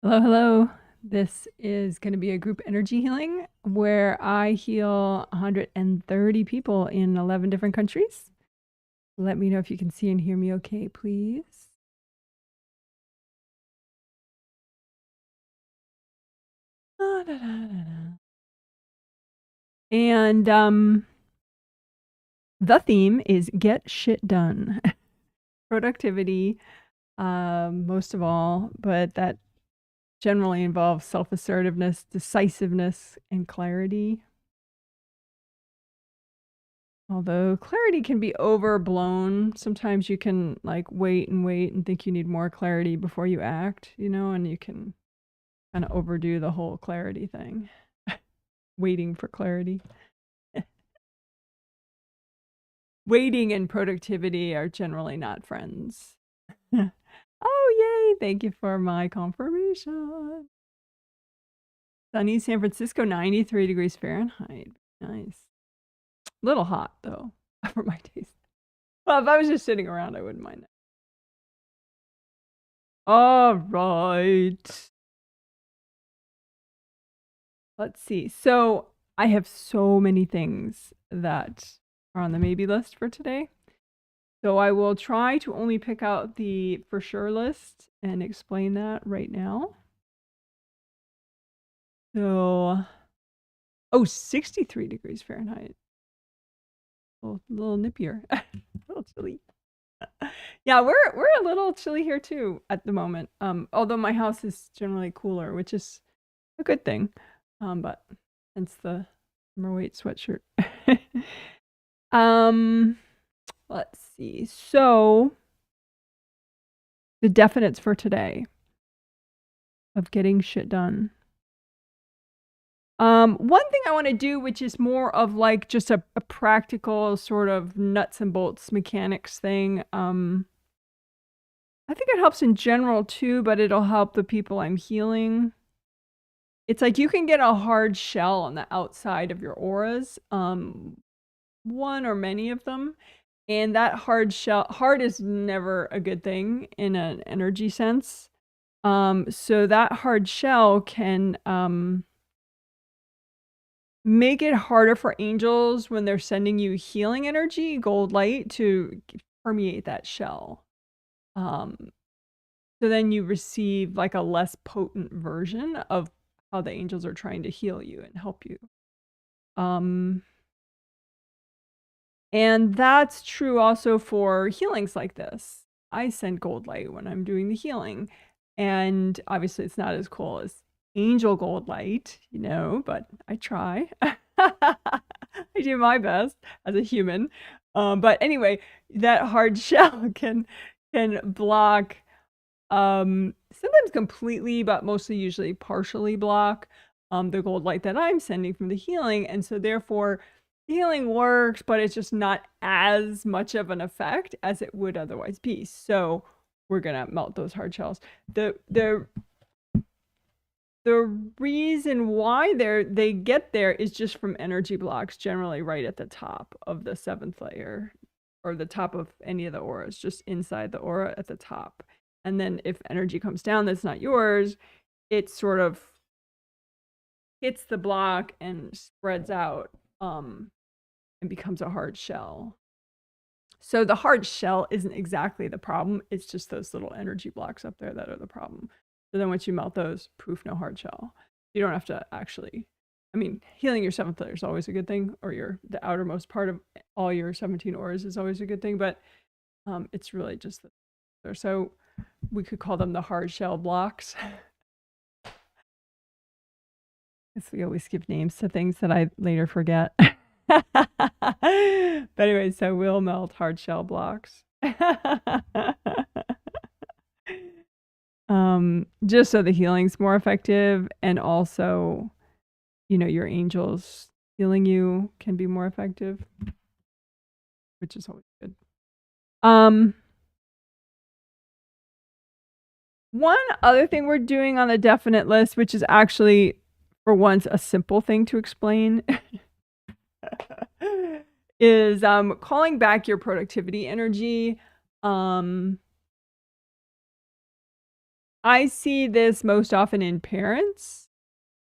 Hello, hello. This is going to be a group energy healing where I heal 130 people in 11 different countries. Let me know if you can see and hear me okay, please. And the theme is get shit done. Productivity, most of all, but that generally involves self-assertiveness, decisiveness, and clarity. Although clarity can be overblown. Sometimes you can like wait and think you need more clarity before you act, you know, and you can kind of overdo the whole clarity thing. Waiting for clarity. Waiting and productivity are generally not friends. Oh, yay. Thank you for my confirmation. Sunny San Francisco, 93 degrees Fahrenheit. Nice. Little hot, though, for my taste. Well, if I was just sitting around, I wouldn't mind it. All right. Let's see. So I have so many things that are on the maybe list for today. So I will try to only pick out the for sure list and explain that right now. So, 63 degrees Fahrenheit. A little nippier, a little chilly. Yeah, we're a little chilly here too at the moment. Although my house is generally cooler, which is a good thing. But hence the summer weight sweatshirt. Let's see. So the definites for today of getting shit done. One thing I want to do, which is more of like just a practical sort of nuts and bolts mechanics thing. I think it helps in general too, but it'll help the people I'm healing. It's like you can get a hard shell on the outside of your auras, one or many of them. And that hard shell, hard is never a good thing in an energy sense. So that hard shell can make it harder for angels when they're sending you healing energy, gold light, to permeate that shell. So then you receive like a less potent version of how the angels are trying to heal you and help you. And that's true also for healings like this. I send gold light when I'm doing the healing. And obviously it's not as cool as angel gold light, you know, but I try. I do my best as a human. But anyway, that hard shell can block sometimes completely, but mostly usually partially block the gold light that I'm sending from the healing. And so therefore healing works, but it's just not as much of an effect as it would otherwise be. So we're gonna melt those hard shells. The reason why they get there is just from energy blocks, generally right at the top of the 7th layer, or the top of any of the auras, just inside the aura at the top. And then if energy comes down that's not yours, it sort of hits the block and spreads out and becomes a hard shell. So the hard shell isn't exactly the problem. It's just those little energy blocks up there that are the problem. So then once you melt those, poof, no hard shell. You don't have to actually, I mean, healing your 7th layer is always a good thing, or the outermost part of all your 17 auras is always a good thing, but it's really just so we could call them the hard shell blocks. Guess we always give names to things that I later forget. But anyway, so we'll melt hard shell blocks. Just so the healing's more effective, and also, you know, your angels healing you can be more effective, which is always good. One other thing we're doing on the definite list, which is actually for once a simple thing to explain, is calling back your productivity energy. I see this most often in parents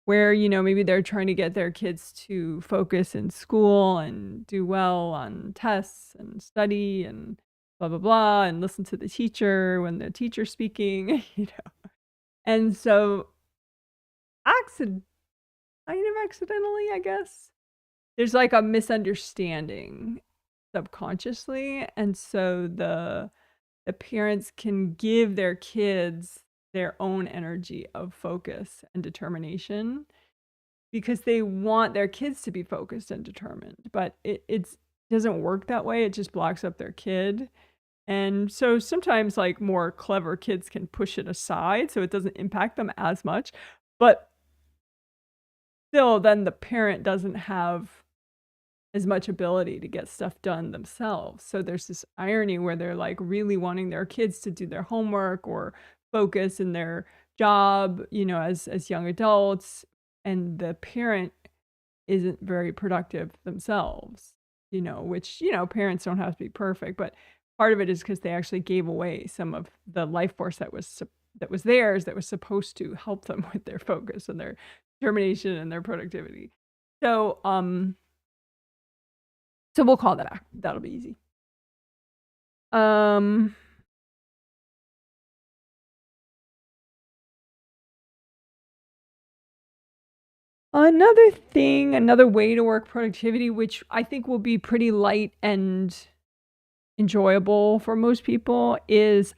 where, maybe they're trying to get their kids to focus in school and do well on tests and study and blah, blah, blah, and listen to the teacher when the teacher's speaking, And so kind of accidentally, I guess, there's like a misunderstanding subconsciously. And so the parents can give their kids their own energy of focus and determination because they want their kids to be focused and determined, but it doesn't work that way. It just blocks up their kid. And so sometimes like more clever kids can push it aside so it doesn't impact them as much, but still then the parent doesn't have as much ability to get stuff done themselves. So there's this irony where they're like really wanting their kids to do their homework or focus in their job, as young adults, and the parent isn't very productive themselves, which, parents don't have to be perfect, but part of it is because they actually gave away some of the life force that was theirs, that was supposed to help them with their focus and their determination and their productivity. So we'll call that act. That'll be easy. Another way to work productivity, which I think will be pretty light and enjoyable for most people, is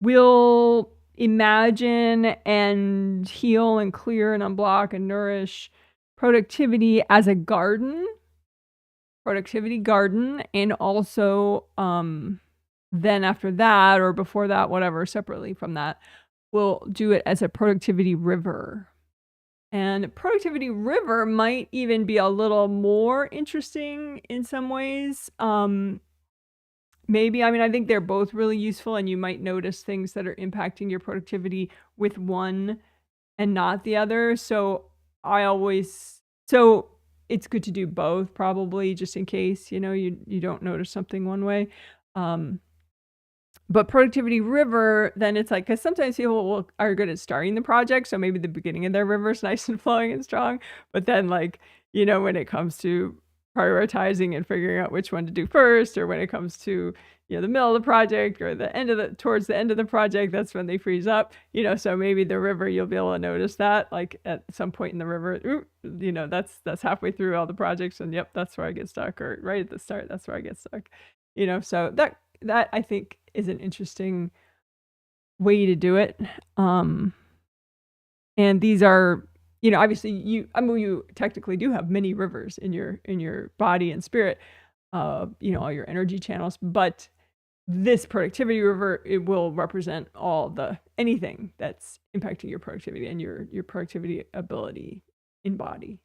we'll imagine and heal and clear and unblock and nourish productivity as a productivity garden, and also then after that or before that, whatever, separately from that, we'll do it as a productivity river. And productivity river might even be a little more interesting in some ways. Maybe, I think they're both really useful, and you might notice things that are impacting your productivity with one and not the other. So it's good to do both, probably, just in case, you don't notice something one way. But productivity river, then it's like, because sometimes people are good at starting the project, so maybe the beginning of their river is nice and flowing and strong, but then like, when it comes to prioritizing and figuring out which one to do first, or when it comes to, the middle of the project or towards the end of the project, that's when they freeze up, so maybe the river, you'll be able to notice that, like at some point in the river, that's halfway through all the projects, and yep, that's where I get stuck, or right at the start, that's where I get stuck, so that I think is an interesting way to do it. And these are, obviously you technically do have many rivers in your body and spirit, all your energy channels, but this productivity river, it will represent anything that's impacting your productivity and your productivity ability in body.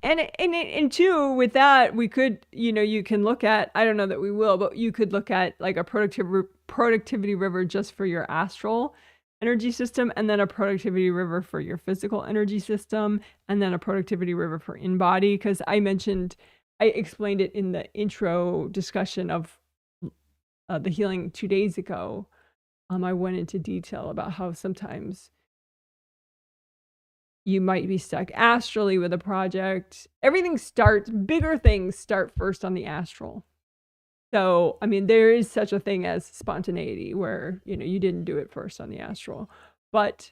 And too, with that, we could, you can look at, I don't know that we will, but you could look at like a productivity river just for your astral energy system, and then a productivity river for your physical energy system, and then a productivity river for in-body. Because I explained it in the intro discussion of the healing 2 days ago. I went into detail about how sometimes you might be stuck astrally with a project. Bigger things start first on the astral. So, there is such a thing as spontaneity where, you didn't do it first on the astral. But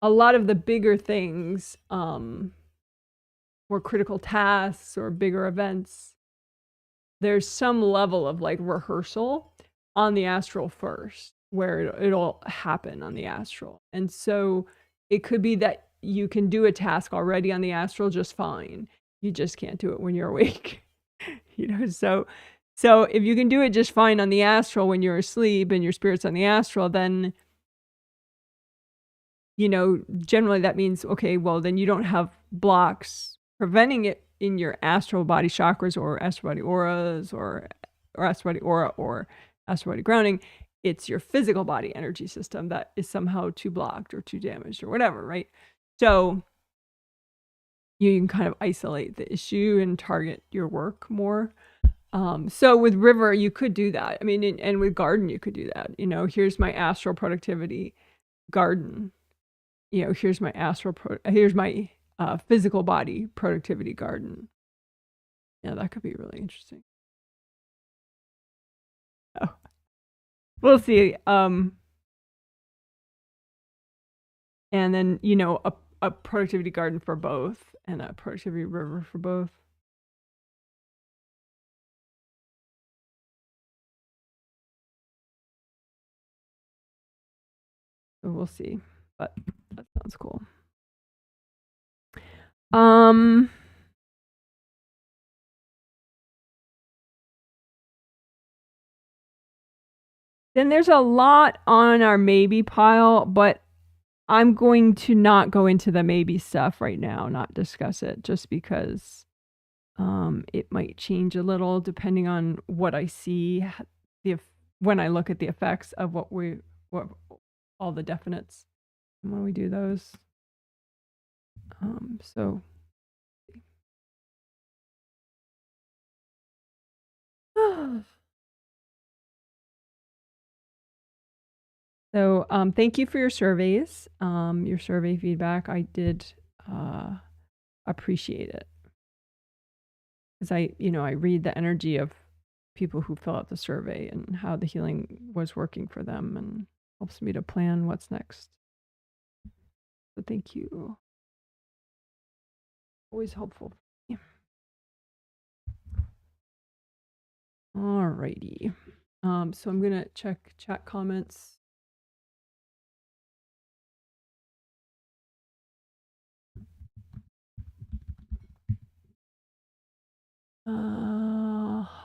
a lot of the bigger things, more critical tasks or bigger events, there's some level of like rehearsal on the astral first, where it'll happen on the astral. And so it could be that you can do a task already on the astral just fine. You just can't do it when you're awake. So if you can do it just fine on the astral when you're asleep and your spirit's on the astral, then, generally that means, okay, well, then you don't have blocks preventing it in your astral body chakras or astral body auras or astral body aura or astral body grounding. It's your physical body energy system that is somehow too blocked or too damaged or whatever, right? So you can kind of isolate the issue and target your work more. So with River, you could do that. I mean, and with Garden, you could do that. You know, here's my astral productivity garden. You know, here's my here's my physical body productivity garden. Yeah, that could be really interesting. Oh, we'll see. And then, you know, a productivity garden for both and a productivity river for both. So we'll see. But that sounds cool. Then there's a lot on our maybe pile, but I'm going to not go into the maybe stuff right now, not discuss it, just because it might change a little depending on what I see when I look at the effects of what all the definites when we do those. So So thank you for your surveys, your survey feedback. I did appreciate it. Because I read the energy of people who fill out the survey and how the healing was working for them and helps me to plan what's next. So thank you. Always helpful. Alrighty. So I'm gonna check chat comments.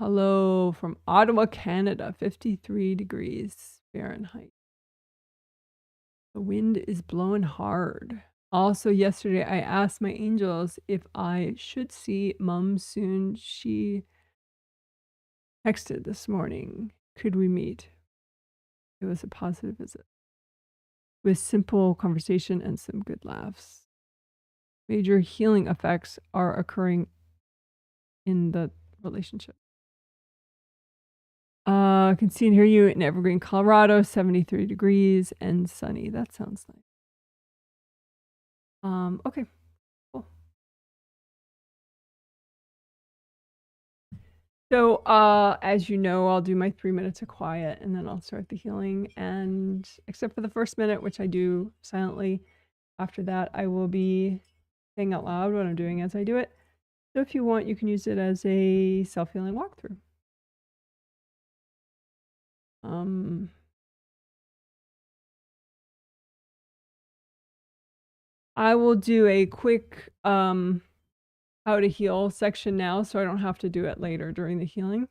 Hello from Ottawa, Canada, 53 degrees Fahrenheit. The wind is blowing hard. Also, yesterday I asked my angels if I should see Mum soon. She texted this morning. Could we meet? It was a positive visit with simple conversation and some good laughs. Major healing effects are occurring in the relationship. I can see and hear you in Evergreen, Colorado, 73 degrees and sunny. That sounds nice. Okay, cool. So, as you know, I'll do my 3 minutes of quiet and then I'll start the healing. And except for the first minute, which I do silently, after that, I will be saying out loud what I'm doing as I do it. So if you want, you can use it as a self-healing walkthrough. I will do a quick how to heal section now, so I don't have to do it later during the healing.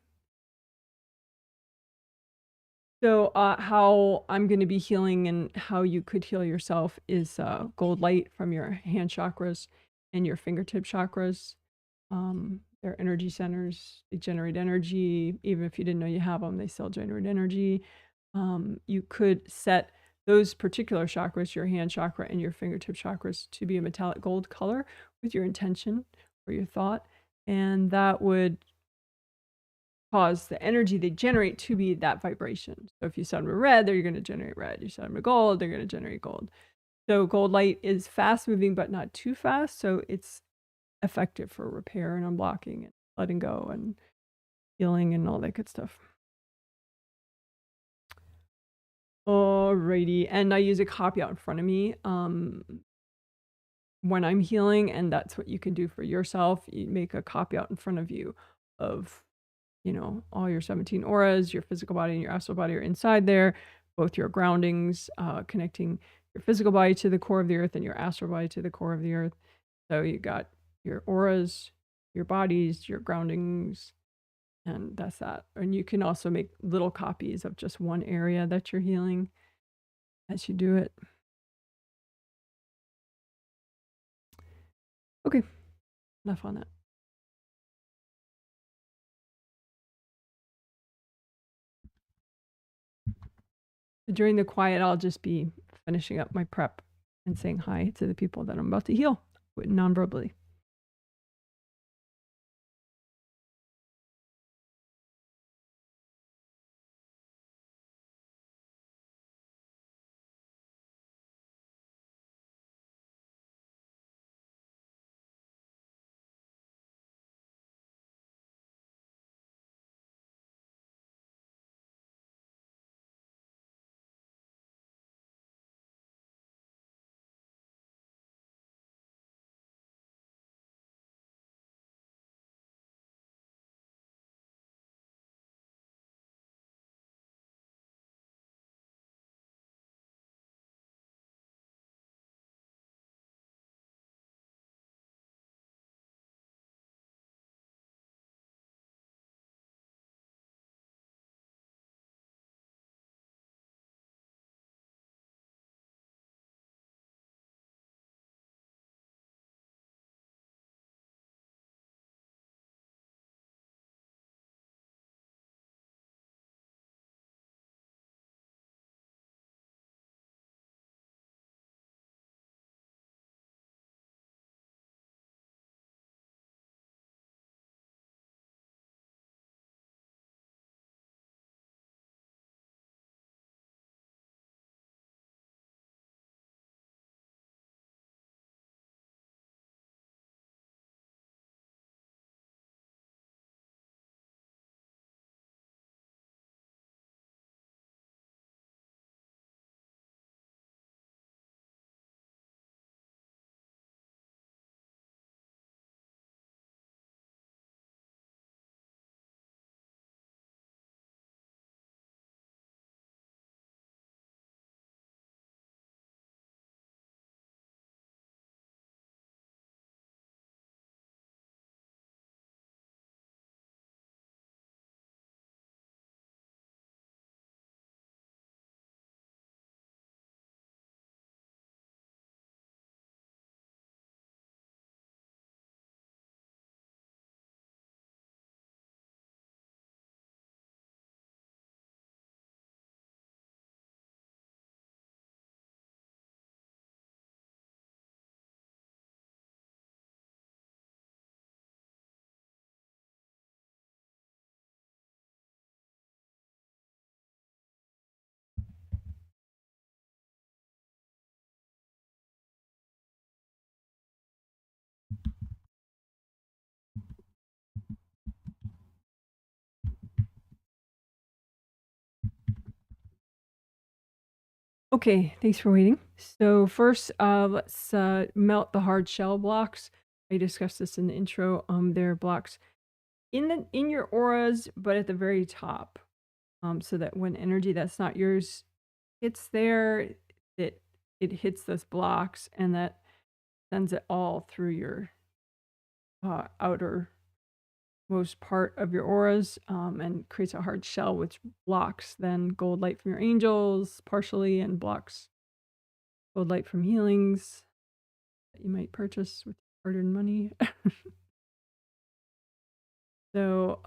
So how I'm going to be healing and how you could heal yourself is gold light from your hand chakras and your fingertip chakras. They're energy centers. They generate energy. Even if you didn't know you have them, they still generate energy. You could set those particular chakras, your hand chakra and your fingertip chakras, to be a metallic gold color with your intention or your thought. And that would cause the energy they generate to be that vibration. So if you set them to red, they're going to generate red. You set them to gold, they're going to generate gold. So gold light is fast moving, but not too fast. So it's effective for repair and unblocking and letting go and healing and all that good stuff. Alrighty. And I use a copy out in front of me when I'm healing. And that's what you can do for yourself. You make a copy out in front of you of all your 17 auras, your physical body and your astral body are inside there, both your groundings, connecting your physical body to the core of the earth and your astral body to the core of the earth. So you got your auras, your bodies, your groundings, and that's that. And you can also make little copies of just one area that you're healing as you do it. Okay, enough on that. During the quiet, I'll just be finishing up my prep and saying hi to the people that I'm about to heal non-verbally. Okay, thanks for waiting. So first, let's melt the hard shell blocks. I discussed this in the intro. They're blocks in your auras, but at the very top. So that when energy that's not yours hits there, it it hits those blocks, and that sends it all through your outermost part of your auras, and creates a hard shell, which blocks then gold light from your angels partially, and blocks gold light from healings that you might purchase with hard-earned money. So,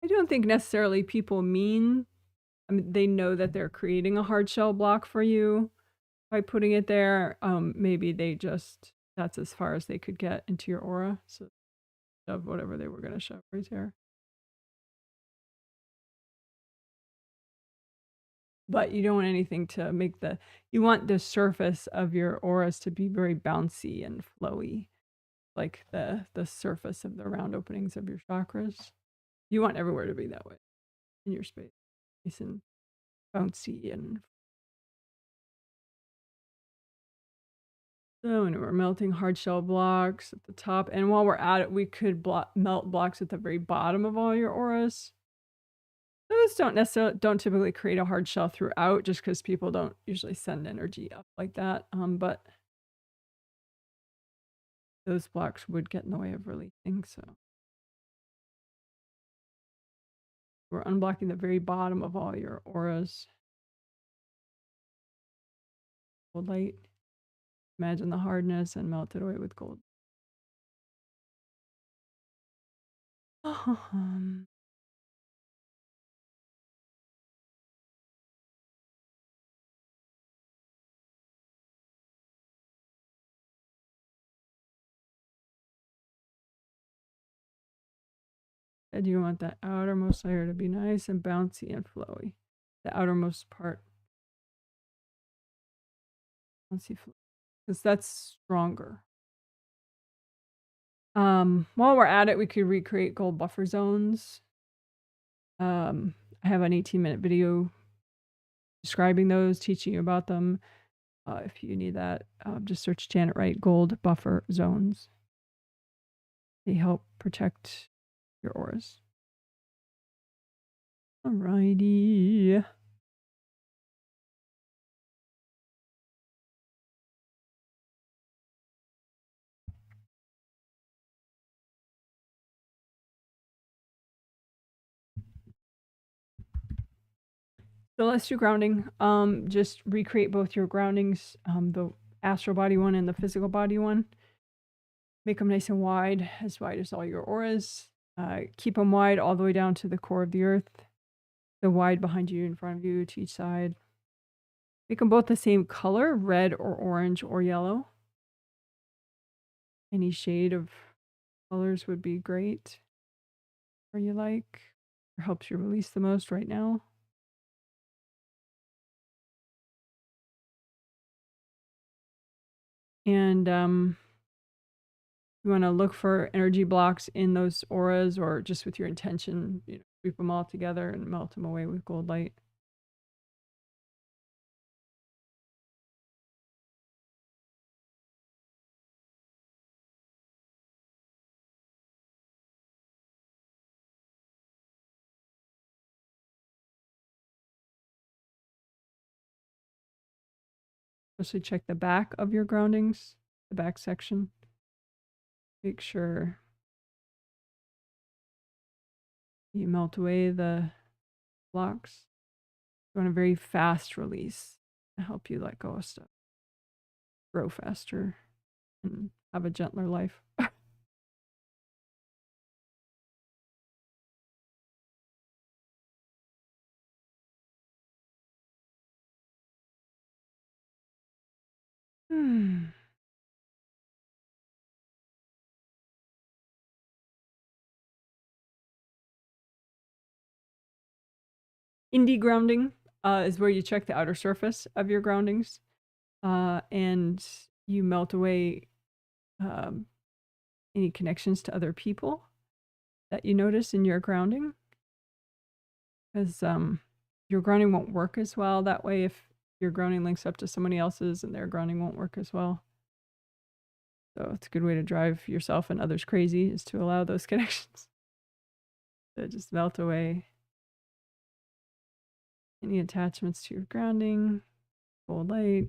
I don't think necessarily people mean, I mean, they know that they're creating a hard shell block for you by putting it there. Maybe they just, that's as far as they could get into your aura. So shove whatever they were going to shove right there. But you don't want anything to make you want the surface of your auras to be very bouncy and flowy, like the surface of the round openings of your chakras. You want everywhere to be that way in your space. Nice and bouncy. And so, and we're melting hard shell blocks at the top. And while we're at it, we could melt blocks at the very bottom of all your auras. Those don't typically create a hard shell throughout, just because people don't usually send energy up like that. But those blocks would get in the way of releasing. So we're unblocking the very bottom of all your auras. Gold light. Imagine the hardness and melt it away with gold. And you want that outermost layer to be nice and bouncy and flowy. The outermost part. Bouncy, flowy. Because that's stronger. While we're at it, we could recreate gold buffer zones. I have an 18-minute video describing those, teaching you about them. If you need that, just search Janet Wright gold buffer zones. They help protect your auras. Alrighty. So let's do grounding. Just recreate both your groundings, the astral body one and the physical body one. Make them nice and wide as all your auras. Keep them wide all the way down to the core of the earth. The wide behind you, in front of you, to each side. Make them both the same color, red or orange or yellow. Any shade of colors would be great. Or you like, or helps you release the most right now. And you want to look for energy blocks in those auras, or just with your intention, group them all together and melt them away with gold light. Especially check the back of your groundings, the back section. Make sure you melt away the blocks. You want a very fast release to help you let go of stuff. Grow faster and have a gentler life. Indie grounding is where you check the outer surface of your groundings, and you melt away any connections to other people that you notice in your grounding. Because your grounding won't work as well that way if your grounding links up to somebody else's and their grounding won't work as well. So it's a good way to drive yourself and others crazy is to allow those connections to just melt away. Any attachments to your grounding, cold light.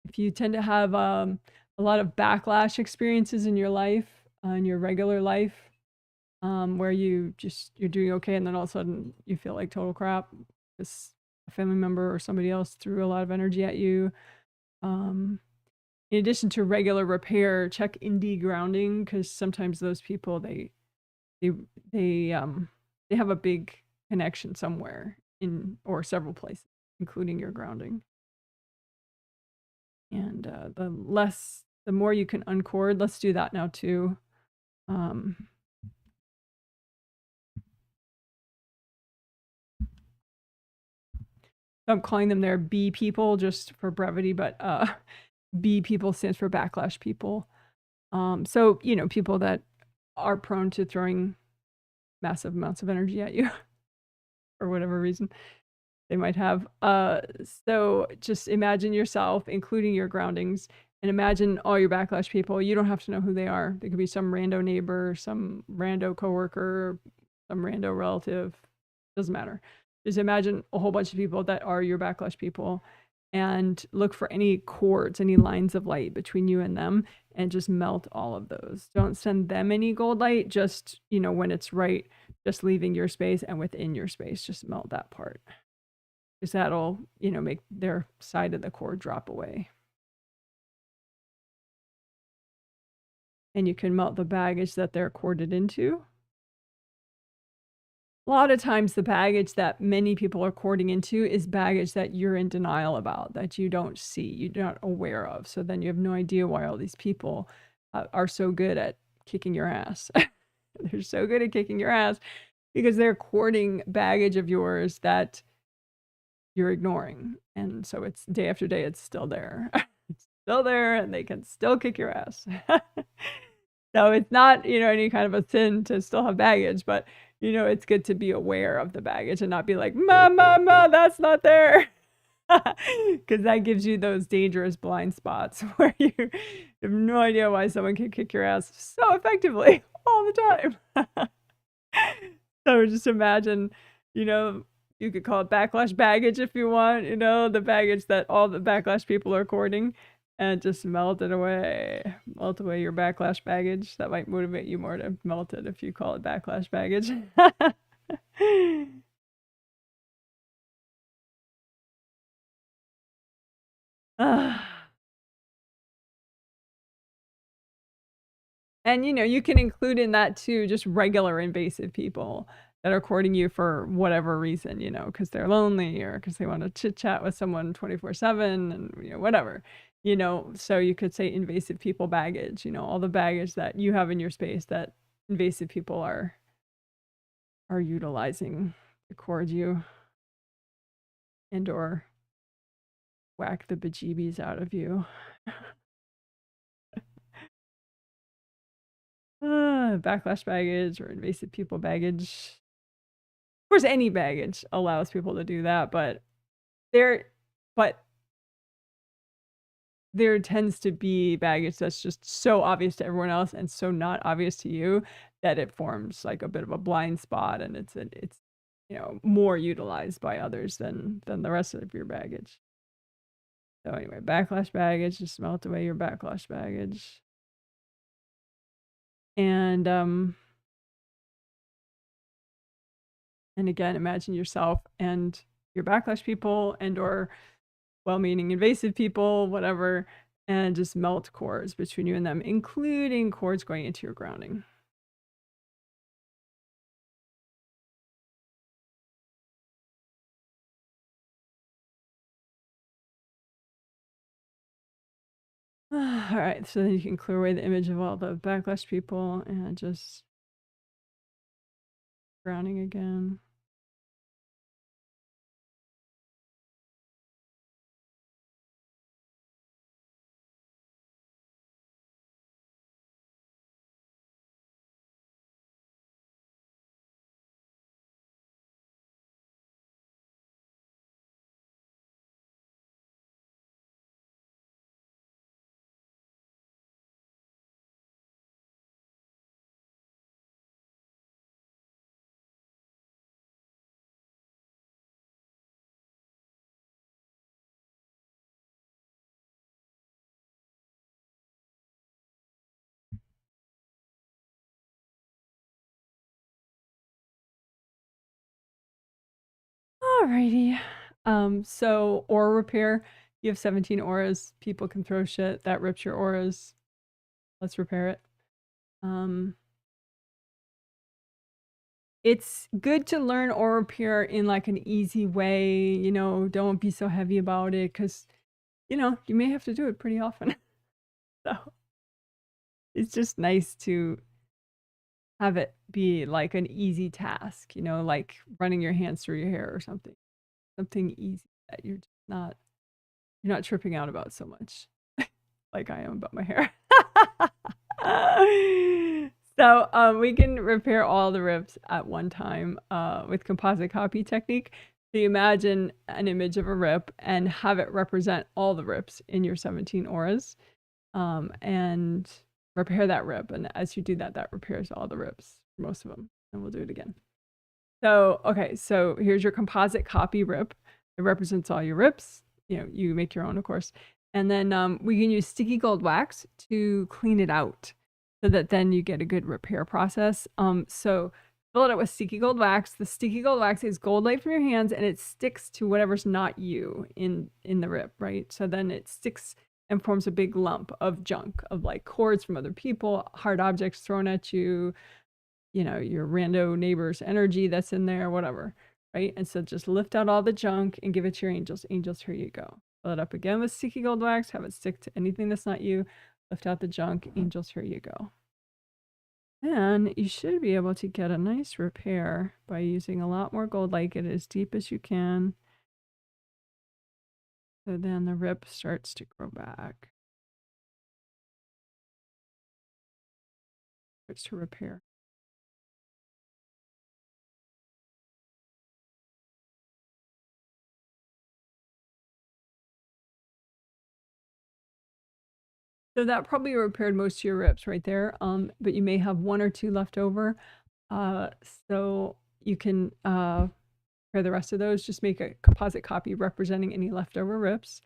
If you tend to have a lot of backlash experiences in your life, in your regular life, where you're doing okay and then all of a sudden you feel like total crap because a family member or somebody else threw a lot of energy at you. In addition to regular repair, check indie grounding because sometimes those people they have a big connection somewhere in or several places, including your grounding. And the more you can uncord, let's do that now too. I'm calling them their B people just for brevity, but B people stands for backlash people. So, people that are prone to throwing massive amounts of energy at you for whatever reason they might have. So just imagine yourself, including your groundings, and imagine all your backlash people. You don't have to know who they are. They could be some rando neighbor, some rando coworker, some rando relative. Doesn't matter. Just imagine a whole bunch of people that are your backlash people and look for any cords, any lines of light between you and them, and just melt all of those. Don't send them any gold light, just, when it's right, just leaving your space and within your space, just melt that part. Because that'll, make their side of the cord drop away. And you can melt the baggage that they're corded into. A lot of times the baggage that many people are cording into is baggage that you're in denial about, that you don't see, you're not aware of. So then you have no idea why all these people are so good at kicking your ass. They're so good at kicking your ass because they're cording baggage of yours that you're ignoring. And so it's day after day, it's still there. It's still there and they can still kick your ass. So it's not, any kind of a sin to still have baggage, but it's good to be aware of the baggage and not be like, ma, that's not there. Because that gives you those dangerous blind spots where you have no idea why someone can kick your ass so effectively all the time. So just imagine, you could call it backlash baggage if you want, the baggage that all the backlash people are courting, and just melt it away. Melt away your backlash baggage. That might motivate you more to melt it if you call it backlash baggage. And you can include in that too just regular invasive people that are courting you for whatever reason, because they're lonely or because they want to chit chat with someone 24/7 and whatever. So you could say invasive people baggage, all the baggage that you have in your space that invasive people are utilizing to cord you and or whack the bejeebies out of you. Backlash baggage or invasive people baggage. Of course, any baggage allows people to do that, but there tends to be baggage that's just so obvious to everyone else and so not obvious to you that it forms like a bit of a blind spot, and it's more utilized by others than the rest of your baggage. So anyway, backlash baggage, just melt away your backlash baggage. And again, imagine yourself and your backlash people and or well-meaning invasive people, whatever, and just melt cords between you and them, including cords going into your grounding. All right, so then you can clear away the image of all the backlash people and just grounding again. Alrighty. So aura repair. You have 17 auras. People can throw shit. That rips your auras. Let's repair it. It's good to learn aura repair in like an easy way. You know, don't be so heavy about it because, you know, you may have to do it pretty often. So it's just nice to have it be like an easy task, you know, like running your hands through your hair or something. Something easy that you're not tripping out about so much like I am about my hair. So we can repair all the rips at one time with composite copy technique. So you imagine an image of a rip and have it represent all the rips in your 17 auras and repair that rip. And as you do that, that repairs all the rips, most of them. And we'll do it again. So, okay, so here's your composite copy rip. It represents all your rips. You know, you make your own, of course. And then we can use sticky gold wax to clean it out so that then you get a good repair process. So fill it up with sticky gold wax. The sticky gold wax is gold light from your hands and it sticks to whatever's not you in the rip, right? So then it sticks and forms a big lump of junk, of like cords from other people, hard objects thrown at you, you know, your rando neighbor's energy that's in there, whatever, right? And so just lift out all the junk and give it to your angels. Angels, here you go. Fill it up again with sticky gold wax, have it stick to anything that's not you. Lift out the junk. Angels, here you go. And you should be able to get a nice repair by using a lot more gold light. Get it as deep as you can. So then the rip starts to grow back. Starts to repair. So that probably repaired most of your rips right there. But you may have one or two left over. So you can for the rest of those, just make a composite copy representing any leftover rips.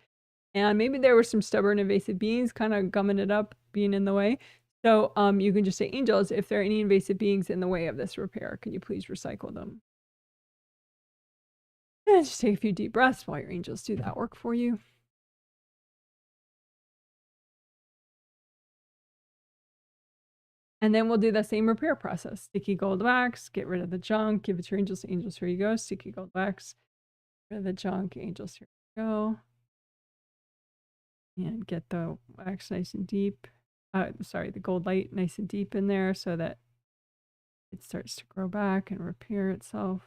And maybe there were some stubborn invasive beings kind of gumming it up, being in the way. So you can just say, angels, if there are any invasive beings in the way of this repair, can you please recycle them? And just take a few deep breaths while your angels do that work for you. And then we'll do the same repair process. Sticky gold wax, get rid of the junk, give it to your angels. Angels, here you go. Sticky gold wax, get rid of the junk. Angels, here you go. And get the wax nice and deep. Sorry, the gold light nice and deep in there so that it starts to grow back and repair itself.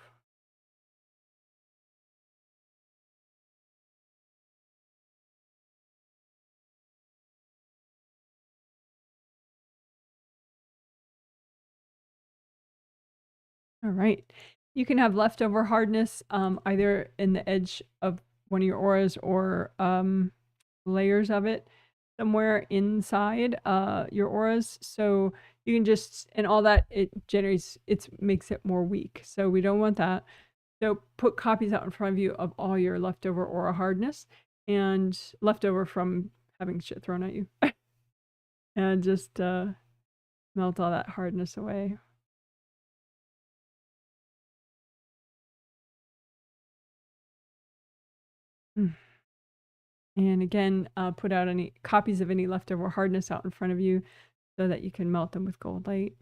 All right. You can have leftover hardness either in the edge of one of your auras or layers of it somewhere inside your auras. So you can just, and all that, it generates, it makes it more weak. So we don't want that. So put copies out in front of you of all your leftover aura hardness and leftover from having shit thrown at you. And just melt all that hardness away. And again, put out any copies of any leftover hardness out in front of you so that you can melt them with gold light.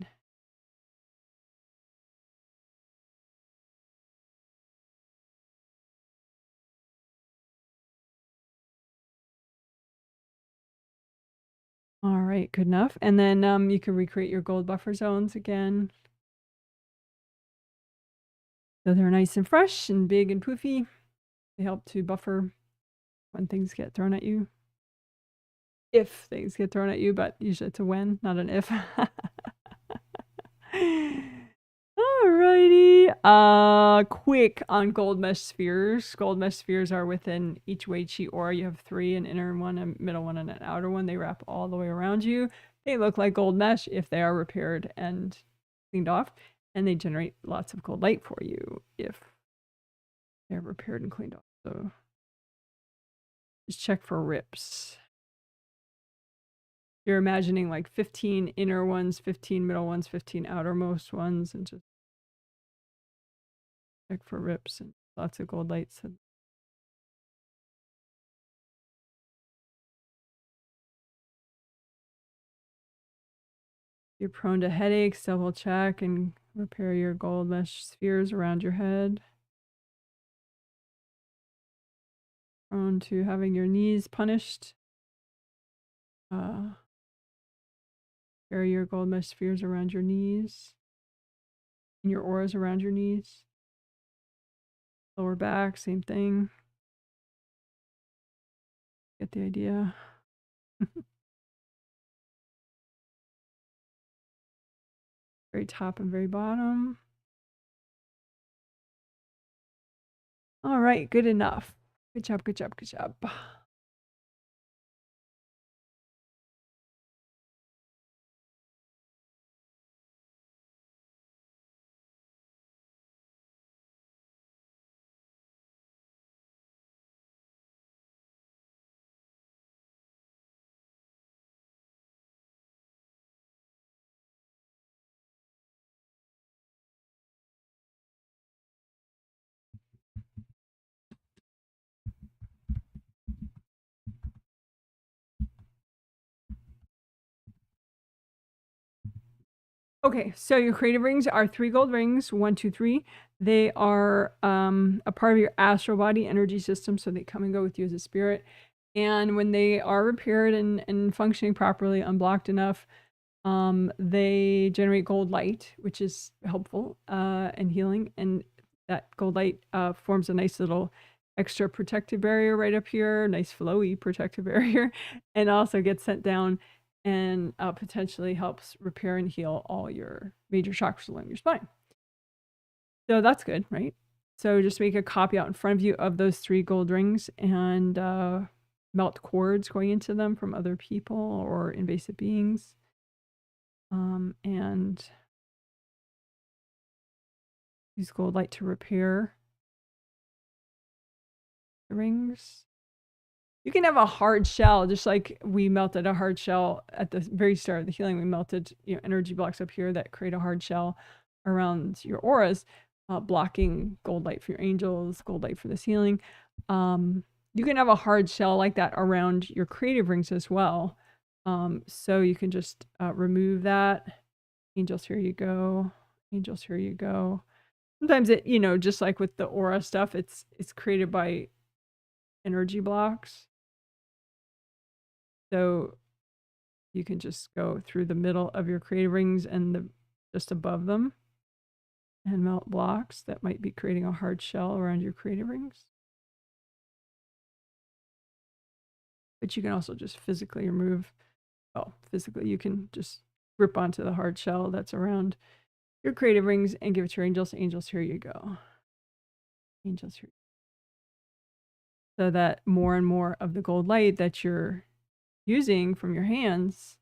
All right, good enough. And then you can recreate your gold buffer zones again. So they're nice and fresh and big and poofy. They help to buffer when things get thrown at you. If things get thrown at you, but usually it's a when, not an if. Alrighty. Quick on gold mesh spheres. Gold mesh spheres are within each Wei Qi aura. You have 3, an inner one, a middle one, and an outer one. They wrap all the way around you. They look like gold mesh if they are repaired and cleaned off, and they generate lots of gold light for you if they're repaired and cleaned off. So just check for rips. You're imagining like 15 inner ones, 15 middle ones, 15 outermost ones, and just check for rips and lots of gold lights. You're prone to headaches, double check and repair your gold mesh spheres around your head. Prone to having your knees punished. Repair your gold mesh spheres around your knees. And your auras around your knees. Lower back, same thing. Get the idea. Very top and very bottom. All right, good enough. Good job, good job, good job. Okay, so your creative rings are 3 gold rings, 1, 2, 3. They are a part of your astral body energy system, so they come and go with you as a spirit. And when they are repaired and functioning properly, unblocked enough, they generate gold light, which is helpful and healing. And that gold light forms a nice little extra protective barrier right up here, nice flowy protective barrier, and also gets sent down and potentially helps repair and heal all your major chakras along your spine. So that's good, right? So just make a copy out in front of you of those 3 gold rings and melt cords going into them from other people or invasive beings. And use gold light to repair the rings. You can have a hard shell, just like we melted a hard shell at the very start of the healing. We melted, energy blocks up here that create a hard shell around your auras, blocking gold light for your angels, gold light for this healing. You can have a hard shell like that around your creative rings as well. So you can just remove that. Angels, here you go. Angels, here you go. Sometimes it, just like with the aura stuff, it's created by energy blocks. So you can just go through the middle of your creative rings and just above them and melt blocks that might be creating a hard shell around your creative rings. But you can also just physically remove, physically you can just grip onto the hard shell that's around your creative rings and give it to your angels. Angels, here you go. Angels, here. So that more and more of the gold light that you're using from your hands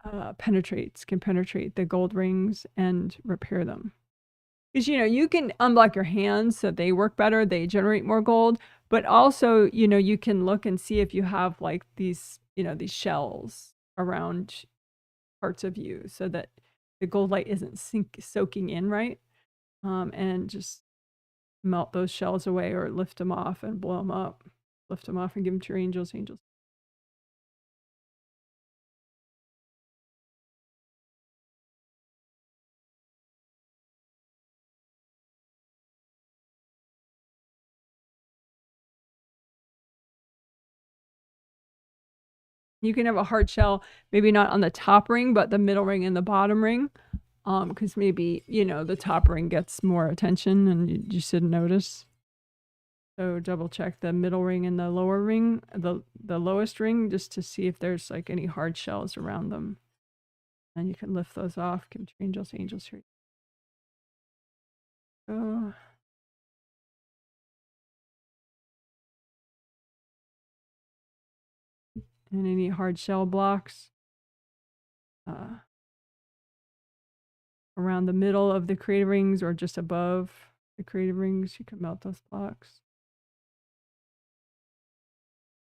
can penetrate the gold rings and repair them. Because, you can unblock your hands so they work better, they generate more gold, but also, you can look and see if you have like these, these shells around parts of you so that the gold light isn't soaking in, right? And just melt those shells away or lift them off and blow them up. Lift them off and give them to your angels. Angels. You can have a hard shell, maybe not on the top ring, but the middle ring and the bottom ring. Because maybe, you know, the top ring gets more attention and you shouldn't notice. So double check the middle ring and the lower ring, the lowest ring, just to see if there's like any hard shells around them. And you can lift those off. Give angels, angels here. Oh. And any hard shell blocks around the middle of the creative rings or just above the creative rings, you can melt those blocks.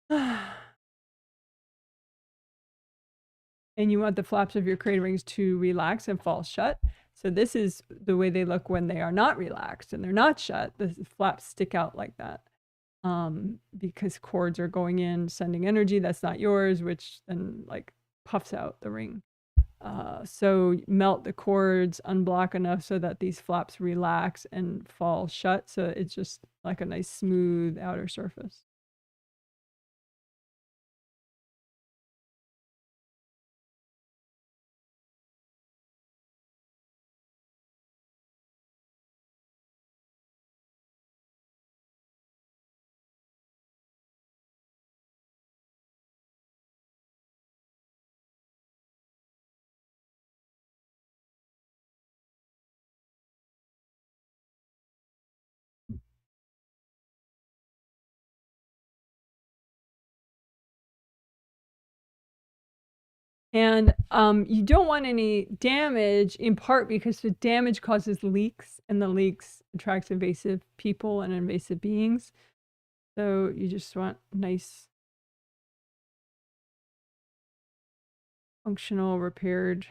And you want the flaps of your creative rings to relax and fall shut. So this is the way they look when they are not relaxed and they're not shut. The flaps stick out like that because cords are going in, sending energy that's not yours, which then like puffs out the ring. So melt the cords, unblock enough so that these flaps relax and fall shut. So it's just like a nice smooth outer surface. And you don't want any damage, in part because the damage causes leaks, and the leaks attracts invasive people and invasive beings. So you just want nice, functional, repaired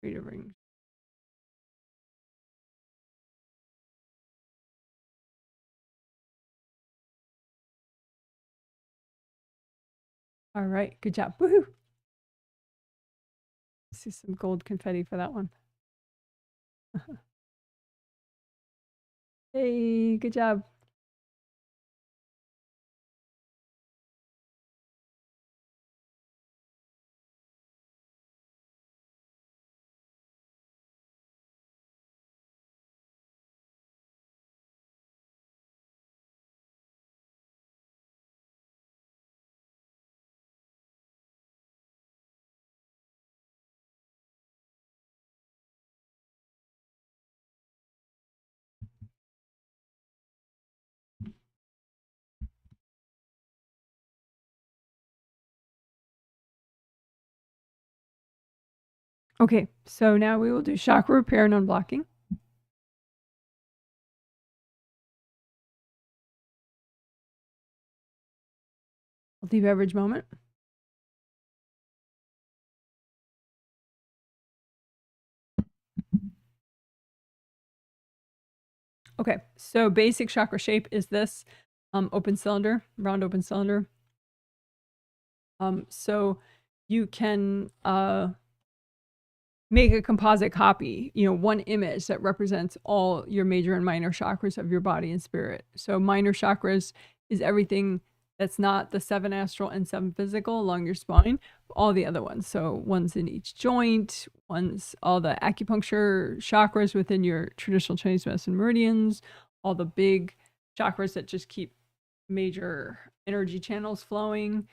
creative rings. All right, good job. Woohoo! See some gold confetti for that one. Hey, good job. Okay, so now we will do chakra repair and unblocking. Healthy beverage moment. Okay, so basic chakra shape is this open cylinder, round open cylinder. So you can make a composite copy, you know, one image that represents all your major and minor chakras of your body and spirit. So minor chakras is everything that's not the 7 astral and 7 physical along your spine, all the other ones. So one's in each joint, one's all the acupuncture chakras within your traditional Chinese medicine meridians, all the big chakras that just keep major energy channels flowing.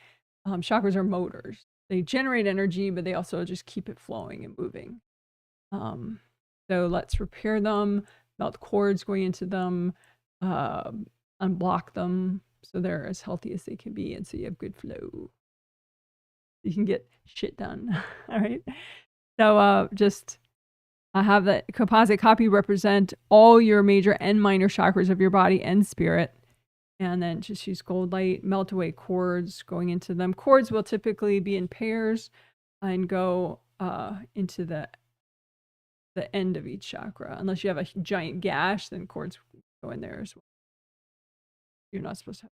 Chakras are motors. They generate energy, but they also just keep it flowing and moving. So let's repair them, melt cords going into them, unblock them so they're as healthy as they can be, and so you have good flow. You can get shit done. All right. So just have the composite copy represent all your major and minor chakras of your body and spirit. And then just use gold light, melt away cords going into them. Cords will typically be in pairs and go into the end of each chakra. Unless you have a giant gash, then cords go in there as well. You're not supposed to have.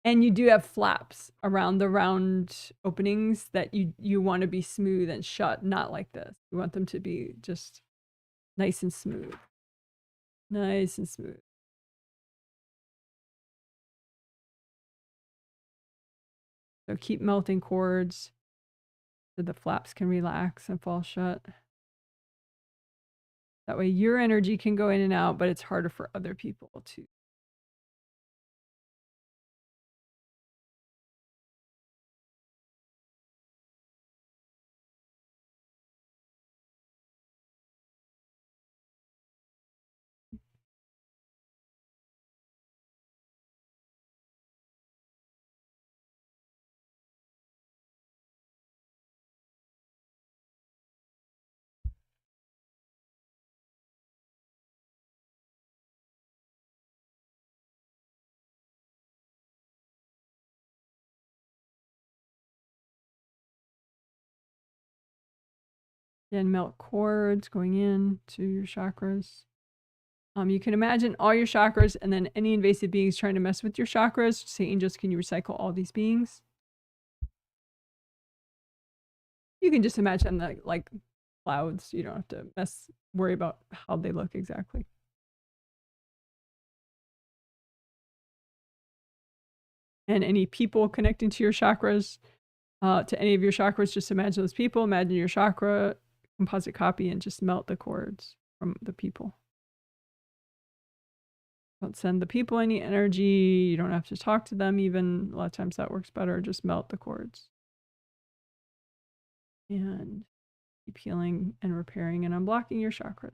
And you do have flaps around the round openings that you want to be smooth and shut, not like this. You want them to be just nice and smooth. Nice and smooth. So keep melting cords so the flaps can relax and fall shut. That way your energy can go in and out, but it's harder for other people to. Then melt cords going in to your chakras. You can imagine all your chakras and then any invasive beings trying to mess with your chakras. Say, angels, can you recycle all these beings? You can just imagine like clouds. You don't have to worry about how they look exactly. And any people connecting to your chakras, to any of your chakras, just imagine those people, imagine your chakra composite copy, and just melt the cords from the people. Don't send the people any energy. You don't have to talk to them even. A lot of times that works better. Just melt the cords. And keep healing and repairing and unblocking your chakras.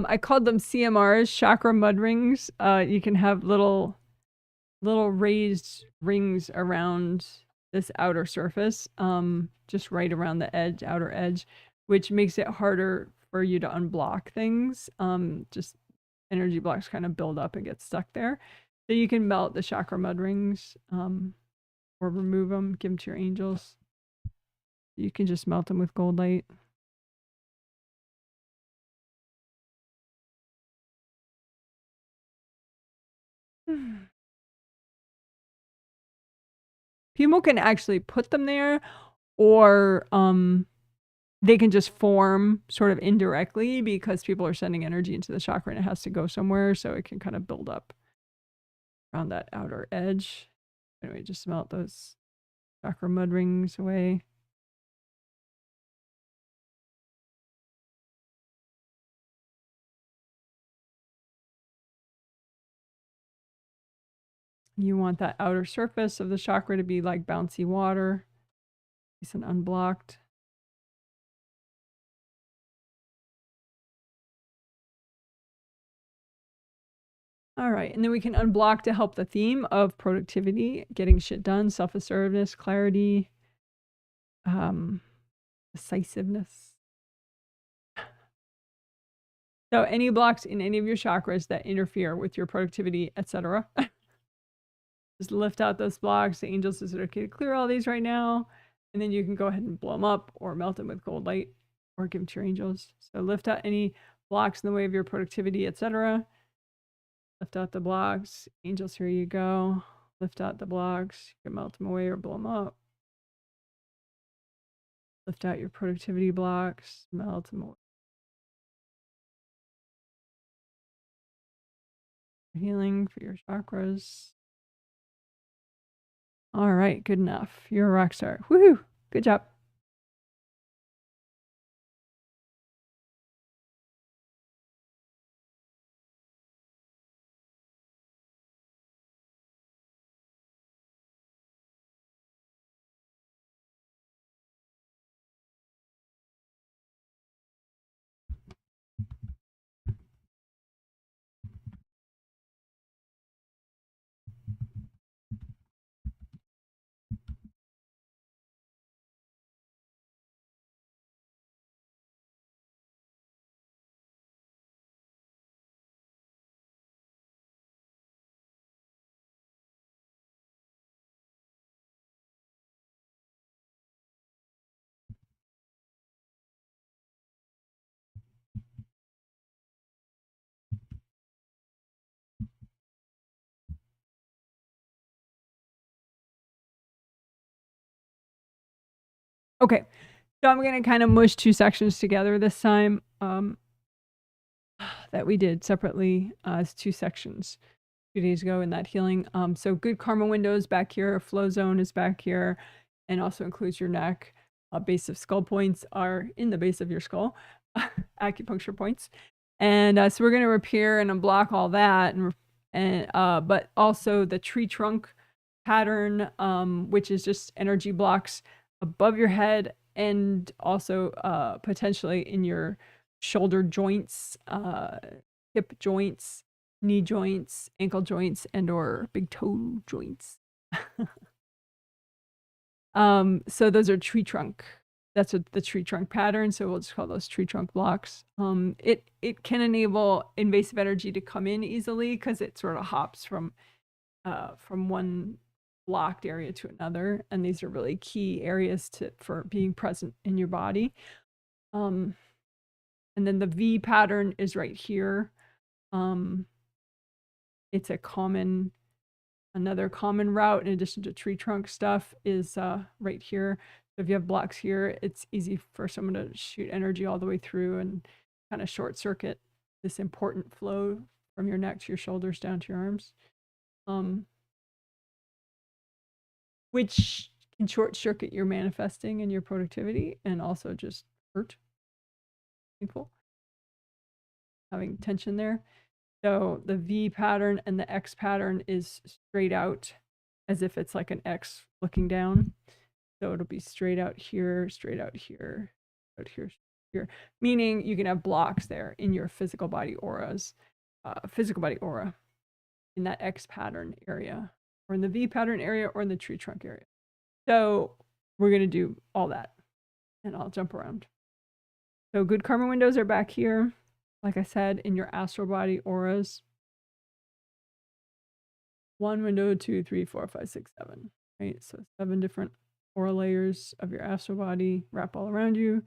I called them CMRs, chakra mud rings. You can have little raised rings around this outer surface, just right around the edge, outer edge, which makes it harder for you to unblock things. Just energy blocks kind of build up and get stuck there. So you can melt the chakra mud rings, or remove them, give them to your angels. You can just melt them with gold light. People can actually put them there, or they can just form sort of indirectly because people are sending energy into the chakra and it has to go somewhere, so it can kind of build up around that outer edge. Anyway, just melt those chakra mud rings away. You want that outer surface of the chakra to be like bouncy water, nice and unblocked. All right, and then we can unblock to help the theme of productivity, getting shit done, self-assertiveness, clarity, decisiveness. So any blocks in any of your chakras that interfere with your productivity, etc. Just lift out those blocks. The angels is okay to clear all these right now. And then you can go ahead and blow them up or melt them with gold light or give them to your angels. So lift out any blocks in the way of your productivity, etc. Lift out the blocks. Angels, here you go. Lift out the blocks. You can melt them away or blow them up. Lift out your productivity blocks. Melt them away. Healing for your chakras. All right, good enough. You're a rock star. Woohoo! Good job. Okay, so I'm going to kind of mush two sections together this time that we did separately as two sections 2 days ago in that healing. So good karma windows back here, flow zone is back here, and also includes your neck. Base of skull points are in the base of your skull, acupuncture points. And so we're going to repair and unblock all that, and but also the tree trunk pattern, which is just energy blocks above your head and also potentially in your shoulder joints, hip joints, knee joints, ankle joints, and or big toe joints. So those are tree trunk. That's what the tree trunk pattern. So we'll just call those tree trunk blocks. It can enable invasive energy to come in easily because it sort of hops from one blocked area to another, and these are really key areas for being present in your body. And then the V pattern is right here. It's another common route in addition to tree trunk stuff is right here. So if you have blocks here, it's easy for someone to shoot energy all the way through and kind of short circuit this important flow from your neck to your shoulders down to your arms. Which can short circuit your manifesting and your productivity and also just hurt people. Having tension there. So the V pattern and the X pattern is straight out as if it's like an X looking down. So it'll be straight out here, straight out here, out here, here. Meaning you can have blocks there in your physical body auras, physical body aura in that X pattern area, or in the V pattern area, or in the tree trunk area. So we're going to do all that, and I'll jump around. So good karma windows are back here, like I said, in your astral body auras. 1 window, 2, 3, 4, 5, 6, 7. Right, so 7 different aura layers of your astral body wrap all around you,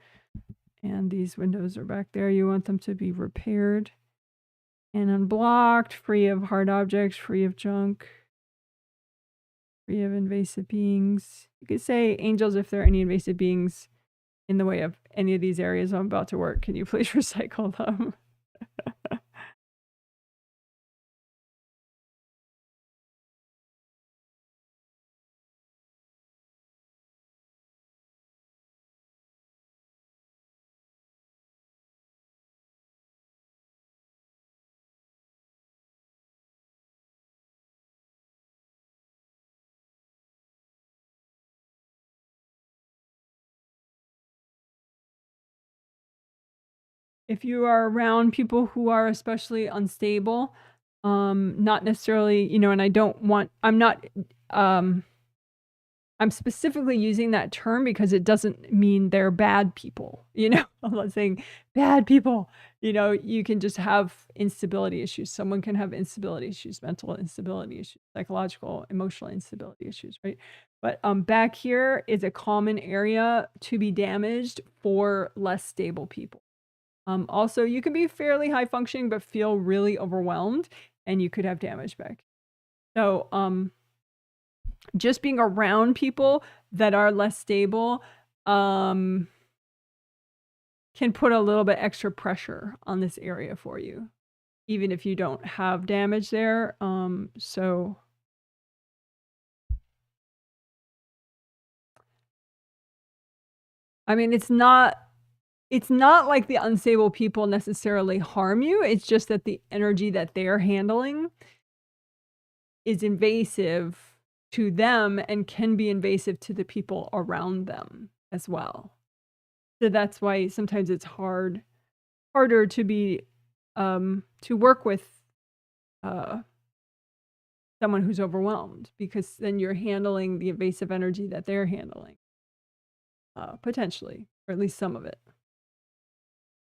and these windows are back there. You want them to be repaired and unblocked, free of hard objects, free of junk, free of invasive beings. You could say angels if there are any invasive beings in the way of any of these areas I'm about to work. Can you please recycle them? If you are around people who are especially unstable, not necessarily, and I'm specifically using that term because it doesn't mean they're bad people, I'm not saying bad people, you can just have instability issues. Someone can have instability issues, mental instability issues, psychological, emotional instability issues, right? But back here is a common area to be damaged for less stable people. Also, you can be fairly high functioning, but feel really overwhelmed, and you could have damage back. So, just being around people that are less stable, can put a little bit extra pressure on this area for you, even if you don't have damage there. So I mean, it's not like the unstable people necessarily harm you. It's just that the energy that they're handling is invasive to them and can be invasive to the people around them as well. So that's why sometimes it's harder to be to work with someone who's overwhelmed, because then you're handling the invasive energy that they're handling, potentially, or at least some of it.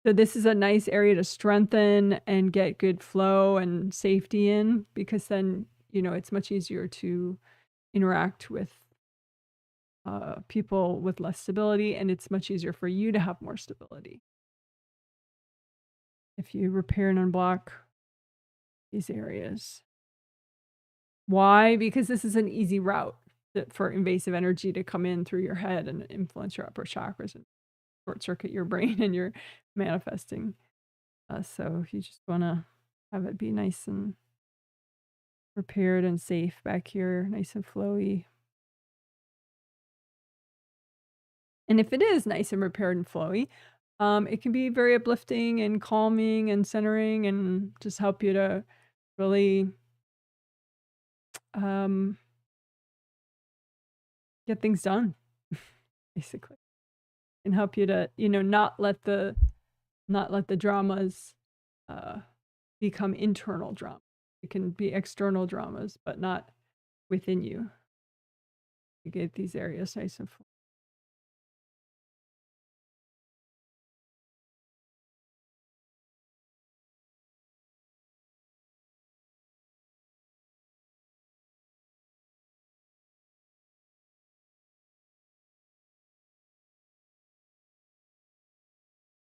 So this is a nice area to strengthen and get good flow and safety in, because then, it's much easier to interact with people with less stability, and it's much easier for you to have more stability if you repair and unblock these areas. Why? Because this is an easy route. for invasive energy to come in through your head and influence your upper chakras and short circuit your brain and your manifesting. So if you just want to have it be nice and prepared and safe back here, nice and flowy. And if it is nice and prepared and flowy, it can be very uplifting and calming and centering and just help you to really get things done, basically. And help you to, not let the dramas become internal drama. It can be external dramas, but not within you. You get these areas nice and full.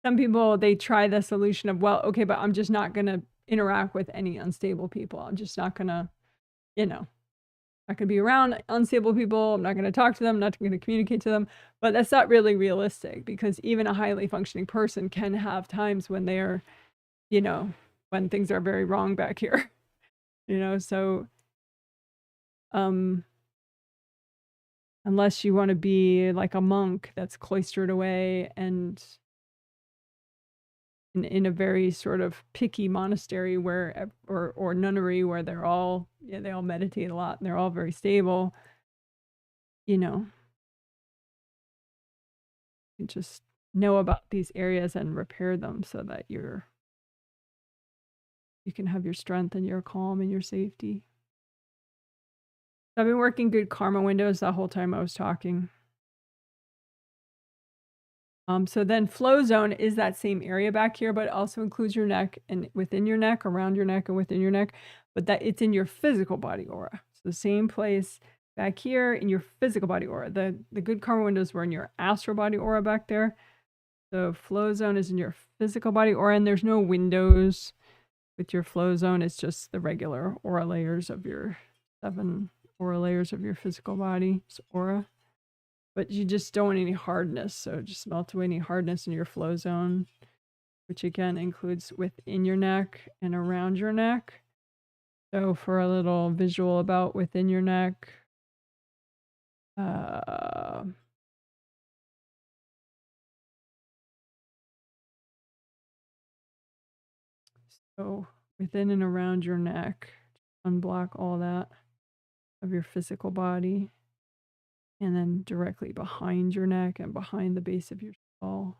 Some people, they try the solution of, well, okay, but I'm just not going to interact with any unstable people. I'm just not going to, not going to be around unstable people. I'm not going to talk to them, not going to communicate to them. But that's not really realistic, because even a highly functioning person can have times when they're, when things are very wrong back here, so unless you want to be like a monk that's cloistered away and in a very sort of picky monastery where or nunnery where they're all they all meditate a lot and they're all very stable, you can just know about these areas and repair them so that you can have your strength and your calm and your safety. I've been working good karma windows the whole time I was talking. So then flow zone is that same area back here, but it also includes your neck and within your neck, around your neck and within your neck, but that it's in your physical body aura. So the same place back here in your physical body aura. The good karma windows were in your astral body aura back there. So flow zone is in your physical body aura, and there's no windows with your flow zone. It's just the regular aura layers of your 7 aura layers of your physical body aura. But you just don't want any hardness, so just melt away any hardness in your flow zone, which again includes within your neck and around your neck. So for a little visual about within your neck, so within and around your neck, unblock all that of your physical body, and then directly behind your neck and behind the base of your skull.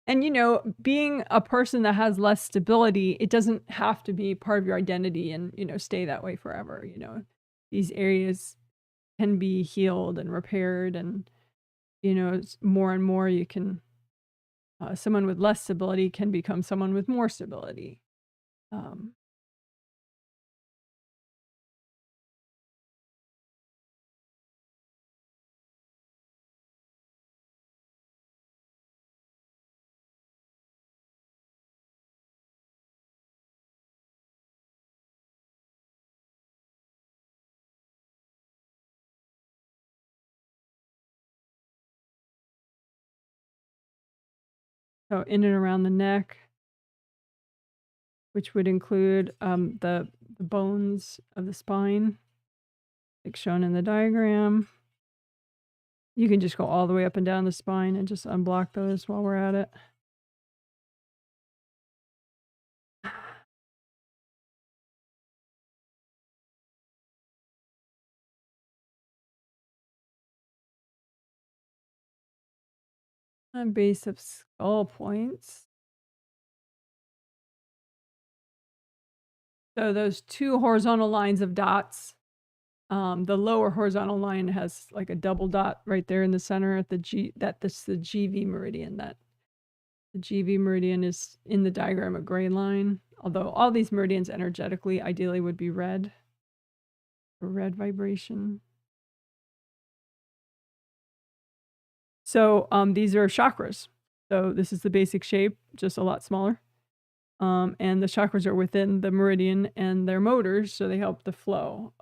And, being a person that has less stability, it doesn't have to be part of your identity and, stay that way forever. These areas can be healed and repaired, and, more and more you can, someone with less stability can become someone with more stability. So in and around the neck, which would include the bones of the spine, like shown in the diagram. You can just go all the way up and down the spine and just unblock those while we're at it. On base of skull points. So those two horizontal lines of dots, the lower horizontal line has like a double dot right there in the center at the G, that's the GV meridian. That the GV meridian is in the diagram a gray line, although all these meridians energetically ideally would be red, a red vibration. So these are chakras. So this is the basic shape, just a lot smaller. And the chakras are within the meridian and they're motors, so they help the flow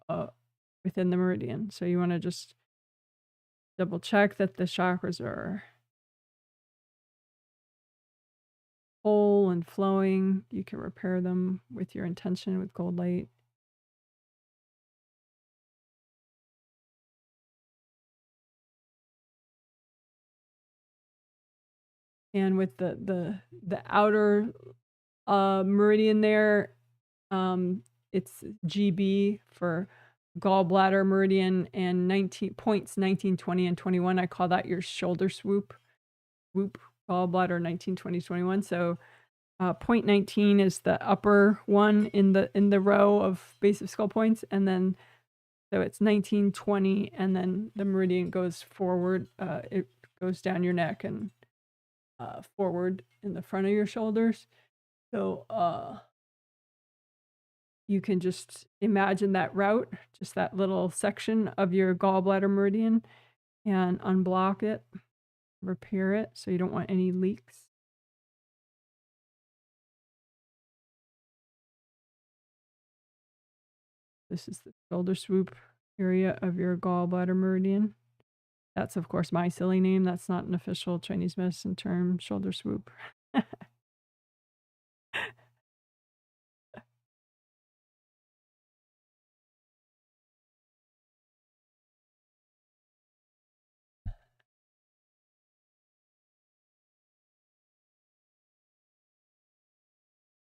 within the meridian. So you want to just double check that the chakras are whole and flowing. You can repair them with your intention with gold light. And with the outer meridian there, it's GB for gallbladder meridian, and 19 points 19, 20, and 21. I call that your shoulder swoop. Gallbladder 19, 20, 21. So point 19 is the upper one in the row of base of skull points, and then so it's 19, 20, and then the meridian goes forward. It goes down your neck and forward in the front of your shoulders. So you can just imagine that route, just that little section of your gallbladder meridian, and unblock it, repair it, so you don't want any leaks. This is the shoulder swoop area of your gallbladder meridian. That's, of course, my silly name. That's not an official Chinese medicine term, shoulder swoop.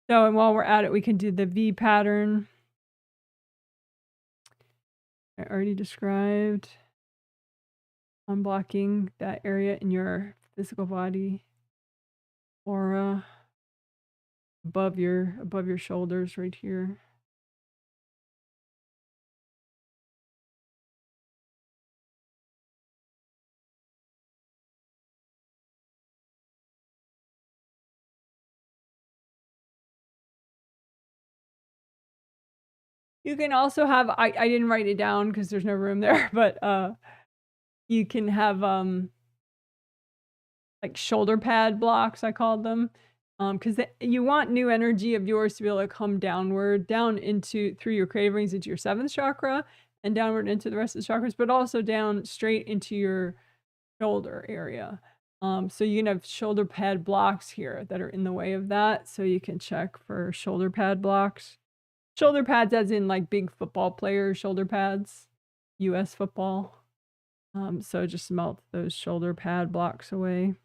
So, and while we're at it, we can do the V pattern. I already described unblocking that area in your physical body, aura, above your shoulders right here. You can also have, I didn't write it down because there's no room there, but you can have like shoulder pad blocks, I called them. Because you want new energy of yours to be able to come downward, down into through your creative rings into your 7th chakra and downward into the rest of the chakras, but also down straight into your shoulder area. So you can have shoulder pad blocks here that are in the way of that. So you can check for shoulder pad blocks. Shoulder pads as in like big football players, shoulder pads, US football. So just melt those shoulder pad blocks away.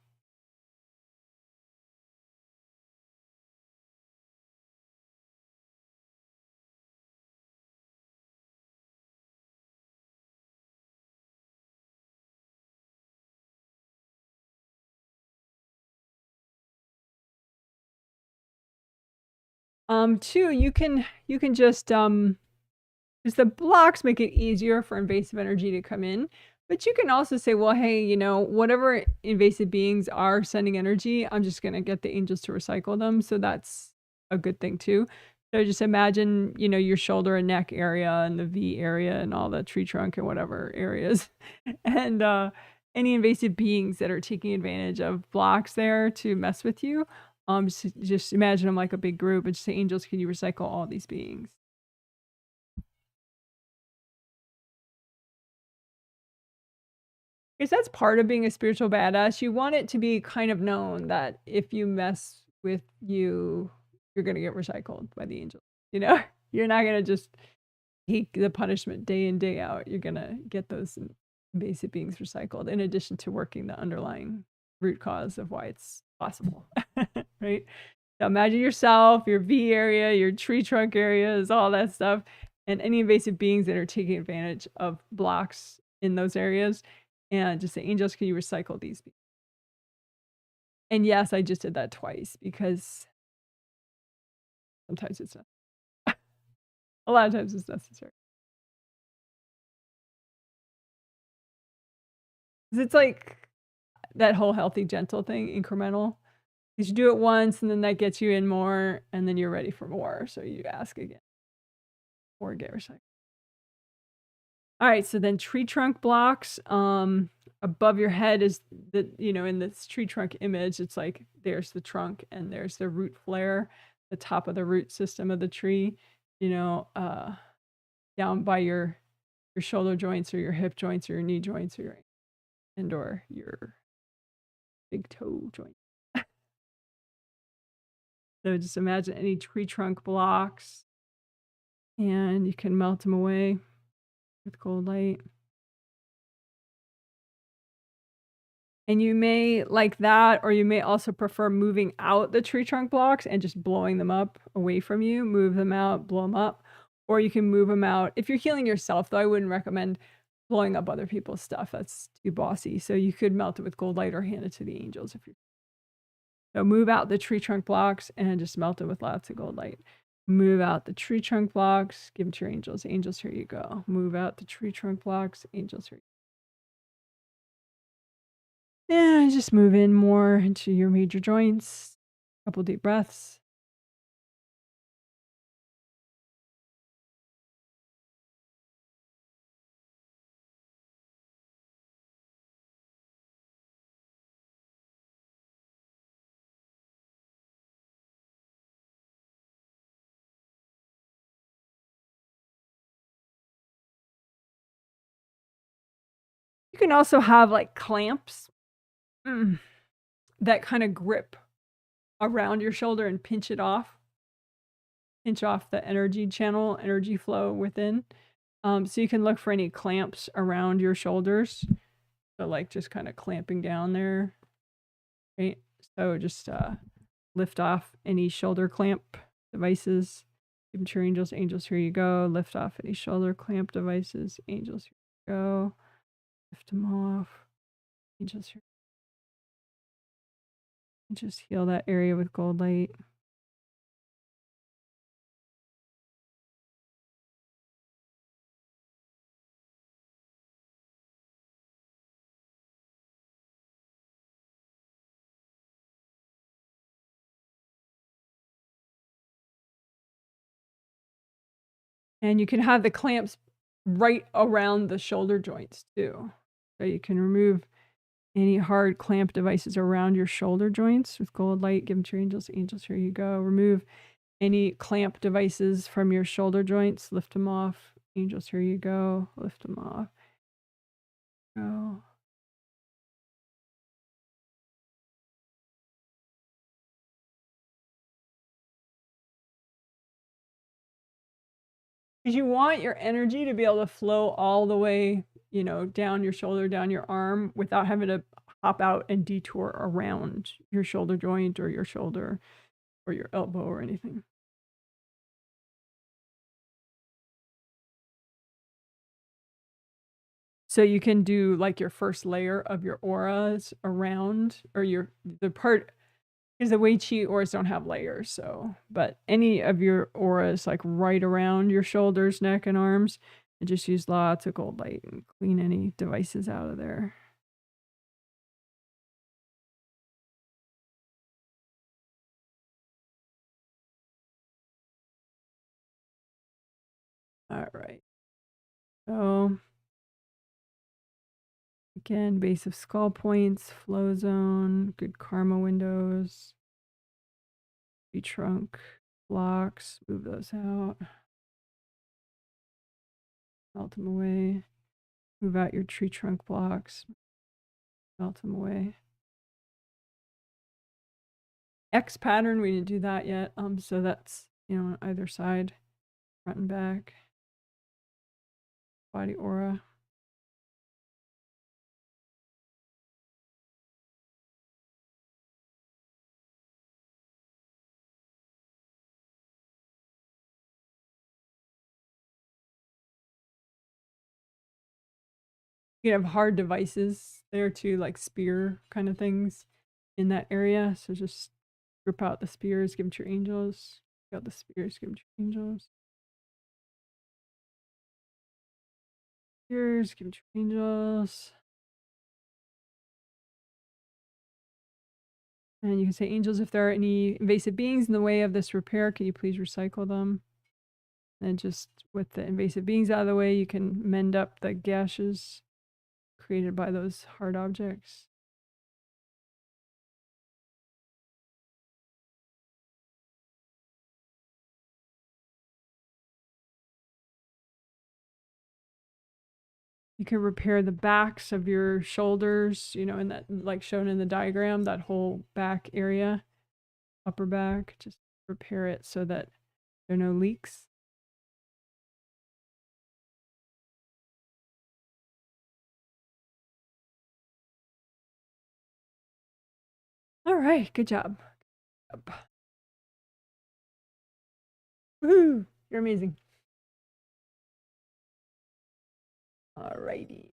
Two, you can just because the blocks make it easier for invasive energy to come in, but you can also say, well, hey, you know, whatever invasive beings are sending energy, I'm just gonna get the angels to recycle them. So that's a good thing too. So just imagine, you know, your shoulder and neck area and the V area and all the tree trunk and whatever areas, and any invasive beings that are taking advantage of blocks there to mess with you. Just imagine them like a big group and just say, angels, can you recycle all these beings? Because that's part of being a spiritual badass. You want it to be kind of known that if you mess with you, you're gonna get recycled by the angels. You know, you're not gonna just take the punishment day in, day out. You're gonna get those invasive beings recycled, in addition to working the underlying root cause of why it's possible. Right? So imagine yourself, your V area, your tree trunk areas, all that stuff, and any invasive beings that are taking advantage of blocks in those areas. And just say, angels, can you recycle these? And yes, I just did that twice because sometimes it's not. A lot of times it's necessary. 'Cause it's like that whole healthy, gentle thing, incremental. 'Cause you do it once, and then that gets you in more, and then you're ready for more, so you ask again or get recycled. Alright, so then tree trunk blocks, above your head is the in this tree trunk image, it's like there's the trunk and there's the root flare, the top of the root system of the tree, you know, down by your shoulder joints or your hip joints or your knee joints or your big toe joint. So just imagine any tree trunk blocks, and you can melt them away with cold light. And you may like that, or you may also prefer moving out the tree trunk blocks and just blowing them up away from you. Move them out, blow them up. Or you can move them out. If you're healing yourself, though, I wouldn't recommend blowing up other people's stuff. That's too bossy. So you could melt it with gold light or hand it to the angels if you so move out the tree trunk blocks and just melt it with lots of gold light. Move out the tree trunk blocks, give them to your angels. Angels, here you go. Move out the tree trunk blocks, angels, here you go. And just move in more into your major joints. Couple deep breaths. You can also have like clamps that kind of grip around your shoulder and pinch it off. Pinch off the energy channel, energy flow within. So you can look for any clamps around your shoulders. So like just kind of clamping down there. Right. So just lift off any shoulder clamp devices. Give them to your angels. Angels, here you go. Lift off any shoulder clamp devices. Angels, here you go. Lift them off. Angels, here. And just heal that area with gold light. And you can have the clamps right around the shoulder joints too. So you can remove any hard clamp devices around your shoulder joints with gold light. Give them to your angels. Angels, here you go. Remove any clamp devices from your shoulder joints. Lift them off. Angels, here you go. Lift them off. Go. Because you want your energy to be able to flow all the way, down your shoulder, down your arm without having to hop out and detour around your shoulder joint or your shoulder or your elbow or anything. So you can do like your first layer of your auras around or the part because the Wei Chi auras don't have layers, but any of your auras like right around your shoulders, neck, and arms, and just use lots of gold light and clean any devices out of there. All right. So again, base of skull points, flow zone, good karma windows, tree trunk blocks, move those out, melt them away, move out your tree trunk blocks, melt them away. X pattern, we didn't do that yet. So that's, on either side, front and back, body aura. You can have hard devices there too, like spear kind of things in that area. So just rip out the spears, give them to your angels. Got the spears, give them to your angels. Here's give angels. And you can say, angels, if there are any invasive beings in the way of this repair, can you please recycle them? And just with the invasive beings out of the way, you can mend up the gashes created by those hard objects. You can repair the backs of your shoulders, you know, in that, like shown in the diagram, that whole back area, upper back, just repair it so that there are no leaks. All right, good job. Woohoo, you're amazing. All righty.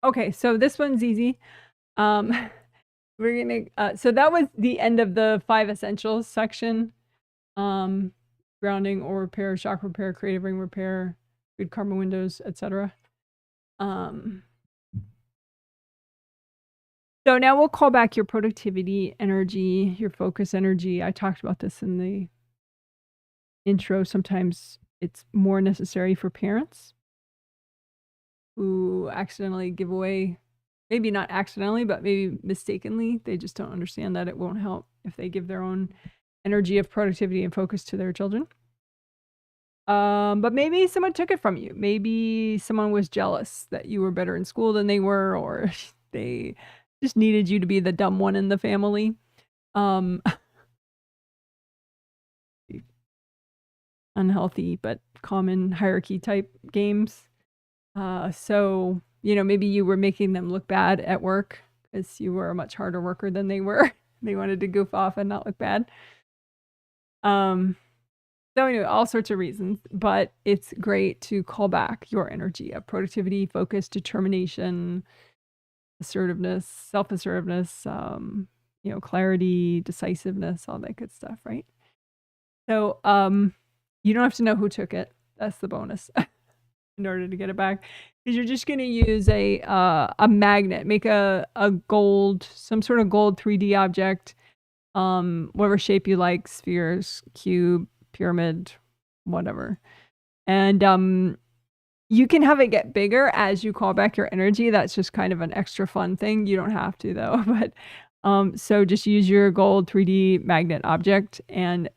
Okay, so this one's easy. We're gonna so that was the end of the 5 essentials section. Grounding or repair, shock repair, creative ring repair, good karma windows, etc. So now we'll call back your productivity energy, your focus energy. I talked about this in the intro. Sometimes it's more necessary for parents who accidentally give away, maybe not accidentally, but maybe mistakenly. They just don't understand that it won't help if they give their own energy of productivity and focus to their children. But maybe someone took it from you. Maybe someone was jealous that you were better in school than they were, or they just needed you to be the dumb one in the family. Unhealthy but common hierarchy type games. So, you know, maybe you were making them look bad at work because you were a much harder worker than they were. They wanted to goof off and not look bad. So anyway, all sorts of reasons, but it's great to call back your energy of productivity, focus, determination, assertiveness, self-assertiveness, you know, clarity, decisiveness, all that good stuff, right? So you don't have to know who took it. That's the bonus in order to get it back. Because you're just going to use a magnet, make a gold, some sort of gold 3D object, whatever shape you like, spheres, cube, pyramid, whatever. And you can have it get bigger as you call back your energy. That's just kind of an extra fun thing. You don't have to though. But so just use your gold 3D magnet object and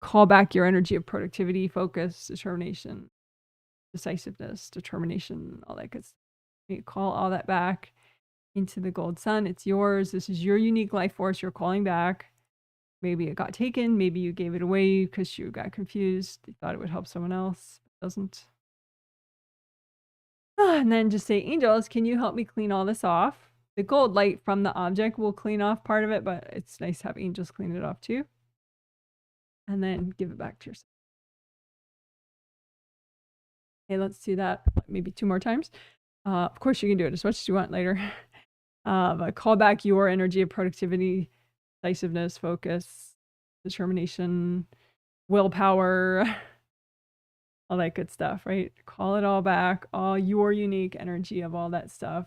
call back your energy of productivity, focus, determination, decisiveness, determination, all that good stuff. You call all that back into the gold sun. It's yours. This is your unique life force you're calling back. Maybe it got taken. Maybe you gave it away because you got confused. You thought it would help someone else. It doesn't. And then just say, angels, can you help me clean all this off? The gold light from the object will clean off part of it, but it's nice to have angels clean it off too. And then give it back to yourself. Okay, let's do that maybe 2 more times. Of course, you can do it as much as you want later. But call back your energy of productivity, decisiveness, focus, determination, willpower, all that good stuff, right? Call it all back, all your unique energy of all that stuff.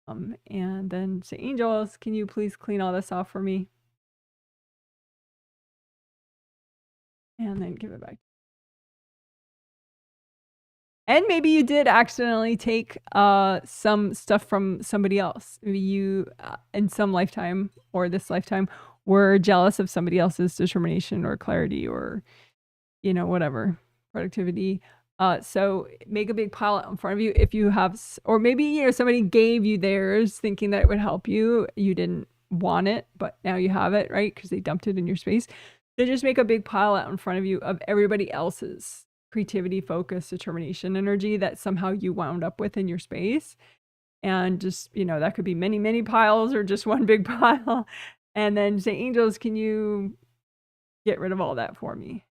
And then say, angels, can you please clean all this off for me? And then give it back. And maybe you did accidentally take some stuff from somebody else. Maybe you, in some lifetime or this lifetime, were jealous of somebody else's determination or clarity or, you know, whatever, productivity. So make a big pile out in front of you if you have, or maybe, you know, somebody gave you theirs thinking that it would help you. You didn't want it, but now you have it, right? Because they dumped it in your space. So just make a big pile out in front of you of everybody else's creativity, focus, determination, energy that somehow you wound up with in your space. And just, you know, that could be many, many piles or just one big pile. And then say, angels, can you get rid of all that for me?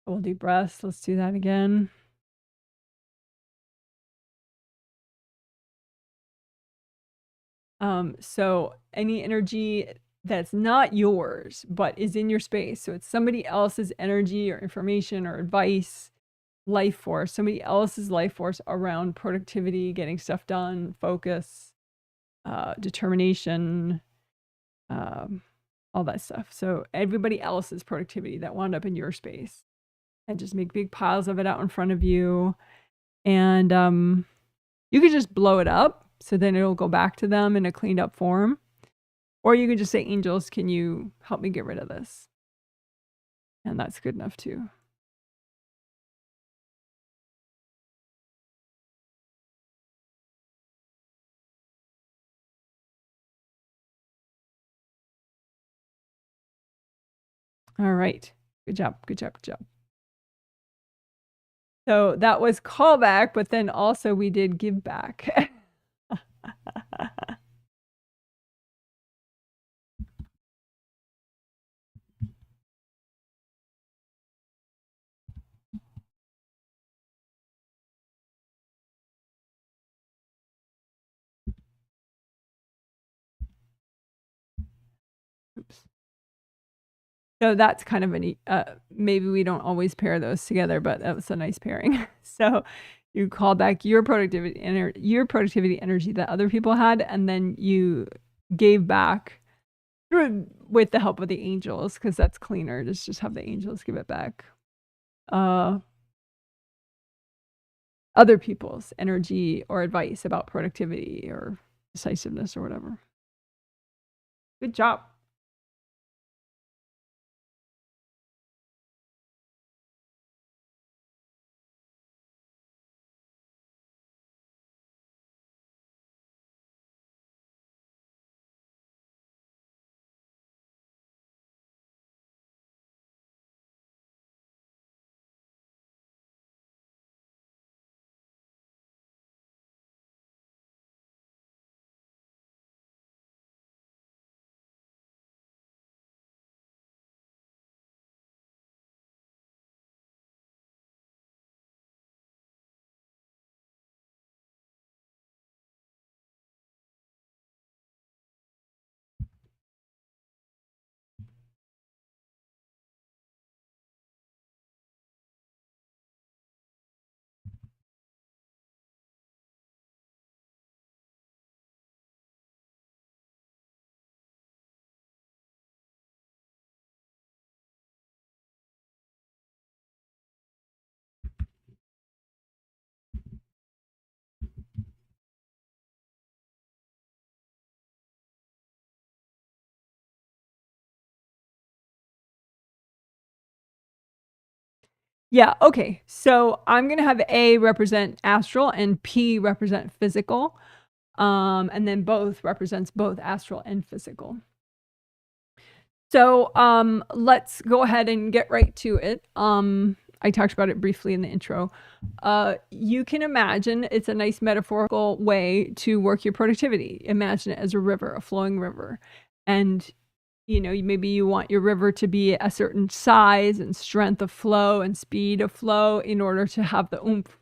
Couple deep breaths. Let's do that again. So any energy that's not yours, but is in your space. So it's somebody else's energy or information or advice, life force, somebody else's life force around productivity, getting stuff done, focus, determination, all that stuff. So everybody else's productivity that wound up in your space, and just make big piles of it out in front of you. And you could just blow it up. So then it'll go back to them in a cleaned up form. Or you could just say, angels, can you help me get rid of this? And that's good enough too. All right. Good job. Good job. Good job. So that was callback, but then also we did give back. Oops. So that's kind of an, maybe we don't always pair those together, but that was a nice pairing. So you call back your productivity energy that other people had, and then you gave back with the help of the angels, because that's cleaner. Just have the angels give it back. Other people's energy or advice about productivity or decisiveness or whatever. Good job. Yeah, okay. So I'm going to have A represent astral and P represent physical. And then both represents both astral and physical. So let's go ahead and get right to it. I talked about it briefly in the intro. You can imagine, it's a nice metaphorical way to work your productivity. Imagine it as a river, a flowing river. And, you know, maybe you want your river to be a certain size and strength of flow and speed of flow in order to have the oomph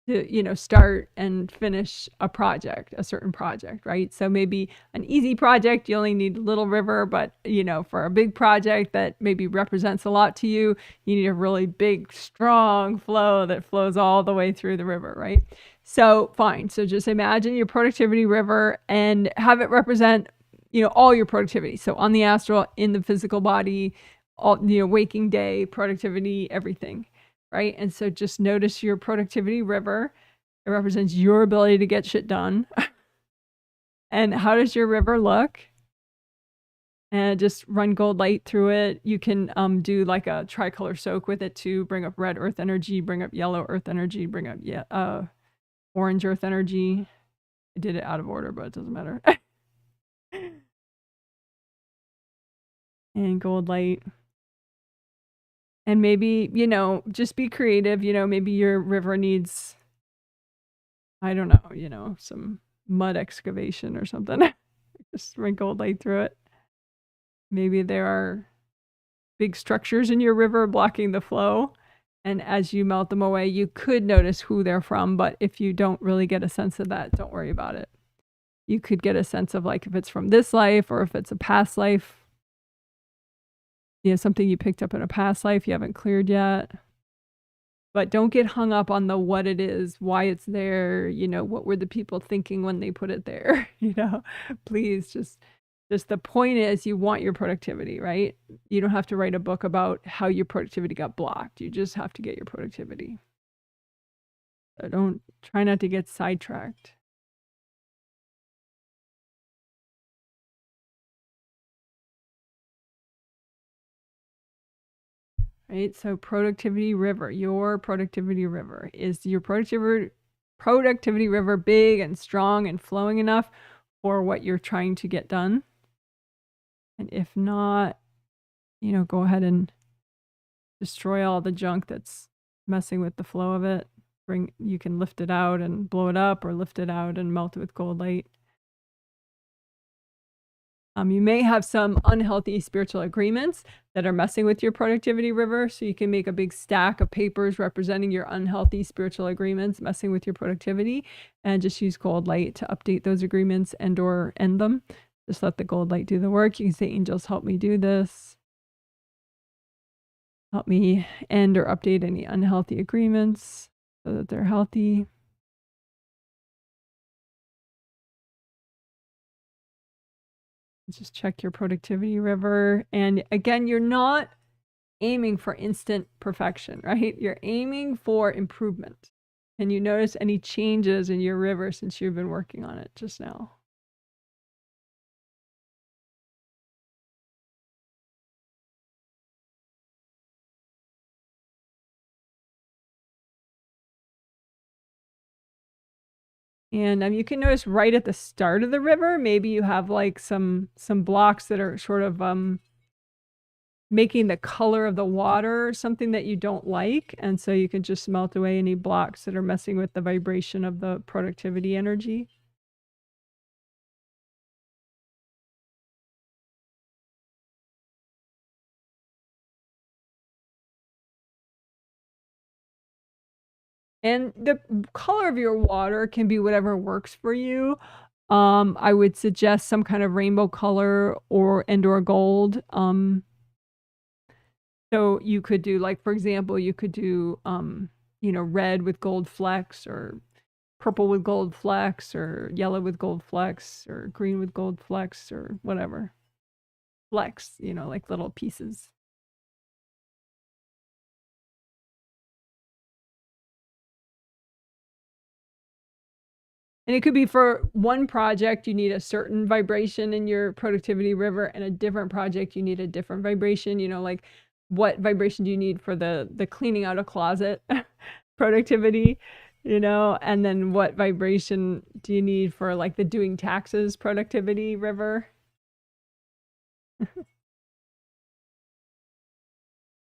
to start and finish a project, a certain project, right? So maybe an easy project, you only need a little river, but for a big project that maybe represents a lot to you, you need a really big, strong flow that flows all the way through the river, right? So fine. So just imagine your productivity river and have it represent, all your productivity. So on the astral, in the physical body, all, waking day, productivity, everything. Right. And so just notice your productivity river. It represents your ability to get shit done. And how does your river look? And just run gold light through it. You can do like a tricolor soak with it to bring up red earth energy, bring up yellow earth energy, bring up orange earth energy. I did it out of order, but it doesn't matter. And gold light. And maybe, just be creative. Maybe your river needs, I don't know, some mud excavation or something. Just run gold light through it. Maybe there are big structures in your river blocking the flow. And as you melt them away, you could notice who they're from. But if you don't really get a sense of that, don't worry about it. You could get a sense of like if it's from this life or if it's a past life. Something you picked up in a past life you haven't cleared yet. But don't get hung up on the what it is, why it's there, what were the people thinking when they put it there, Please just the point is you want your productivity, right? You don't have to write a book about how your productivity got blocked. You just have to get your productivity. So try not to get sidetracked. Right? So productivity river, your productivity river. Is your productivity river big and strong and flowing enough for what you're trying to get done? And if not, go ahead and destroy all the junk that's messing with the flow of it. You can lift it out and blow it up, or lift it out and melt it with gold light. You may have some unhealthy spiritual agreements that are messing with your productivity river. So you can make a big stack of papers representing your unhealthy spiritual agreements messing with your productivity, and just use gold light to update those agreements and or end them. Just let the gold light do the work. You can say, angels, help me do this. Help me end or update any unhealthy agreements so that they're healthy. Just check your productivity river. And again, you're not aiming for instant perfection, right? You're aiming for improvement. Can you notice any changes in your river since you've been working on it just now? And you can notice right at the start of the river, maybe you have like some blocks that are sort of making the color of the water something that you don't like. And so you can just melt away any blocks that are messing with the vibration of the productivity energy. And the color of your water can be whatever works for you. I would suggest some kind of rainbow color or gold. So you could do, like, for example, you could do, red with gold flecks, or purple with gold flecks, or yellow with gold flecks, or green with gold flecks, or whatever. Flecks, like little pieces. And it could be for one project, you need a certain vibration in your productivity river, and a different project, you need a different vibration. Like, what vibration do you need for the cleaning out a closet productivity, and then what vibration do you need for like the doing taxes productivity river?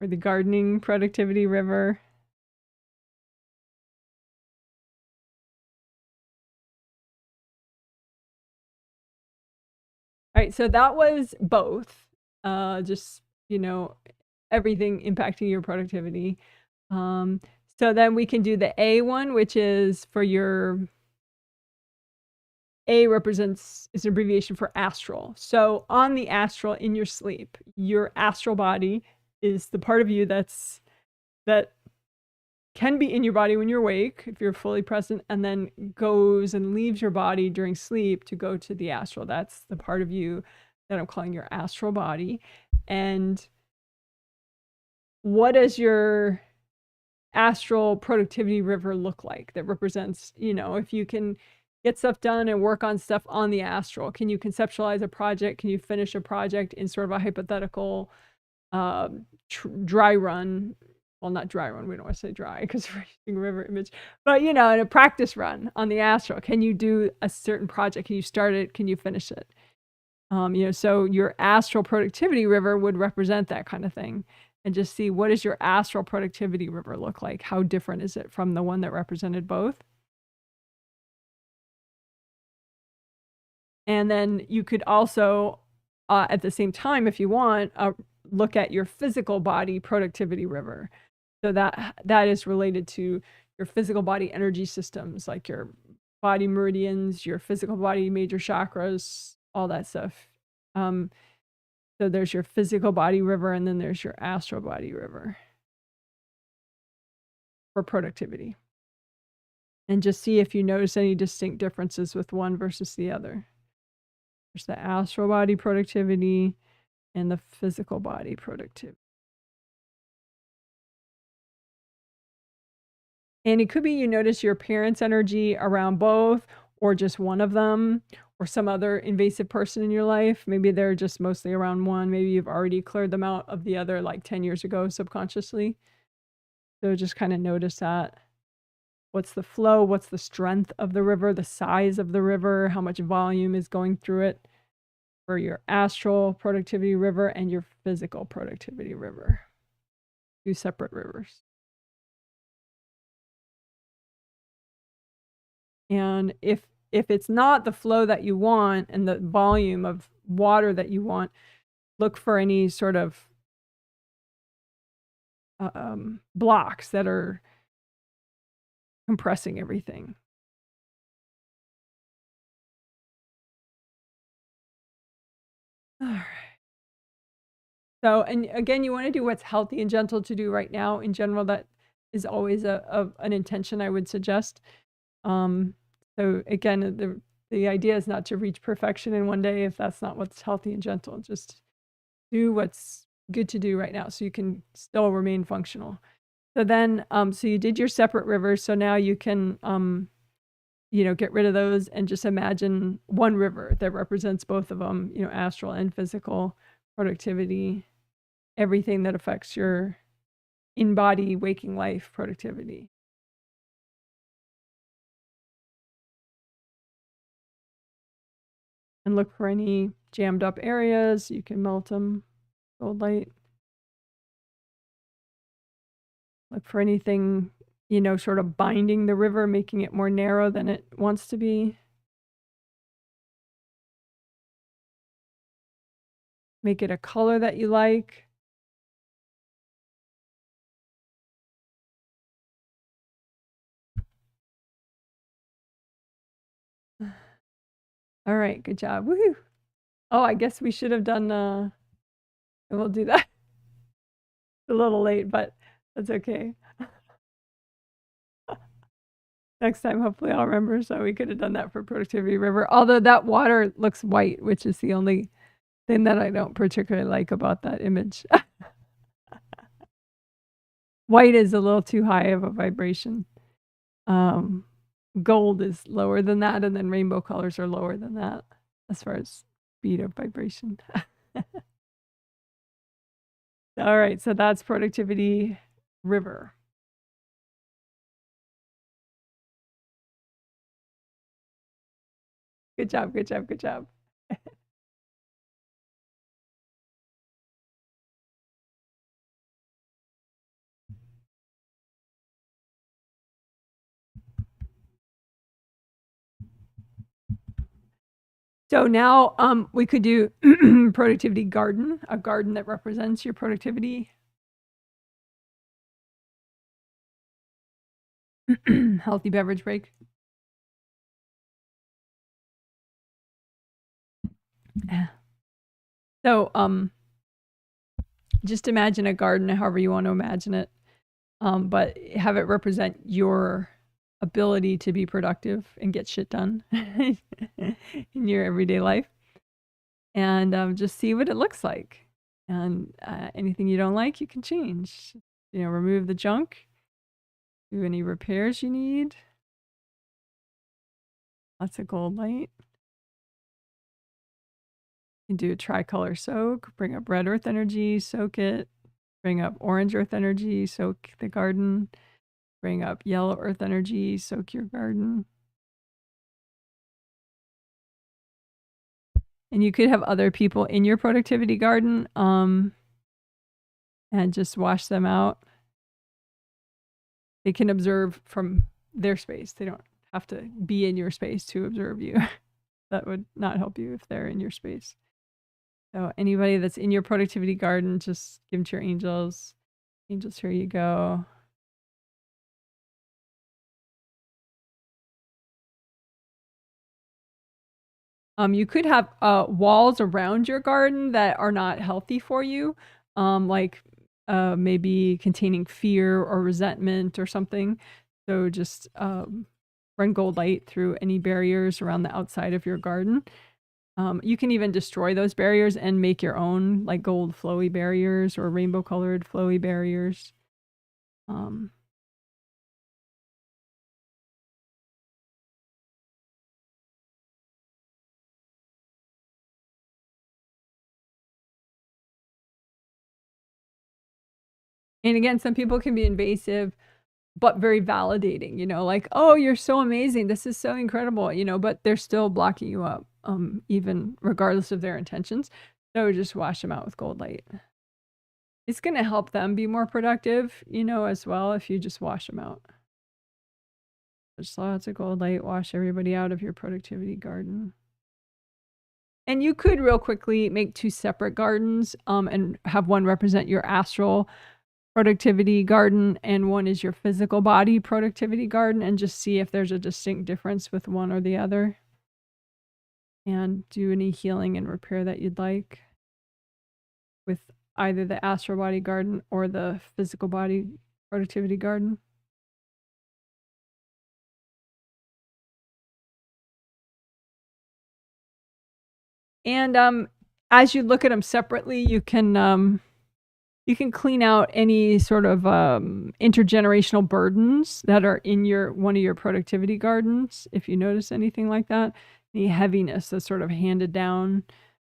Or the gardening productivity river? All right, so that was both. Just, everything impacting your productivity. So then we can do the A one, which is for your A represents, is an abbreviation for astral. So on the astral in your sleep, your astral body is the part of you that can be in your body when you're awake, if you're fully present, and then goes and leaves your body during sleep to go to the astral. That's the part of you that I'm calling your astral body. And what does your astral productivity river look like that represents, if you can get stuff done and work on stuff on the astral? Can you conceptualize a project? Can you finish a project in sort of a hypothetical dry run? Well, not dry run. We don't want to say dry because we're using river image, but in a practice run on the astral, can you do a certain project? Can you start it? Can you finish it? So your astral productivity river would represent that kind of thing. And just see, what does your astral productivity river look like? How different is it from the one that represented both? And then you could also, at the same time, if you want, look at your physical body productivity river. So that is related to your physical body energy systems, like your body meridians, your physical body major chakras, all that stuff. So there's your physical body river, and then there's your astral body river for productivity. And just see if you notice any distinct differences with one versus the other. There's the astral body productivity and the physical body productivity. And it could be you notice your parents' energy around both, or just one of them, or some other invasive person in your life. Maybe they're just mostly around one. Maybe you've already cleared them out of the other like 10 years ago subconsciously. So just kind of notice that. What's the flow? What's the strength of the river? The size of the river? How much volume is going through it? For your astral productivity river and your physical productivity river. Two separate rivers. And if it's not the flow that you want and the volume of water that you want, look for any sort of blocks that are compressing everything. All right. So, and again, you want to do what's healthy and gentle to do right now. In general, that is always an intention I would suggest. So again, the idea is not to reach perfection in one day if that's not what's healthy and gentle. Just do what's good to do right now so you can still remain functional. So then, so you did your separate rivers. So now you can, get rid of those and just imagine one river that represents both of them, astral and physical productivity, everything that affects your in-body waking life productivity. And look for any jammed up areas. You can melt them, gold light. Look for anything, sort of binding the river, making it more narrow than it wants to be. Make it a color that you like. All right, good job. Woohoo! Oh, I guess we should have done, we'll do that. It's a little late, but that's okay. Next time, hopefully I'll remember. So we could have done that for Productivity River. Although that water looks white, which is the only thing that I don't particularly like about that image. White is a little too high of a vibration. Gold is lower than that, and then rainbow colors are lower than that as far as speed of vibration. All right, so that's Productivity River. Good job, good job, good job. So now we could do productivity garden, a garden that represents your productivity. Healthy beverage break. So, just imagine a garden, however you want to imagine it, but have it represent your ability to be productive and get shit done in your everyday life, and just see what it looks like. And anything you don't like, you can change. Remove the junk. Do any repairs you need. Lots of gold light. You can do a tricolor soak. Bring up red earth energy, soak it. Bring up orange earth energy, soak the garden. Bring up yellow earth energy, soak your garden. And you could have other people in your productivity garden and just wash them out. They can observe from their space. They don't have to be in your space to observe you. That would not help you if they're in your space. So anybody that's in your productivity garden, just give them to your angels. Angels, here you go. You could have walls around your garden that are not healthy for you, like maybe containing fear or resentment or something. So just run gold light through any barriers around the outside of your garden. You can even destroy those barriers and make your own, like gold flowy barriers or rainbow colored flowy barriers. And again, some people can be invasive, but very validating, like, oh, you're so amazing. This is so incredible, but they're still blocking you up, even regardless of their intentions. So just wash them out with gold light. It's going to help them be more productive, as well, if you just wash them out. Just lots of gold light, wash everybody out of your productivity garden. And you could real quickly make 2 separate gardens, and have one represent your astral productivity garden and one is your physical body productivity garden, and just see if there's a distinct difference with one or the other. And do any healing and repair that you'd like with either the astral body garden or the physical body productivity garden. And as you look at them separately, you can clean out any sort of intergenerational burdens that are in one of your productivity gardens, if you notice anything like that. Any heaviness that's sort of handed down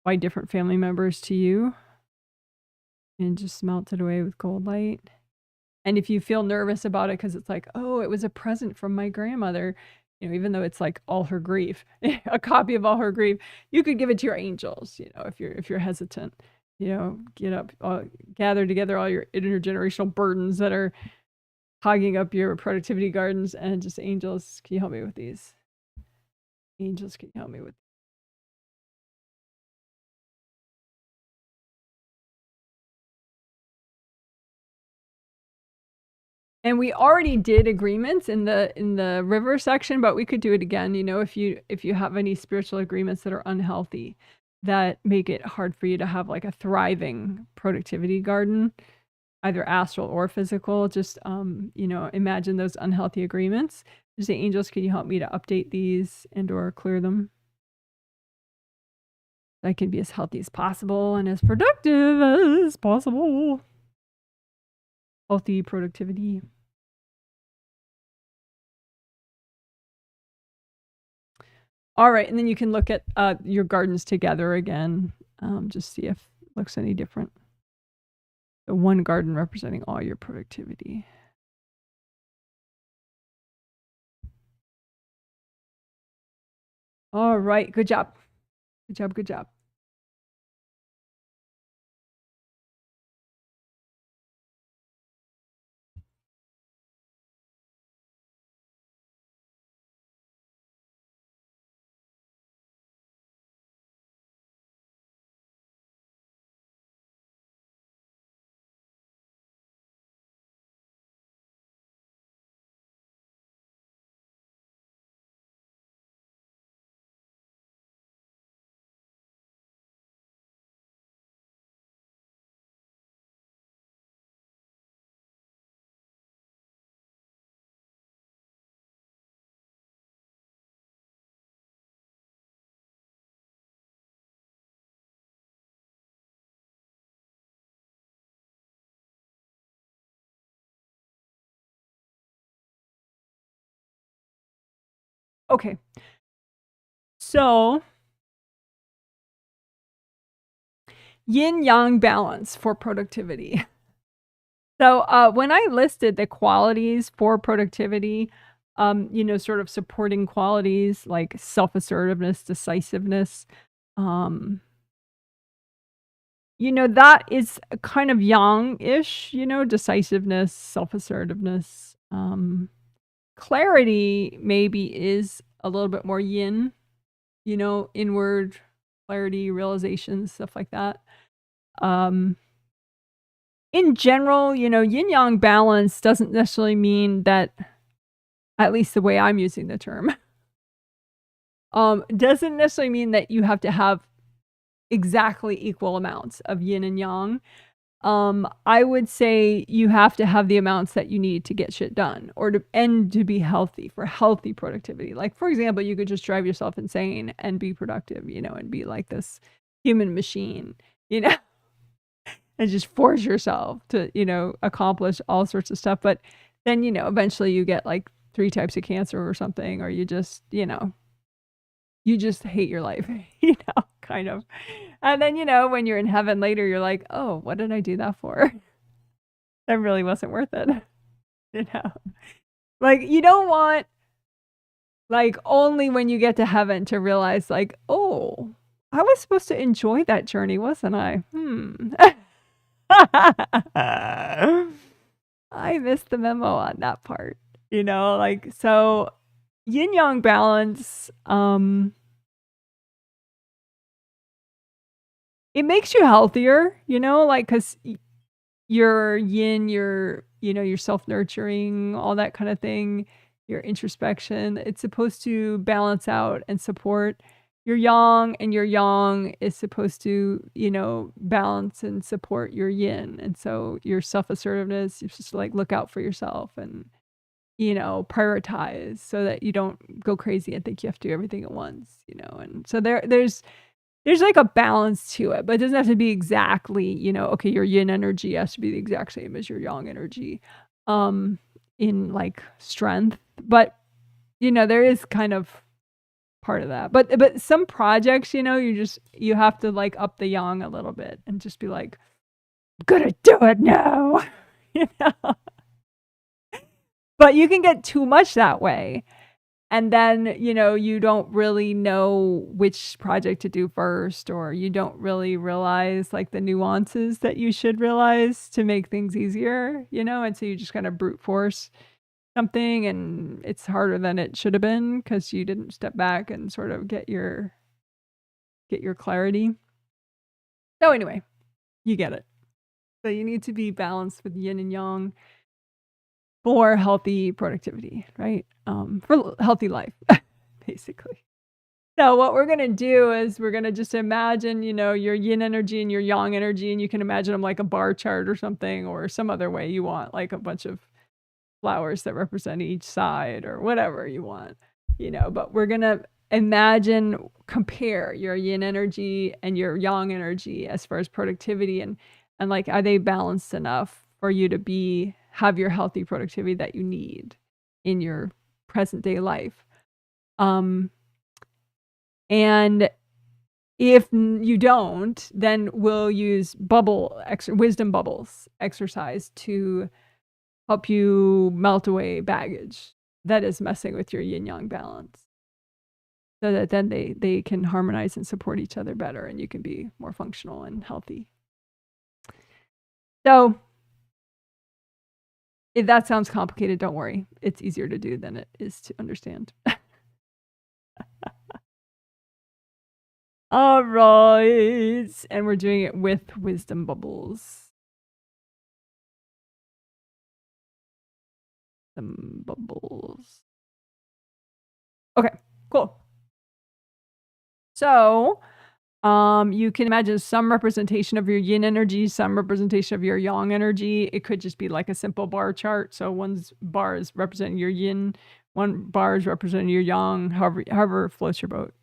by different family members to you. And just melt it away with gold light. And if you feel nervous about it because it's like, oh, it was a present from my grandmother, even though it's like all her grief, a copy of all her grief, you could give it to your angels, if you're hesitant. Get up, gather together all your intergenerational burdens that are hogging up your productivity gardens, and just, angels, can you help me with these? Angels, can you help me with? And we already did agreements in the river section, but we could do it again. If you have any spiritual agreements that are unhealthy, that make it hard for you to have like a thriving productivity garden, either astral or physical, just imagine those unhealthy agreements. Just say, angels, can you help me to update these and or clear them? I can be as healthy as possible and as productive as possible. Healthy productivity. All right, and then you can look at your gardens together again, just see if it looks any different. The one garden representing all your productivity. All right, good job. Good job, good job. Okay. So, yin-yang balance for productivity. So, when I listed the qualities for productivity, sort of supporting qualities like self-assertiveness, decisiveness, that is kind of yang-ish, decisiveness, self-assertiveness. Clarity maybe is a little bit more yin, inward clarity, realizations, stuff like that. In general, yin-yang balance doesn't necessarily mean that, at least the way I'm using the term, doesn't necessarily mean that you have to have exactly equal amounts of yin and yang. I would say you have to have the amounts that you need to get shit done and to be healthy, for healthy productivity. Like, for example, you could just drive yourself insane and be productive, and be like this human machine, and just force yourself to, accomplish all sorts of stuff. But then, eventually you get like 3 types of cancer or something, or you just hate your life, kind of. And then, when you're in heaven later, you're like, oh, what did I do that for? That really wasn't worth it. Like, you don't want, like, only when you get to heaven to realize, like, oh, I was supposed to enjoy that journey, wasn't I? I missed the memo on that part, like, so yin yang balance, it makes you healthier, like, because your yin, your self-nurturing, all that kind of thing, your introspection, it's supposed to balance out and support your yang, and your yang is supposed to, balance and support your yin. And so your self-assertiveness, you're supposed to like look out for yourself and, prioritize so that you don't go crazy and think you have to do everything at once, and so there's like a balance to it, but it doesn't have to be exactly, okay, your yin energy has to be the exact same as your yang energy, in like strength. But, there is kind of part of that. But some projects, you have to like up the yang a little bit and just be like, I'm gonna do it now. But you can get too much that way. And then, you don't really know which project to do first, or you don't really realize like the nuances that you should realize to make things easier, and so you just kind of brute force something, and it's harder than it should have been because you didn't step back and sort of get your clarity. So anyway, you get it. So you need to be balanced with yin and yang for healthy productivity, right? For healthy life, basically. So what we're going to do is we're going to just imagine, your yin energy and your yang energy, and you can imagine them like a bar chart or something, or some other way you want, like a bunch of flowers that represent each side or whatever you want, but we're going to compare your yin energy and your yang energy as far as productivity, and like, are they balanced enough for you to have your healthy productivity that you need in your present day life. And if you don't, then we'll use wisdom bubbles exercise to help you melt away baggage that is messing with your yin-yang balance, so that then they can harmonize and support each other better, and you can be more functional and healthy. So if that sounds complicated, don't worry. It's easier to do than it is to understand. All right. And we're doing it with wisdom bubbles. Wisdom bubbles. Okay, cool. So, you can imagine some representation of your yin energy, some representation of your yang energy. It could just be like a simple bar chart. So one bar is representing your yin, one bar is representing your yang, however floats your boat.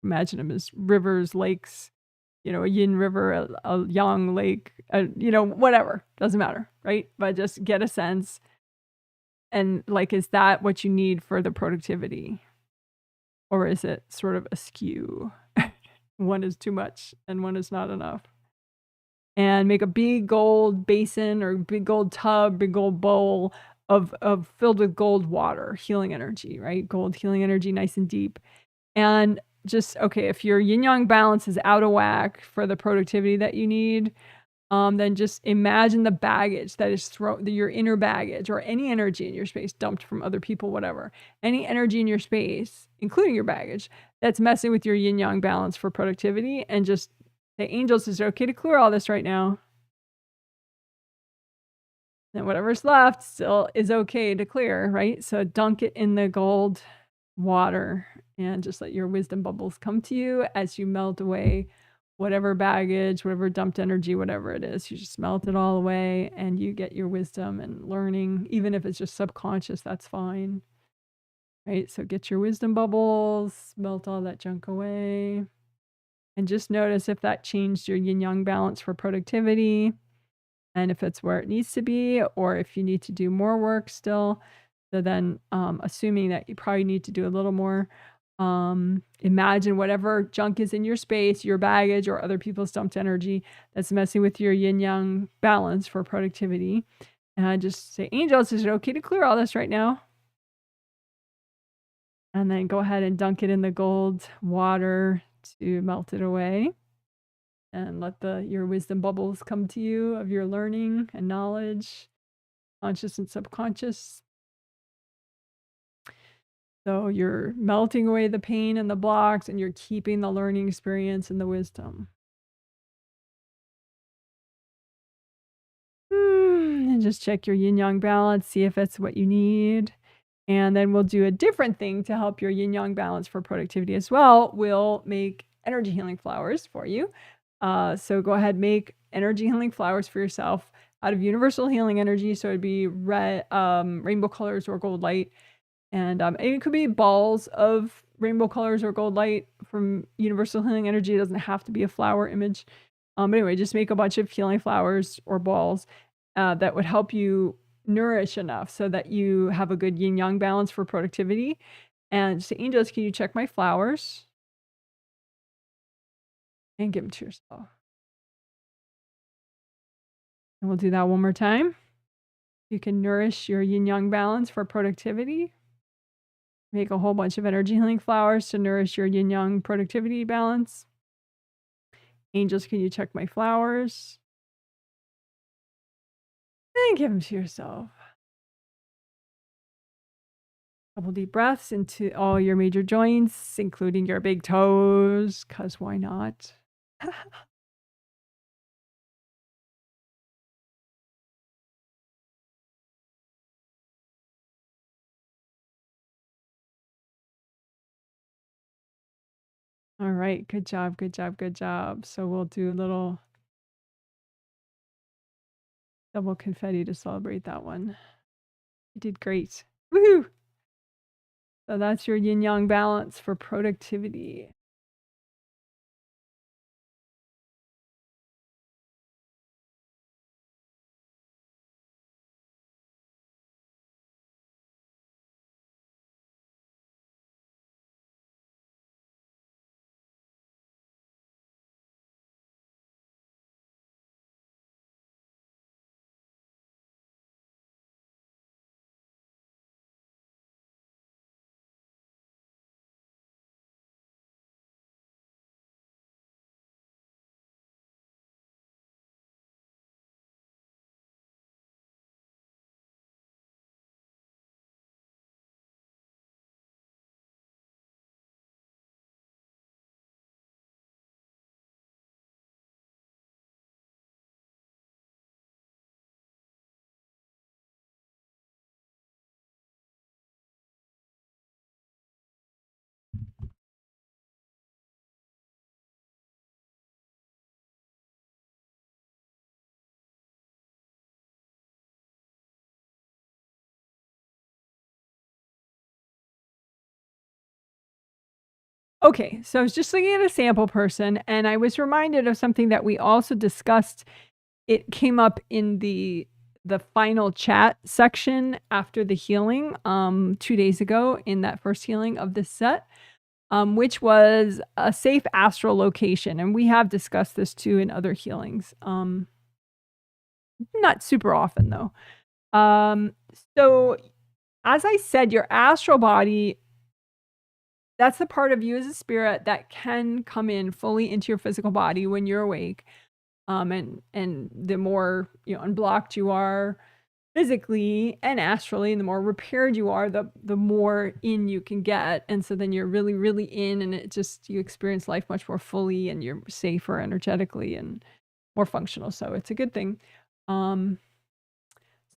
Imagine them as rivers, lakes, a yin river, a yang lake, whatever. Doesn't matter, right? But just get a sense. And like, is that what you need for the productivity? Or is it sort of askew? One is too much and one is not enough. And make a big gold basin or big gold tub, big gold bowl of filled with gold water, healing energy, right? Gold healing energy, nice and deep. And just, okay, if your yin-yang balance is out of whack for the productivity that you need, then just imagine the baggage that is your inner baggage or any energy in your space dumped from other people, whatever. Any energy in your space, including your baggage, that's messing with your yin-yang balance for productivity, and just the angels, is it okay to clear all this right now? And whatever's left still is okay to clear, right? So dunk it in the gold water and just let your wisdom bubbles come to you as you melt away whatever baggage, whatever dumped energy, whatever it is. You just melt it all away and you get your wisdom and learning, even if it's just subconscious, that's fine. Right? So get your wisdom bubbles, melt all that junk away. And just notice if that changed your yin-yang balance for productivity, and if it's where it needs to be, or if you need to do more work still. So then, assuming that you probably need to do a little more, imagine whatever junk is in your space, your baggage or other people's dumped energy that's messing with your yin-yang balance for productivity. And just say, angels, is it okay to clear all this right now? And then go ahead and dunk it in the gold water to melt it away. And let your wisdom bubbles come to you of your learning and knowledge, conscious and subconscious. So you're melting away the pain and the blocks, and you're keeping the learning experience and the wisdom. And just check your yin-yang balance, see if it's what you need. And then we'll do a different thing to help your yin-yang balance for productivity as well. We'll make energy healing flowers for you. So go ahead, make energy healing flowers for yourself out of universal healing energy. So it'd be red, rainbow colors or gold light. And it could be balls of rainbow colors or gold light from universal healing energy. It doesn't have to be a flower image. But anyway, just make a bunch of healing flowers or balls that would help you nourish enough so that you have a good yin-yang balance for productivity. And say, angels, can you check my flowers? And give them to yourself. And we'll do that one more time. You can nourish your yin-yang balance for productivity. Make a whole bunch of energy healing flowers to nourish your yin-yang productivity balance. Angels, can you check my flowers? And give them to yourself. Couple deep breaths into all your major joints, including your big toes, because why not? All right, good job, good job, good job. So we'll do a little double confetti to celebrate that one. You did great. Woohoo! So that's your yin-yang balance for productivity. Okay, so I was just looking at a sample person, and I was reminded of something that we also discussed. It came up in the the final chat section after the healing 2 days ago in that first healing of this set, which was a safe astral location. And we have discussed this too in other healings. Not super often though. So as I said, your astral body, that's the part of you as a spirit that can come in fully into your physical body when you're awake. And the more unblocked you are physically and astrally, and the more repaired you are, the more in you can get. And so then you're really, really in, and it just, you experience life much more fully, and you're safer energetically and more functional. So it's a good thing. So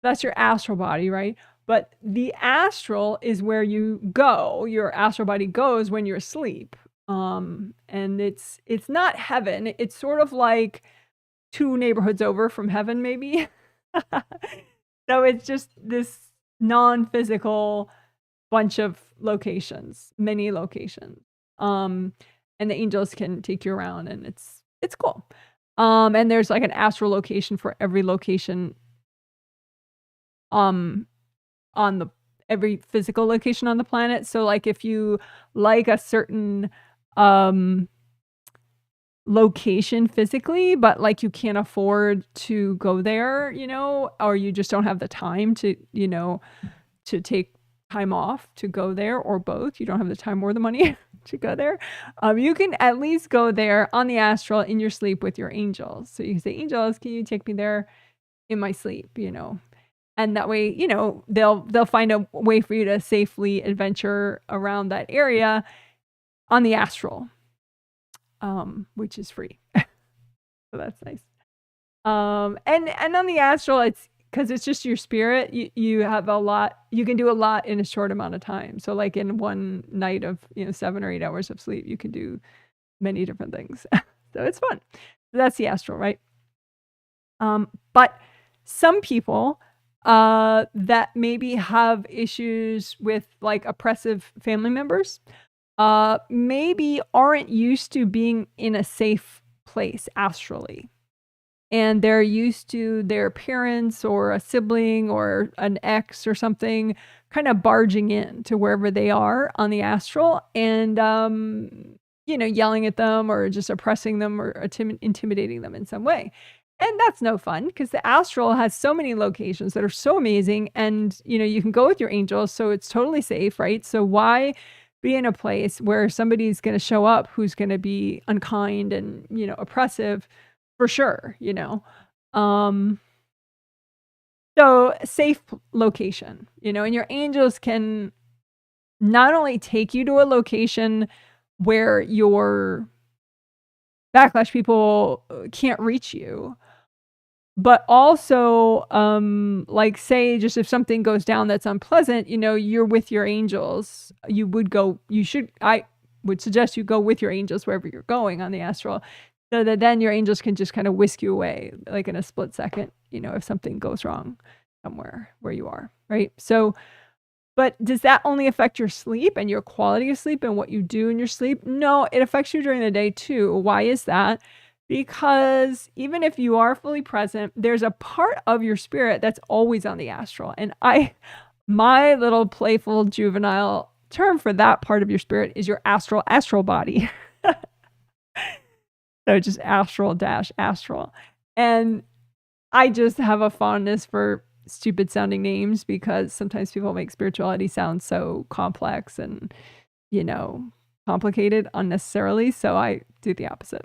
that's your astral body, right? But the astral is where you go. Your astral body goes when you're asleep. And it's not heaven. It's sort of like 2 neighborhoods over from heaven, maybe. So it's just this non-physical bunch of locations, many locations. And the angels can take you around, and it's cool. And there's like an astral location for every location on every physical location on the planet. So like if you like a certain location physically, but like you can't afford to go there, or you just don't have the time to, to take time off to go there, or both, you don't have the time or the money to go there, you can at least go there on the astral in your sleep with your angels. So you can say, angels, can you take me there in my sleep, and that way, they'll find a way for you to safely adventure around that area on the astral, which is free. So that's nice. And on the astral, it's because it's just your spirit. You have a lot. You can do a lot in a short amount of time. So like in one night of 7 or 8 hours of sleep, you can do many different things. So it's fun. So that's the astral, right? But some people that maybe have issues with like oppressive family members, maybe aren't used to being in a safe place astrally. And they're used to their parents or a sibling or an ex or something kind of barging in to wherever they are on the astral and, yelling at them or just oppressing them or intimidating them in some way. And that's no fun because the astral has so many locations that are so amazing. And, you can go with your angels, so it's totally safe, right? So why be in a place where somebody's going to show up who's going to be unkind and, oppressive? For sure, so safe location, and your angels can not only take you to a location where your backlash people can't reach you, but also, like say, just if something goes down that's unpleasant, you're with your angels. I would suggest you go with your angels wherever you're going on the astral. So that then your angels can just kind of whisk you away, like in a split second, if something goes wrong somewhere where you are, right? So, but does that only affect your sleep and your quality of sleep and what you do in your sleep? No, it affects you during the day too. Why is that? Because even if you are fully present, there's a part of your spirit that's always on the astral. And my little playful juvenile term for that part of your spirit is your astral body. So just astral. And I just have a fondness for stupid sounding names because sometimes people make spirituality sound so complex and, complicated unnecessarily. So I do the opposite.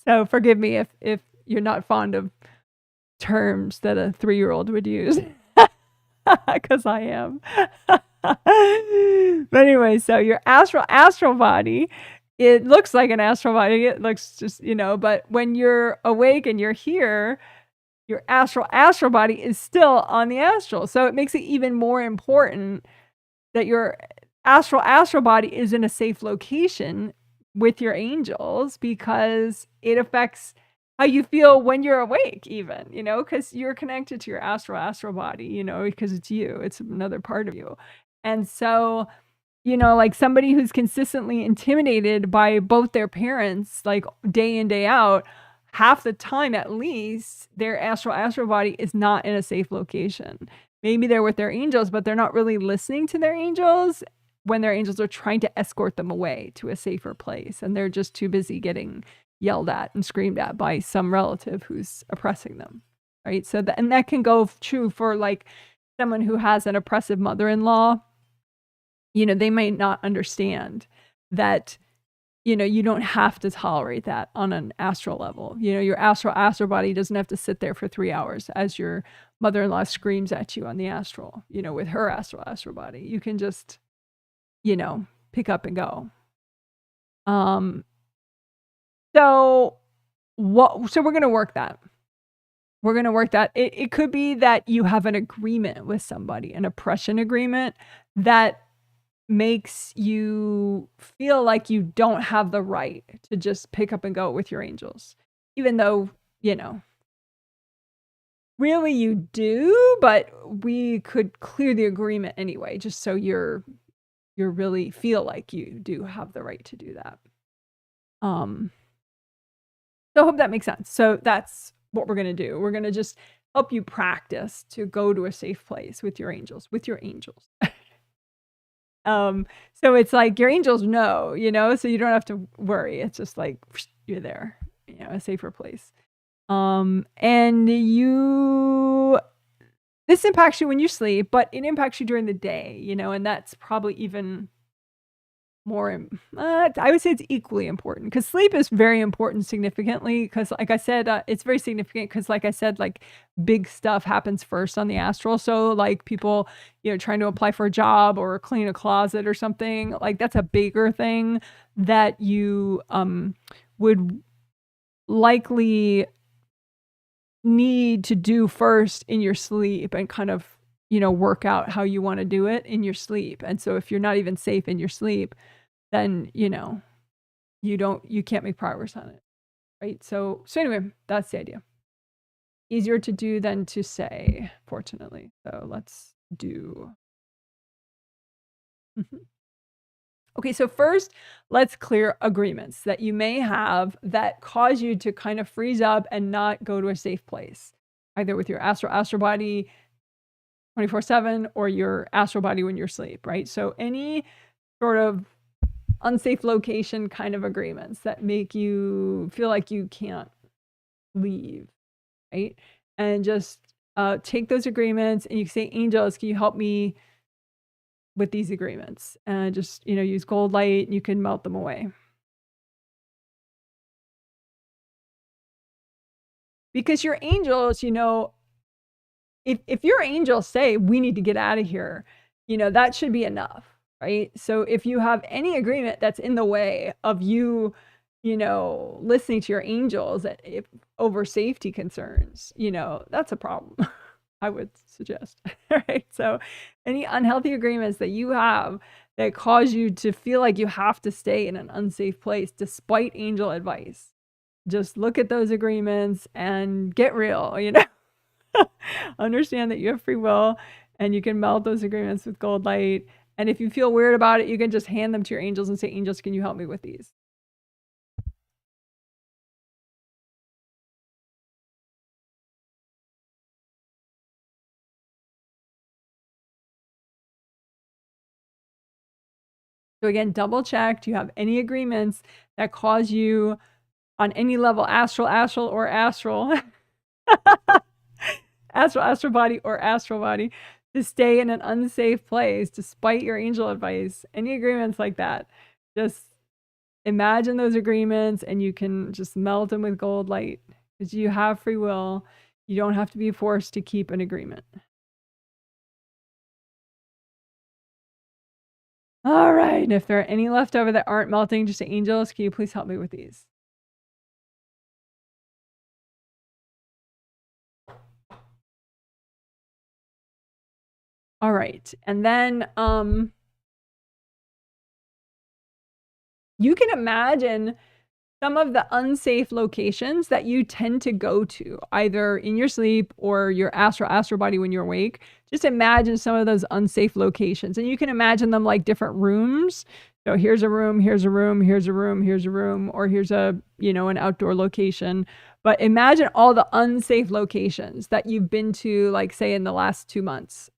So forgive me if you're not fond of terms that a 3-year-old would use. Because I am. But anyway, so your astral body, it looks like an astral body. It looks just, but when you're awake and you're here, your astral body is still on the astral. So it makes it even more important that your astral body is in a safe location with your angels, because it affects how you feel when you're awake even, because you're connected to your astral body, because it's you. It's another part of you. And so, like somebody who's consistently intimidated by both their parents, like day in, day out, half the time at least, their astral body is not in a safe location. Maybe they're with their angels, but they're not really listening to their angels when their angels are trying to escort them away to a safer place. And they're just too busy getting yelled at and screamed at by some relative who's oppressing them. Right. So and that can go true for like someone who has an oppressive mother-in-law. You know, they may not understand that, you know, you don't have to tolerate that on an astral level. You know, your astral body doesn't have to sit there for 3 hours as your mother-in-law screams at you on the astral, you know, with her astral body. You can just, you know, pick up and go. So we're going to work that. We're going to work that. It could be that you have an agreement with somebody, an oppression agreement that makes you feel like you don't have the right to just pick up and go with your angels, even though, you know, really you do, but we could clear the agreement anyway, just so you're really feel like you do have the right to do that. So I hope that makes sense. So that's what we're going to do. We're going to just help you practice to go to a safe place with your angels, So it's like your angels know, you know, so you don't have to worry. It's just like you're there, you know, a safer place. And this impacts you when you sleep, but it impacts you during the day, you know, and that's probably even more, I would say it's equally important, because sleep is very important significantly, because like I said, it's very significant because like I said, like big stuff happens first on the astral. So like people, you know, trying to apply for a job or clean a closet or something, like that's a bigger thing that you would likely need to do first in your sleep and kind of, you know, work out how you want to do it in your sleep. And so if you're not even safe in your sleep, then, you know, you can't make progress on it. Right. So anyway, that's the idea. Easier to do than to say, fortunately. So let's do. Okay, so first, let's clear agreements that you may have that cause you to kind of freeze up and not go to a safe place, either with your astral body 24/7 or your astral body when you're asleep, right? So any sort of unsafe location kind of agreements that make you feel like you can't leave, right? And just take those agreements and you say, angels, can you help me with these agreements? And just, you know, use gold light and you can melt them away. Because your angels, you know, if your angels say, we need to get out of here, you know, that should be enough, right? So if you have any agreement that's in the way of you, you know, listening to your angels over safety concerns, you know, that's a problem. I would suggest, right? So any unhealthy agreements that you have that cause you to feel like you have to stay in an unsafe place despite angel advice, just look at those agreements and get real, you know. Understand that you have free will and you can melt those agreements with gold light. And if you feel weird about it, you can just hand them to your angels and say, angels, can you help me with these? So again, double check. Do you have any agreements that cause you on any level, astral or astral, astral body or astral body, to stay in an unsafe place despite your angel advice? Any agreements like that, just imagine those agreements and you can just melt them with gold light, because you have free will. You don't have to be forced to keep an agreement. All right. And if there are any left over that aren't melting, just say, angels, can you please help me with these? All right. And then you can imagine some of the unsafe locations that you tend to go to, either in your sleep or your astral body when you're awake. Just imagine some of those unsafe locations. And you can imagine them like different rooms. So here's a room, here's a room, here's a room, here's a room, or here's a, an outdoor location. But imagine all the unsafe locations that you've been to, like, say, in the last 2 months,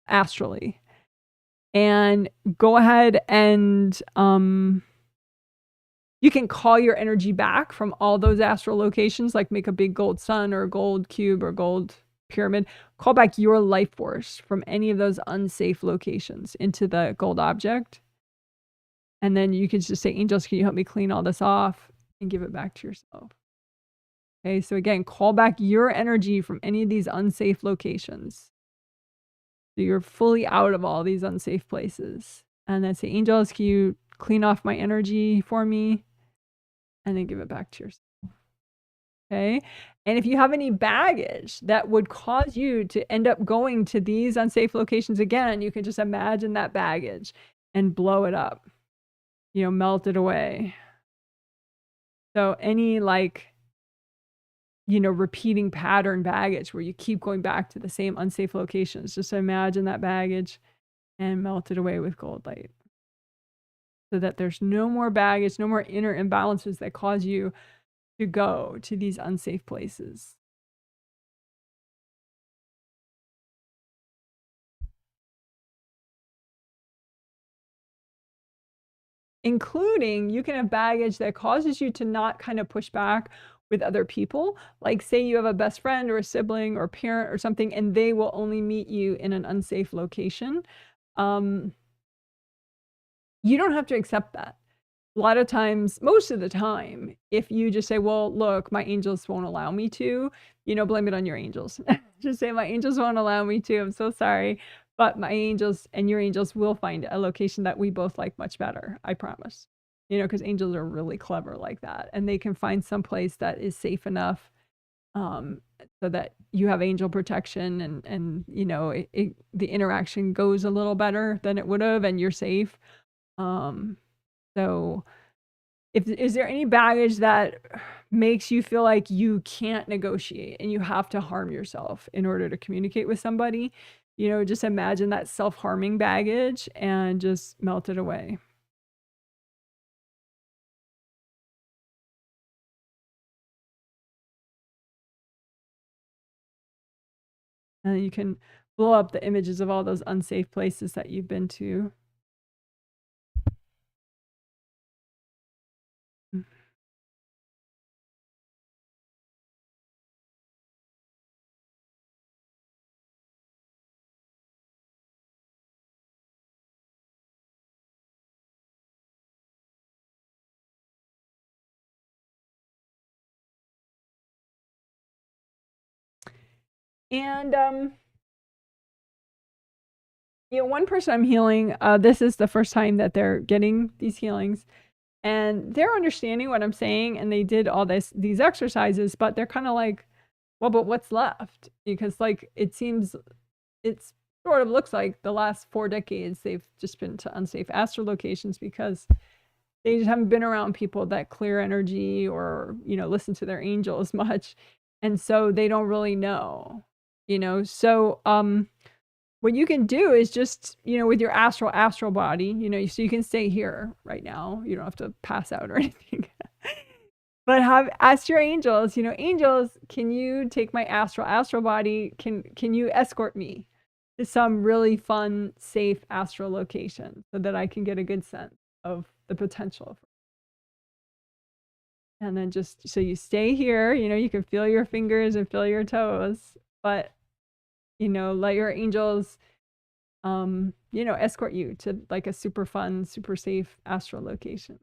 astrally. And go ahead and you can call your energy back from all those astral locations, like make a big gold sun or a gold cube or gold pyramid. Call back your life force from any of those unsafe locations into the gold object. And then you can just say, angels, can you help me clean all this off and give it back to yourself? Okay, so again, call back your energy from any of these unsafe locations. So you're fully out of all these unsafe places. And then say, angels, can you clean off my energy for me? And then give it back to yourself. Okay. And if you have any baggage that would cause you to end up going to these unsafe locations again, you can just imagine that baggage and blow it up, melt it away. So any repeating pattern baggage where you keep going back to the same unsafe locations, just imagine that baggage and melt it away with gold light. So that there's no more baggage, no more inner imbalances that cause you to go to these unsafe places. Including, you can have baggage that causes you to not kind of push back with other people. Like, say you have a best friend or a sibling or parent or something, and they will only meet you in an unsafe location. You don't have to accept that. A lot of times, most of the time, if you just say, well, look, my angels won't allow me to, blame it on your angels. Just say, my angels won't allow me to. I'm so sorry. But my angels and your angels will find a location that we both like much better. I promise. Because angels are really clever like that. And they can find some place that is safe enough so that you have angel protection and the interaction goes a little better than it would have and you're safe. So is there any baggage that makes you feel like you can't negotiate and you have to harm yourself in order to communicate with somebody? Just imagine that self-harming baggage and just melt it away. And you can blow up the images of all those unsafe places that you've been to. And one person I'm healing, this is the first time that they're getting these healings, and they're understanding what I'm saying, and they did all these exercises, but they're kind of like, well, but what's left? Because it seems, it's sort of looks like the last 4 decades they've just been to unsafe astral locations because they just haven't been around people that clear energy or listen to their angel as much, and so they don't really know. So what you can do is just, with your astral body, so you can stay here right now. You don't have to pass out or anything. But ask your angels, angels, can you take my astral body? Can you escort me to some really fun, safe astral location so that I can get a good sense of the potential? And then just so you stay here, you can feel your fingers and feel your toes, but let your angels escort you to like a super fun, super safe astral location.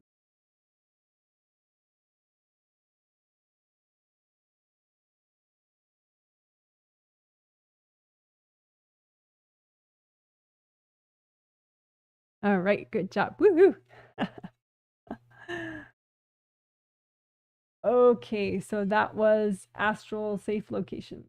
All right, good job. Woohoo! Okay, so that was Astral Safe Location.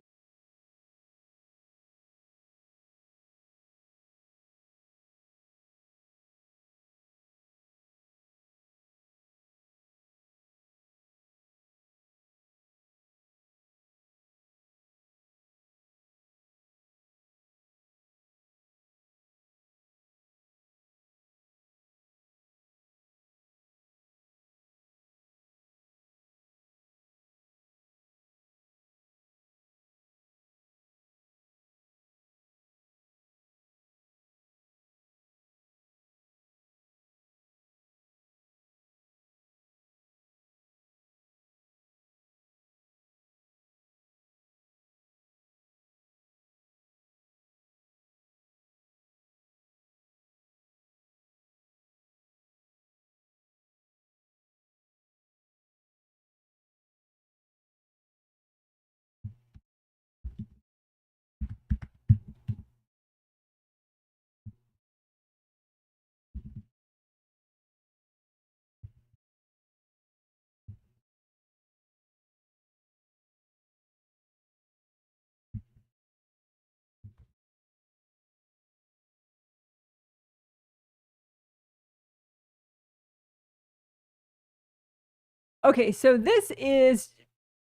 Okay, so this is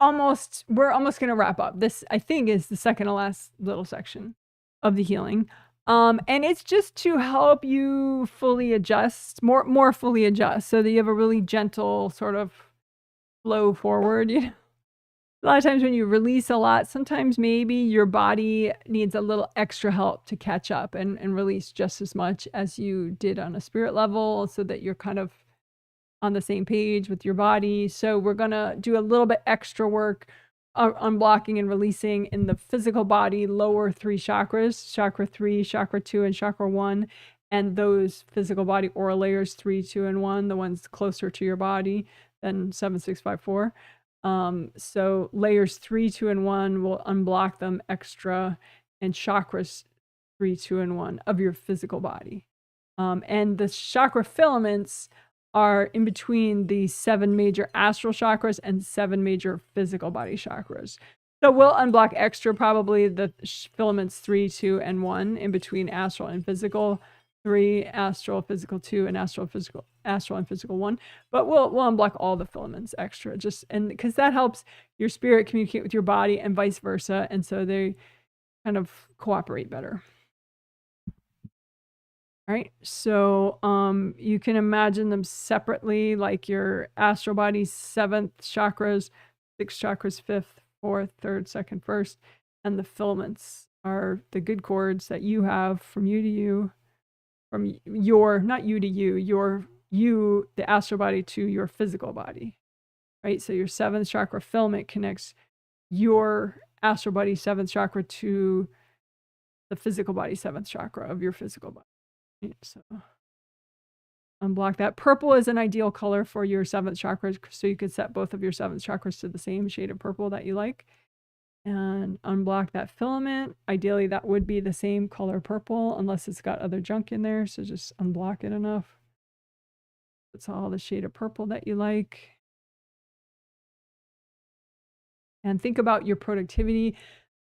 we're almost going to wrap up. This, I think, is the second to last little section of the healing. And it's just to help you fully adjust, more fully adjust, so that you have a really gentle sort of flow forward. You know? A lot of times when you release a lot, sometimes maybe your body needs a little extra help to catch up and release just as much as you did on a spirit level, so that you're kind of on the same page with your body. So we're going to do a little bit extra work unblocking and releasing in the physical body, lower 3 chakras, chakra 3, chakra 2, and chakra 1. And those physical body aura layers 3, 2, and 1, the ones closer to your body than 7, 6, 5, 4. So layers 3, 2, and 1 will unblock them extra, and chakras 3, 2, and 1 of your physical body. And the chakra filaments are in between the 7 major astral chakras and 7 major physical body chakras. So we'll unblock extra probably the filaments 3, 2, and 1 in between astral and physical. 3, astral, physical 2, and astral and physical 1. But we'll unblock all the filaments extra, just and because that helps your spirit communicate with your body and vice versa, and so they kind of cooperate better. All right, so you can imagine them separately, like your astral body's 7th chakras, 6 chakras, 5th, 4th, 3rd, 2nd, 1st, and the filaments are the good cords that you have from you to you, from your, not you to you, the astral body to your physical body, right? So your 7th chakra filament connects your astral body 7th chakra to the physical body 7th chakra of your physical body. So unblock that. Purple is an ideal color for your 7th chakra, so you could set both of your 7th chakras to the same shade of purple that you like. And unblock that filament. Ideally, that would be the same color purple, unless it's got other junk in there, so just unblock it enough. It's all the shade of purple that you like. And think about your productivity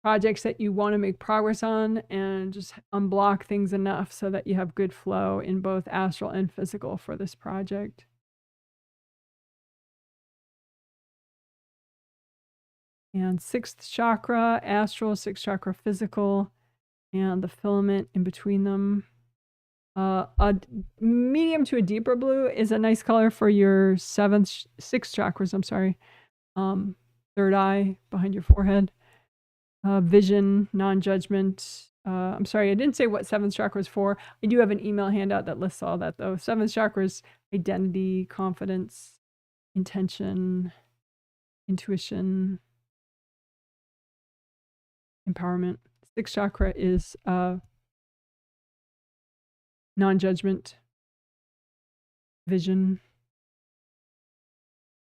projects that you want to make progress on, and just unblock things enough so that you have good flow in both astral and physical for this project. And 6th chakra, astral, 6th chakra, physical, and the filament in between them. A medium to a deeper blue is a nice color for your 6th chakras, I'm sorry. 3rd eye behind your forehead. Vision, non-judgment. I'm sorry, I didn't say what 7th chakra is for. I do have an email handout that lists all that, though. 7th chakra is identity, confidence, intention, intuition, empowerment. 6th chakra is non-judgment, vision,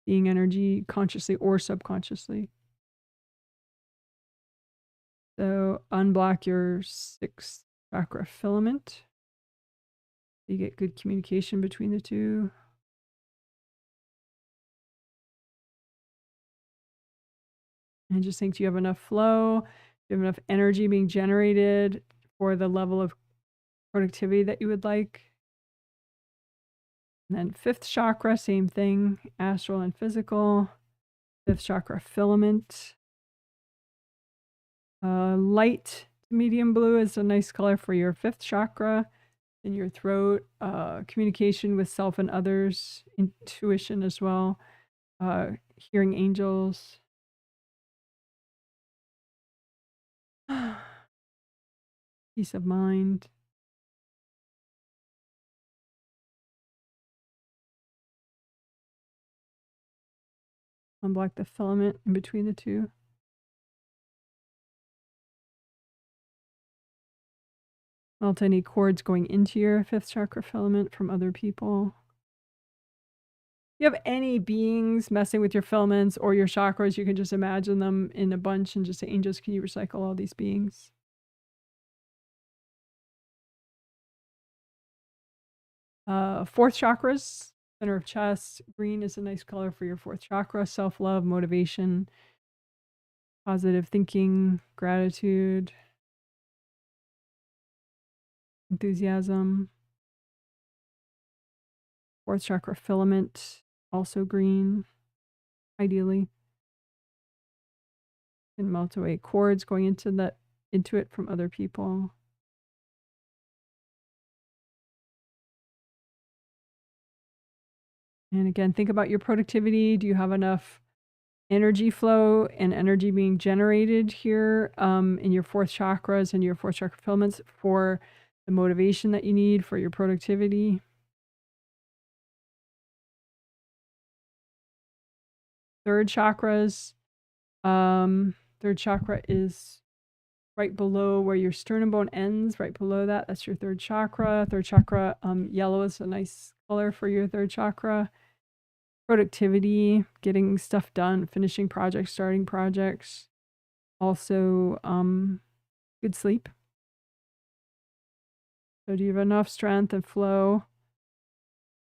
being energy, consciously or subconsciously. So unblock your 6th chakra filament. You get good communication between the two. And just think, do you have enough flow? Do you have enough energy being generated for the level of productivity that you would like? And then 5th chakra, same thing, astral and physical. 5th chakra filament. Light to medium blue is a nice color for your 5th chakra in your throat. Communication with self and others, intuition as well, hearing angels. Peace of mind. Unblock the filament in between the two. Melt any cords going into your 5th chakra filament from other people. If you have any beings messing with your filaments or your chakras, you can just imagine them in a bunch and just say, angels, can you recycle all these beings? Fourth chakras, center of chest. Green is a nice color for your 4th chakra. Self-love, motivation, positive thinking, gratitude, enthusiasm. 4th chakra filament, also green. ideally. And melt away cords going into it from other people. And again, think about your productivity. Do you have enough energy flow and energy being generated here in your fourth chakras and your fourth chakra filaments for the motivation that you need for your productivity? Third chakras. Third chakra is right below where your sternum bone ends, right below that. That's your third chakra. Third chakra, yellow is a nice color for your third chakra. Productivity, getting stuff done, finishing projects, starting projects. Also, good sleep. So do you have enough strength and flow,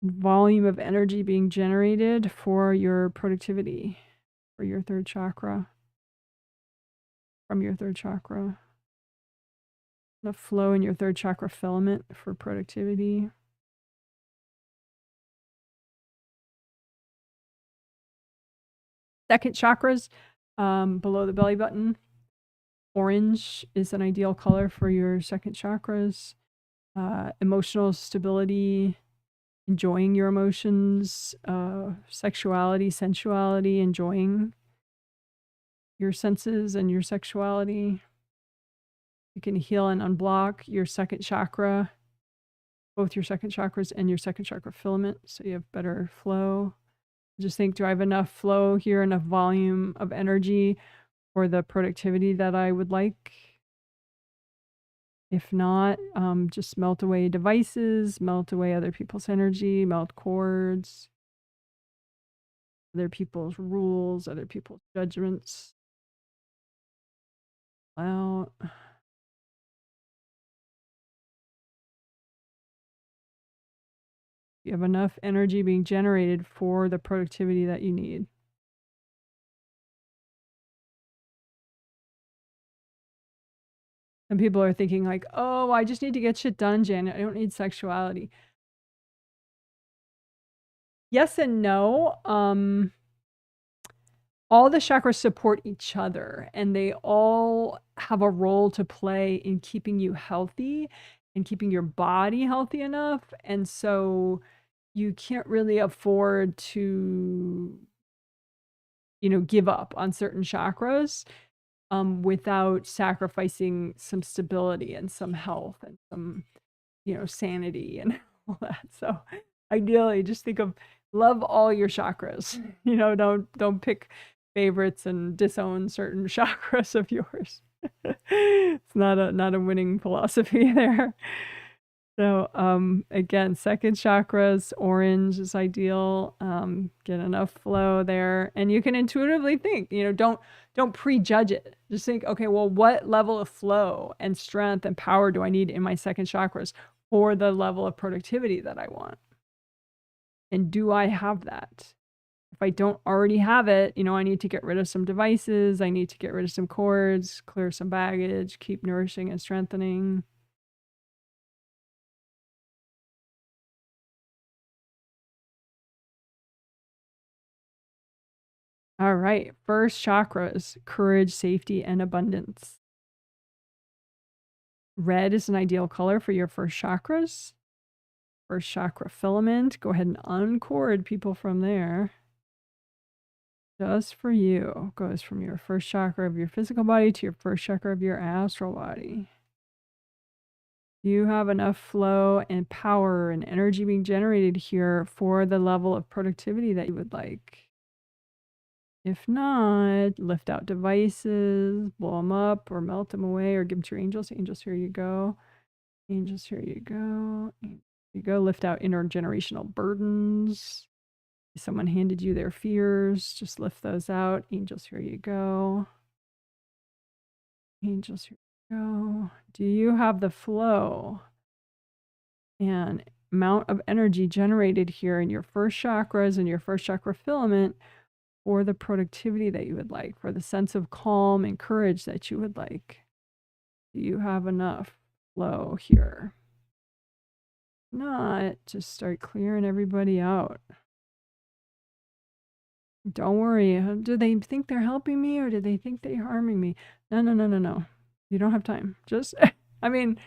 volume of energy being generated for your productivity, for your third chakra, from your third chakra? Enough flow in your third chakra filament for productivity. Second chakras, below the belly button. Orange is an ideal color for your second chakras. Emotional stability, enjoying your emotions, sexuality, sensuality, enjoying your senses and your sexuality. You can heal and unblock your second chakra, both your second chakras and your second chakra filament, so you have better flow. Just think, do I have enough flow here, enough volume of energy for the productivity that I would like? If not, just melt away devices, melt away other people's energy, melt cords, other people's rules, other people's judgments. Out. You have enough energy being generated for the productivity that you need. Some people are thinking like, oh, I just need to get shit done, Janet. I don't need sexuality. Yes and no. All the chakras support each other, and they all have a role to play in keeping you healthy and keeping your body healthy enough. And so you can't really afford to, give up on certain chakras without sacrificing some stability and some health and some, sanity and all that. So ideally, just think of love all your chakras. Don't pick favorites and disown certain chakras of yours. It's not a winning philosophy there. So again, second chakras, orange is ideal. Get enough flow there, and you can intuitively think. Don't prejudge it. Just think, okay, well, what level of flow and strength and power do I need in my second chakras for the level of productivity that I want? And do I have that? If I don't already have it, I need to get rid of some devices. I need to get rid of some cords, clear some baggage, keep nourishing and strengthening. All right, first chakras, courage, safety, and abundance. Red is an ideal color for your first chakras. First chakra filament, go ahead and uncord people from there. Just for you. Goes from your first chakra of your physical body to your first chakra of your astral body. You have enough flow and power and energy being generated here for the level of productivity that you would like. If not, lift out devices, blow them up or melt them away or give them to your angels. Angels, here you go. Angels, here you go. Here you go. Lift out intergenerational burdens. If someone handed you their fears, just lift those out. Angels, here you go. Angels, here you go. Do you have the flow and amount of energy generated here in your first chakras and your first chakra filament for the productivity that you would like, for the sense of calm and courage that you would like? Do you have enough flow here? Not, just start clearing everybody out. Don't worry. Do they think they're helping me or do they think they're harming me? No, no, no, no, no. You don't have time. Just, I mean,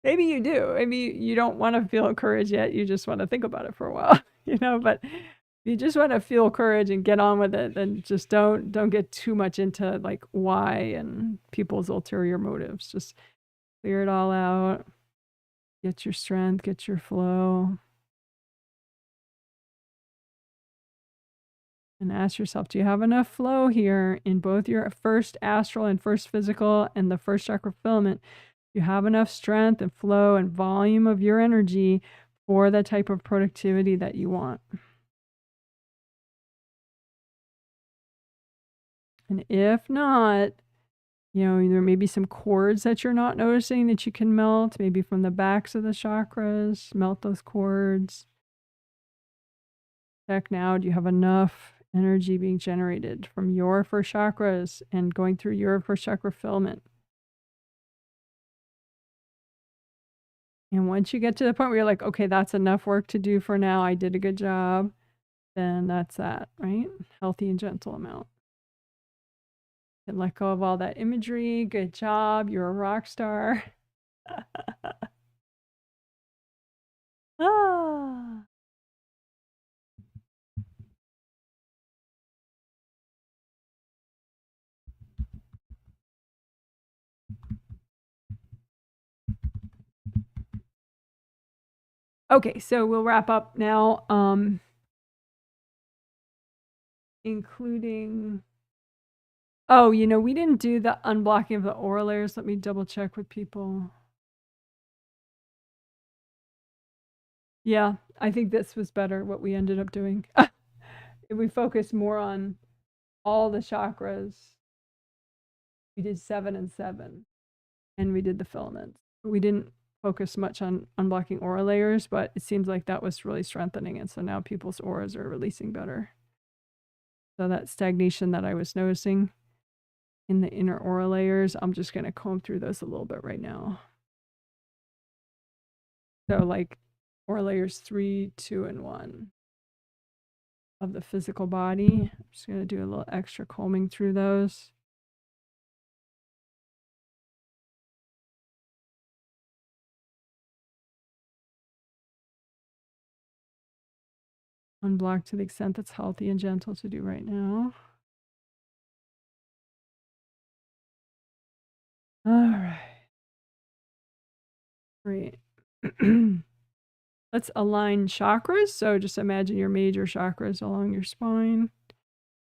maybe you do. Maybe you don't want to feel courage yet. You just want to think about it for a while, but if you just want to feel courage and get on with it, then just don't get too much into like why and people's ulterior motives. Just clear it all out. Get your strength, get your flow. And ask yourself, do you have enough flow here in both your first astral and first physical and the first chakra filament? Do you have enough strength and flow and volume of your energy for the type of productivity that you want? And if not, there may be some cords that you're not noticing that you can melt, maybe from the backs of the chakras, melt those cords. Check now, do you have enough energy being generated from your first chakras and going through your first chakra filament? And once you get to the point where you're like, okay, that's enough work to do for now, I did a good job, then that's that, right? Healthy and gentle amount. And let go of all that imagery. Good job. You're a rock star. Ah. Okay, so we'll wrap up now, including, we didn't do the unblocking of the aura layers. Let me double check with people. Yeah, I think this was better, what we ended up doing. We focused more on all the chakras. We did 7 and 7, and we did the filaments. We didn't focus much on unblocking aura layers, but it seems like that was really strengthening it. So now people's auras are releasing better. So that stagnation that I was noticing in the inner aura layers, I'm just going to comb through those a little bit right now. So like aura layers 3, 2, and 1 of the physical body. I'm just going to do a little extra combing through those. Unblock to the extent that's healthy and gentle to do right now. All right. Great. Let's align chakras. So just imagine your major chakras along your spine.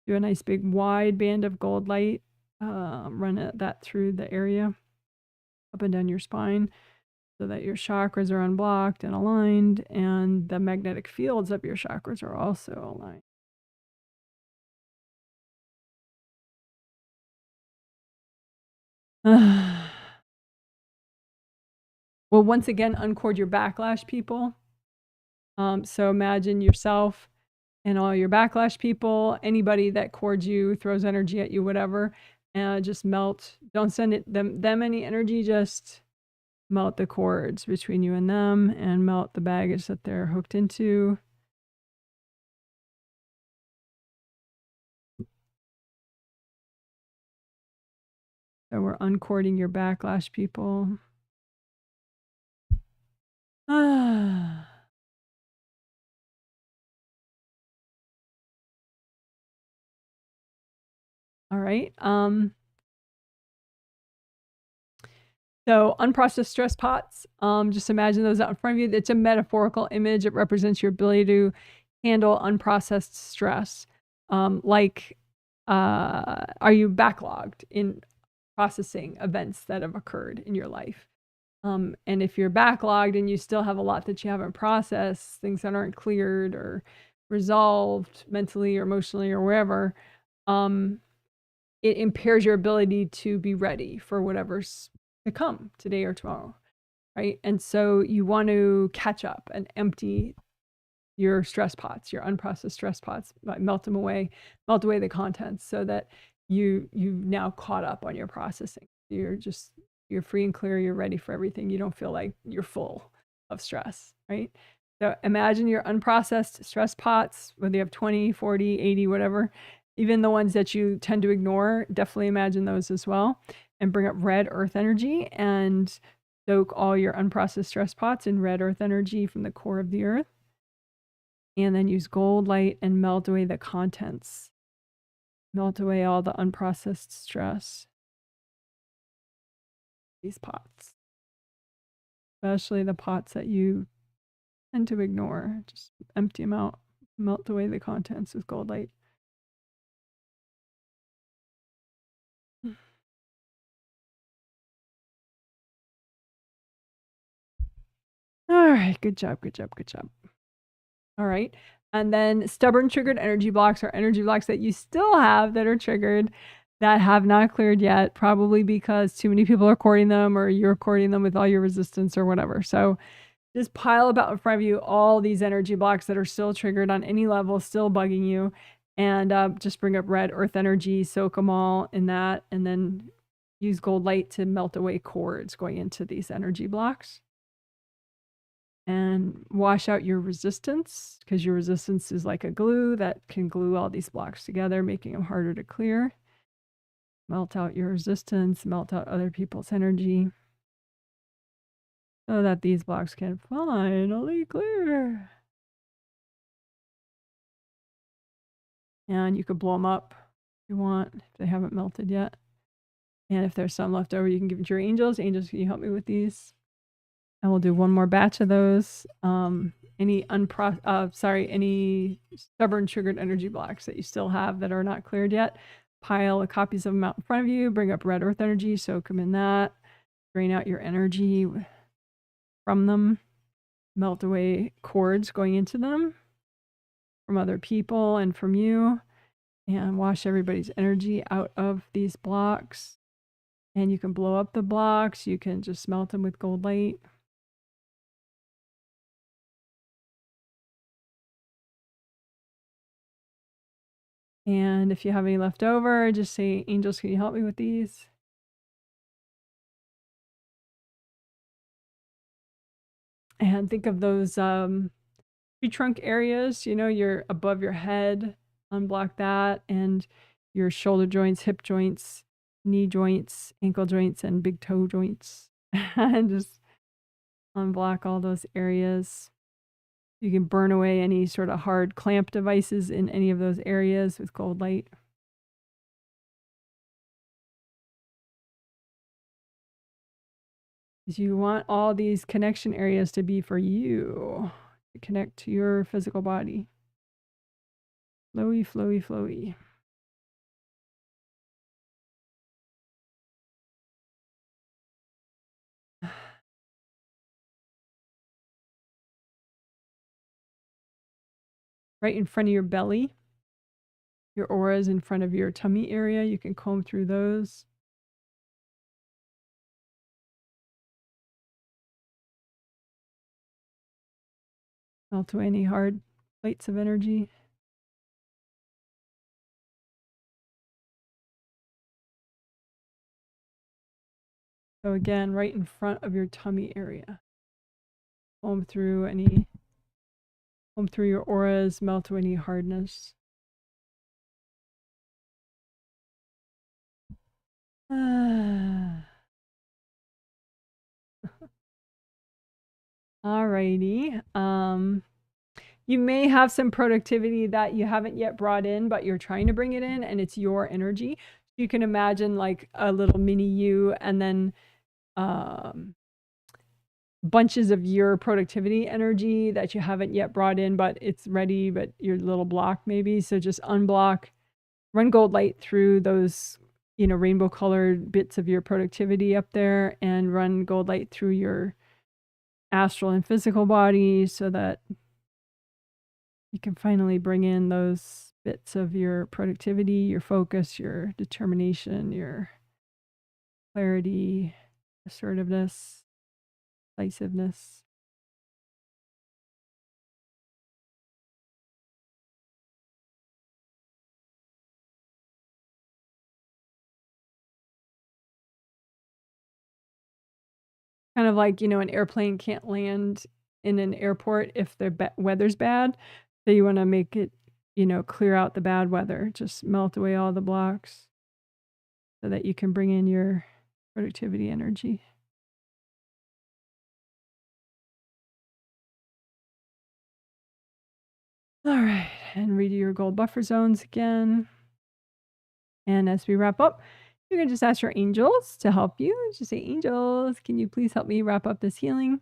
Do a nice big wide band of gold light. Run that through the area up and down your spine so that your chakras are unblocked and aligned, and the magnetic fields of your chakras are also aligned. Well, once again, uncord your backlash, people. So imagine yourself and all your backlash people, anybody that cords you, throws energy at you, whatever, and just melt. Don't send them any energy, just melt the cords between you and them and melt the baggage that they're hooked into. So we're uncording your backlash, people. All right. So unprocessed stress pots, just imagine those out in front of you. It's a metaphorical image. It represents your ability to handle unprocessed stress. Are you backlogged in processing events that have occurred in your life? And if you're backlogged and you still have a lot that you haven't processed, things that aren't cleared or resolved mentally or emotionally or wherever, it impairs your ability to be ready for whatever's to come today or tomorrow, right? And so you want to catch up and empty your stress pots, your unprocessed stress pots, melt away the contents so that you've now caught up on your processing. You're free and clear, you're ready for everything. You don't feel like you're full of stress, right? So imagine your unprocessed stress pots, whether you have 20, 40, 80, whatever, even the ones that you tend to ignore, definitely imagine those as well. And bring up red earth energy and soak all your unprocessed stress pots in red earth energy from the core of the earth. And then use gold light and melt away the contents. Melt away all the unprocessed stress. These pots. Especially the pots that you tend to ignore. Just empty them out. Melt away the contents with gold light. All right, good job, good job, good job. All right. And then stubborn triggered energy blocks are energy blocks that you still have that are triggered that have not cleared yet, probably because too many people are courting them or you're courting them with all your resistance or whatever. So just pile about in front of you all these energy blocks that are still triggered on any level, still bugging you. And just bring up red earth energy, soak them all in that, and then use gold light to melt away cords going into these energy blocks. And wash out your resistance, because your resistance is like a glue that can glue all these blocks together, making them harder to clear. Melt out your resistance, melt out other people's energy, so that these blocks can finally clear. And you could blow them up if you want, if they haven't melted yet. And if there's some left over, you can give it to your angels. Angels, can you help me with these? And we'll do one more batch of those. Any stubborn triggered energy blocks that you still have that are not cleared yet, pile copies of them out in front of you. Bring up red earth energy, soak them in that. Drain out your energy from them. Melt away cords going into them from other people and from you. And wash everybody's energy out of these blocks. And you can blow up the blocks. You can just melt them with gold light. And if you have any left over, just say, angels, can you help me with these? And think of those tree trunk areas, you know, you're above your head, unblock that, and your shoulder joints, hip joints, knee joints, ankle joints, and big toe joints. And just unblock all those areas. You can burn away any sort of hard clamp devices in any of those areas with gold light. Because you want all these connection areas to be for you, to connect to your physical body. Flowy, flowy, flowy. Right in front of your belly. Your aura is in front of your tummy area. You can comb through those. Melt away any hard plates of energy. So again, right in front of your tummy area. Comb through your auras, melt away any hardness. Alrighty. You may have some productivity that you haven't yet brought in, but you're trying to bring it in, and it's your energy. You can imagine like a little mini you, and then bunches of your productivity energy that you haven't yet brought in, but it's ready, but your little block maybe. So just unblock, run gold light through those, you know, rainbow colored bits of your productivity up there, and run gold light through your astral and physical body so that you can finally bring in those bits of your productivity, your focus, your determination, your clarity, assertiveness, decisiveness. Kind of like, you know, an airplane can't land in an airport if the weather's bad. So you want to make it, you know, clear out the bad weather, just melt away all the blocks so that you can bring in your productivity energy. All right, and redo your gold buffer zones again. And as we wrap up, you can just ask your angels to help you. Just say, angels, can you please help me wrap up this healing?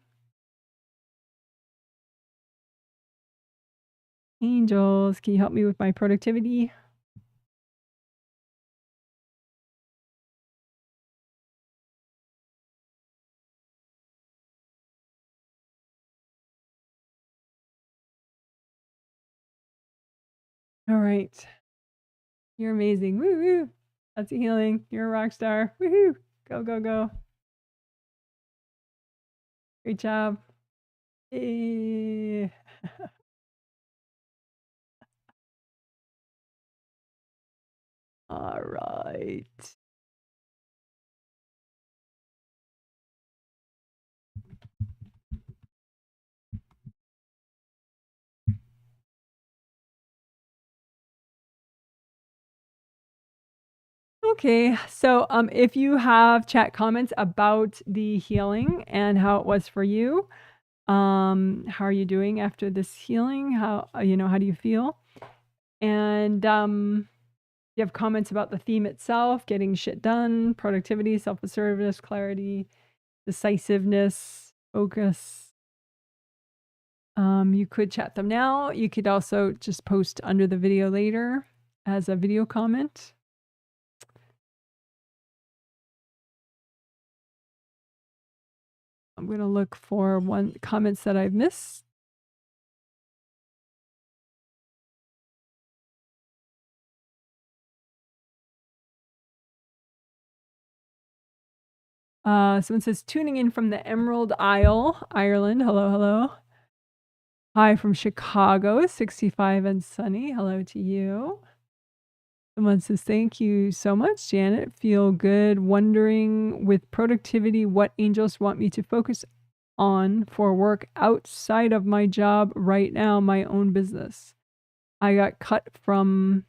Angels, can you help me with my productivity? All right. You're amazing. Woo woo. That's a healing. You're a rock star. Woohoo. Go, go, go. Great job. Yay. All right. Okay, so if you have chat comments about the healing and how it was for you, how are you doing after this healing? How how do you feel? And you have comments about the theme itself, getting shit done, productivity, self-assertiveness, clarity, decisiveness, focus. You could chat them now. You could also just post under the video later as a video comment. I'm going to look for comments that I've missed. Someone says, tuning in from the Emerald Isle, Ireland. Hello, hello. Hi from Chicago, 65 and sunny. Hello to you. Someone says, thank you so much, Janet. Feel good. Wondering with productivity, what angels want me to focus on for work outside of my job right now, my own business. I got cut from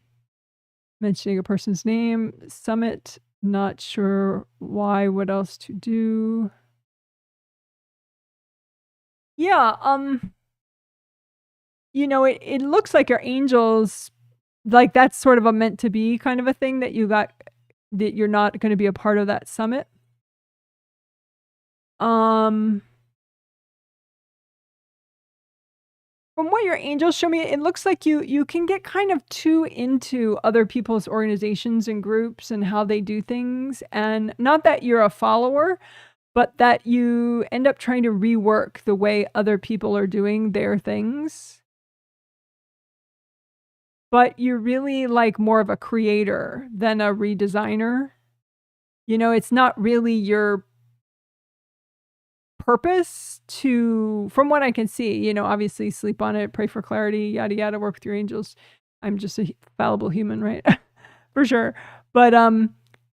mentioning a person's name, summit, not sure why, what else to do. Yeah, it looks like your angels, like that's sort of a meant to be kind of a thing that you got, that you're not going to be a part of that summit. From what your angels show me, it looks like you can get kind of too into other people's organizations and groups and how they do things. And not that you're a follower, but that you end up trying to rework the way other people are doing their things. But you're really like more of a creator than a redesigner. It's not really your purpose to, from what I can see, obviously sleep on it, pray for clarity, yada yada, work with your angels. I'm just a fallible human, right? For sure. But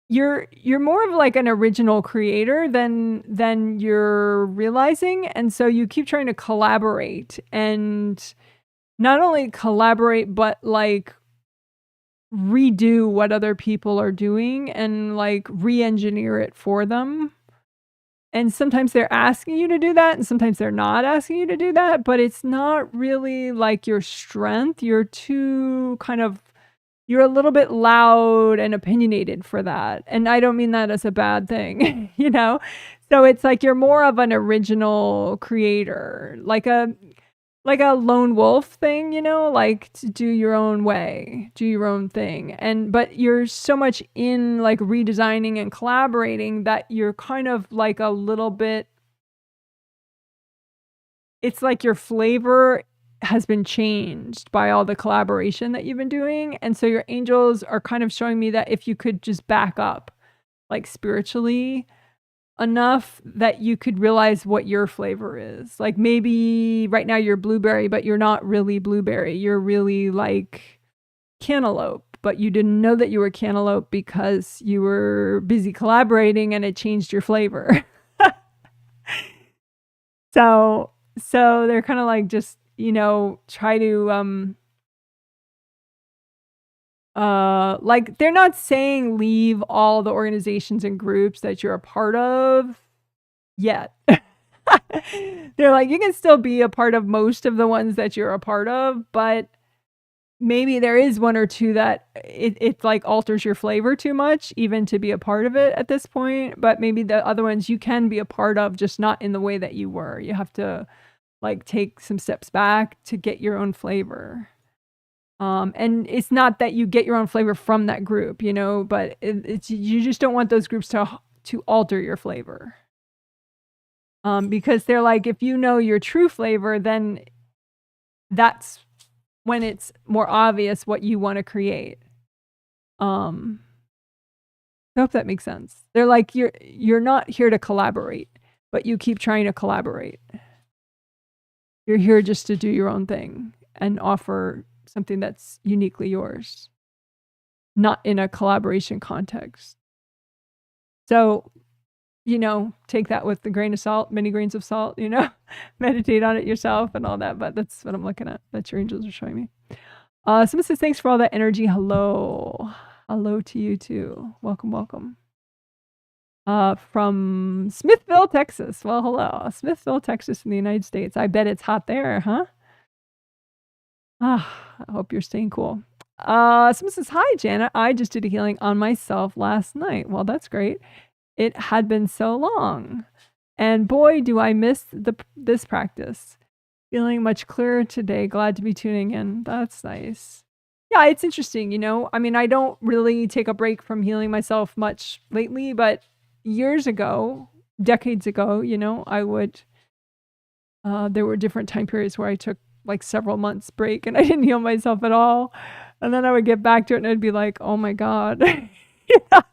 you're more of like an original creator than you're realizing, and so you keep trying to collaborate, and not only collaborate but like redo what other people are doing and like re-engineer it for them. And sometimes they're asking you to do that, and sometimes they're not asking you to do that, but it's not really like your strength. You're a little bit loud and opinionated for that. And I don't mean that as a bad thing, So it's like you're more of an original creator, like a lone wolf thing, like to do your own way, do your own thing. But you're so much in like redesigning and collaborating that you're kind of like a little bit, it's like your flavor has been changed by all the collaboration that you've been doing. And so your angels are kind of showing me that if you could just back up, like spiritually, enough that you could realize what your flavor is. Like maybe right now you're blueberry, but you're not really blueberry. You're really like cantaloupe, but you didn't know that you were cantaloupe because you were busy collaborating and it changed your flavor. So they're kind of like just, try to like they're not saying leave all the organizations and groups that you're a part of yet. They're like, you can still be a part of most of the ones that you're a part of, but maybe there is one or two that it like alters your flavor too much even to be a part of it at this point. But maybe the other ones you can be a part of, just not in the way that you were. You have to like take some steps back to get your own flavor. And it's not that you get your own flavor from that group, you know, but it's you just don't want those groups to alter your flavor. Because they're like, if you know your true flavor, then that's when it's more obvious what you want to create. I hope that makes sense. They're like, you're not here to collaborate, but you keep trying to collaborate. You're here just to do your own thing and offer something that's uniquely yours, not in a collaboration context. So, you know, take that with a grain of salt, many grains of salt, you know, meditate on it yourself and all that. But that's what I'm looking at. That's your angels are showing me. Someone says, thanks for all that energy. Hello. Hello to you too. Welcome, welcome. From Smithville, Texas. Well, hello. Smithville, Texas in the United States. I bet it's hot there, huh? I hope you're staying cool. Someone says, hi, Janet. I just did a healing on myself last night. Well, that's great. It had been so long. And boy, do I miss this practice. Feeling much clearer today. Glad to be tuning in. That's nice. Yeah, it's interesting, you know. I mean, I don't really take a break from healing myself much lately, but years ago, decades ago, you know, I would, there were different time periods where I took like several months break and I didn't heal myself at all. And then I would get back to it and I'd be like, oh my God.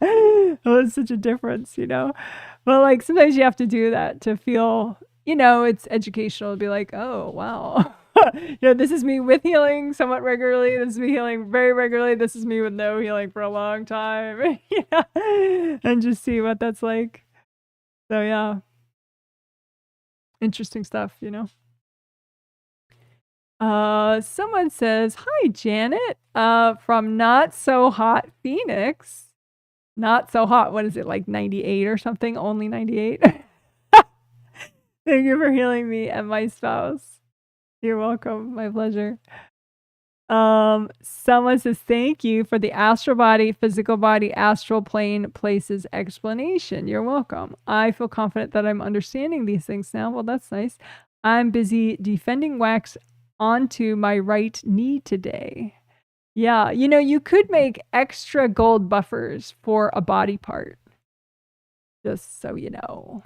It was such a difference, you know. But like sometimes you have to do that to feel, you know, it's educational to be like, oh wow. You know, this is me with healing somewhat regularly. This is me healing very regularly. This is me with no healing for a long time. Yeah. And just see what that's like. So yeah. Interesting stuff, you know. Someone says, hi Janet, from Not So Hot Phoenix. Not so hot. What is it, like 98 or something? Only 98? Thank you for healing me and my spouse. You're welcome. My pleasure. Someone says, thank you for the astral body, physical body, astral plane, places explanation. You're welcome. I feel confident that I'm understanding these things now. Well, that's nice. I'm busy defending wax onto my right knee today. Yeah, you know, you could make extra gold buffers for a body part. Just so you know,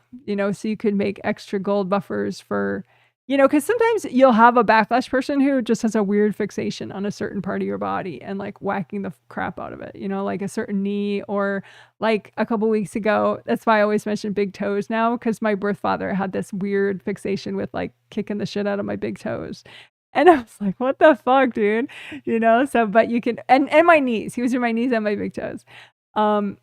so you could make extra gold buffers for, you know, because sometimes you'll have a backlash person who just has a weird fixation on a certain part of your body and like whacking the crap out of it, you know, like a certain knee or like a couple weeks ago. That's why I always mention big toes now, because my birth father had this weird fixation with like kicking the shit out of my big toes. And I was like, what the fuck, dude? You know, so, but you can, and my knees, he was in my knees and my big toes. But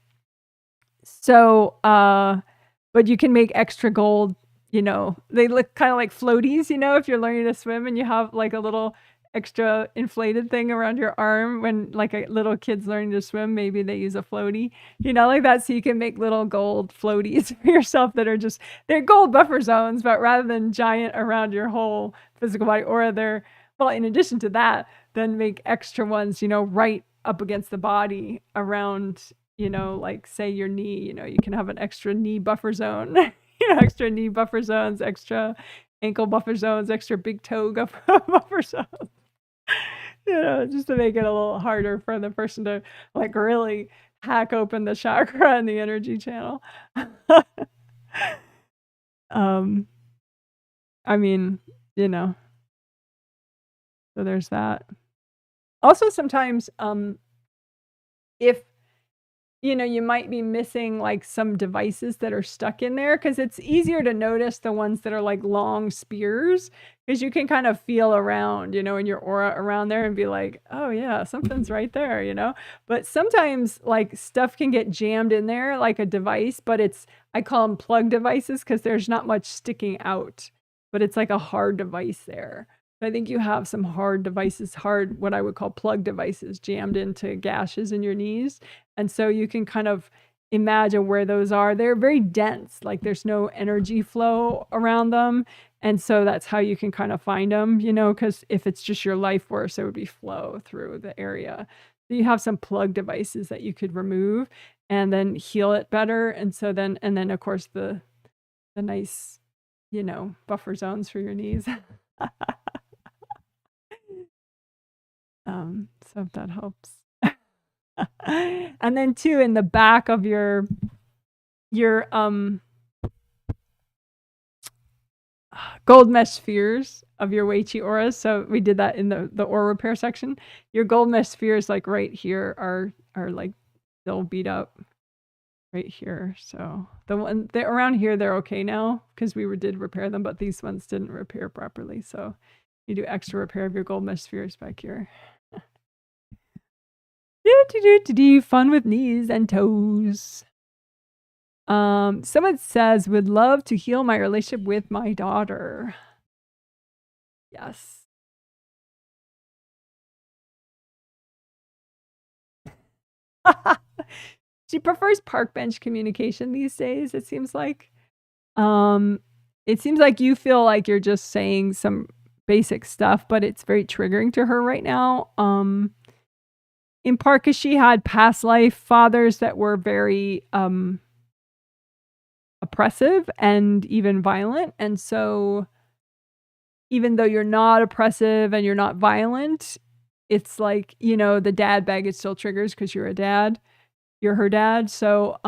you can make extra gold, you know, they look kind of like floaties, you know, if you're learning to swim and you have like a little extra inflated thing around your arm when like a little kid's learning to swim, maybe they use a floaty, you know, like that. So you can make little gold floaties for yourself that are just, they're gold buffer zones, but rather than giant around your whole physical body, or they're, well, in addition to that, then make extra ones, you know, right up against the body around, you know, like say your knee, you know, you can have an extra knee buffer zone, you know, extra knee buffer zones, extra ankle buffer zones, extra big toe buffer zones, you know, just to make it a little harder for the person to like really hack open the chakra and the energy channel. I mean, you know, so there's that. Also, sometimes, if, you know, you might be missing like some devices that are stuck in there, because it's easier to notice the ones that are like long spears, because you can kind of feel around, you know, in your aura around there and be like, oh yeah, something's right there, you know. But sometimes like stuff can get jammed in there like a device, but it's, I call them plug devices because there's not much sticking out, but it's like a hard device there. I think you have some hard devices, what I would call plug devices, jammed into gashes in your knees. And so you can kind of imagine where those are. They're very dense, like there's no energy flow around them. And so that's how you can kind of find them, you know, because if it's just your life force, there would be flow through the area. So you have some plug devices that you could remove and then heal it better. And so then, and then of course the nice, you know, buffer zones for your knees. So if that helps. And then too, in the back of your gold mesh spheres of your Wei Qi auras. So we did that in the aura repair section. Your gold mesh spheres, like right here, are like still beat up right here. So the one around here, they're okay now because we did repair them, but these ones didn't repair properly. So you do extra repair of your gold mesh spheres back here. Fun with knees and toes. Someone says, would love to heal my relationship with my daughter. Yes. She prefers park bench communication these days, it seems like. It seems like you feel like you're just saying some basic stuff, but it's very triggering to her right now. In part because she had past life fathers that were very oppressive and even violent. And so even though you're not oppressive and you're not violent, it's like, you know, the dad baggage still triggers because you're a dad. You're her dad. So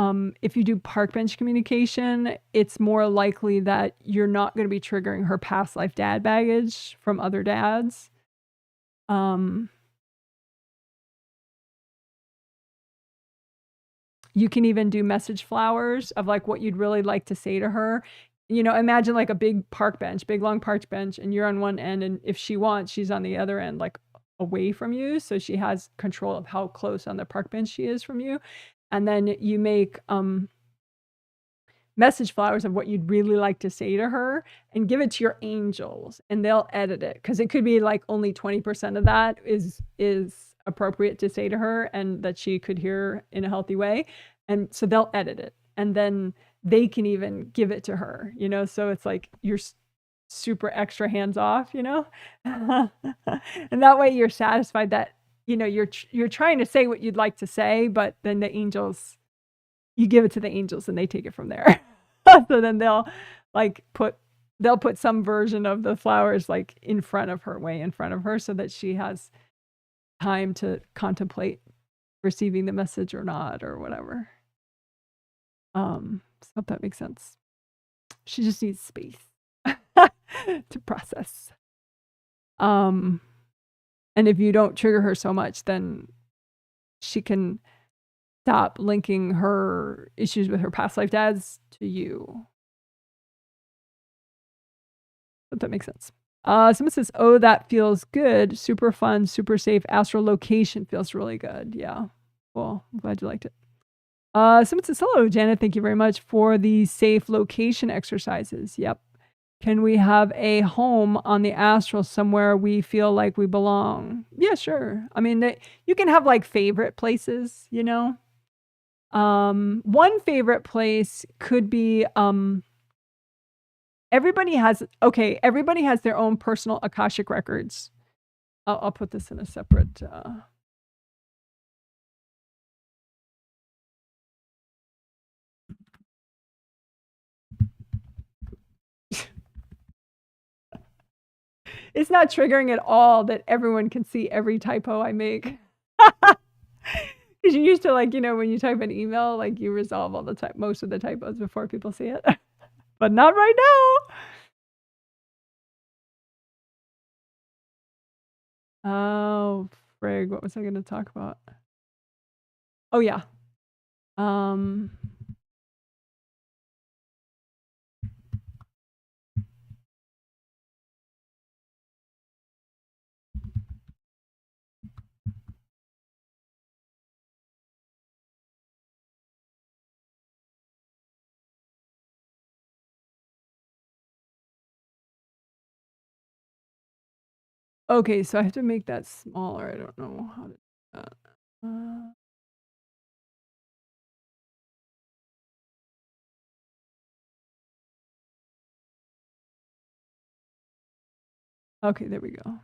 if you do park bench communication, it's more likely that you're not going to be triggering her past life dad baggage from other dads. You can even do message flowers of like what you'd really like to say to her. You know, imagine like a big park bench, big long park bench, and you're on one end, and if she wants, she's on the other end, like away from you. So she has control of how close on the park bench she is from you. And then you make message flowers of what you'd really like to say to her and give it to your angels, and they'll edit it because it could be like only 20% of that is appropriate to say to her and that she could hear in a healthy way. And so they'll edit it, and then they can even give it to her, you know, so it's like you're super extra hands off, you know. And that way you're satisfied that, you know, you're trying to say what you'd like to say, but then the angels, you give it to the angels and they take it from there. So then they'll put some version of the flowers like in front of her, way in front of her, so that she has time to contemplate receiving the message or not, or whatever. So hope that makes sense. She just needs space to process. And if you don't trigger her so much, then she can stop linking her issues with her past life dads to you. Hope that makes sense. Someone says, oh, that feels good. Super fun, super safe. Astral location feels really good. Yeah. Cool. I'm glad you liked it. Someone says, hello, Janet. Thank you very much for the safe location exercises. Yep. Can we have a home on the astral somewhere we feel like we belong? Yeah, sure. I mean, you can have like favorite places, you know. One favorite place could be everybody has their own personal akashic records. I'll put this in a separate it's not triggering at all that everyone can see every typo I make. Because you used to, like, you know, when you type an email, like you resolve all the most of the typos before people see it. But not right now. Oh, frig, what was I going to talk about? Oh yeah. Okay, so I have to make that smaller. I don't know how to do that. Okay, there we go.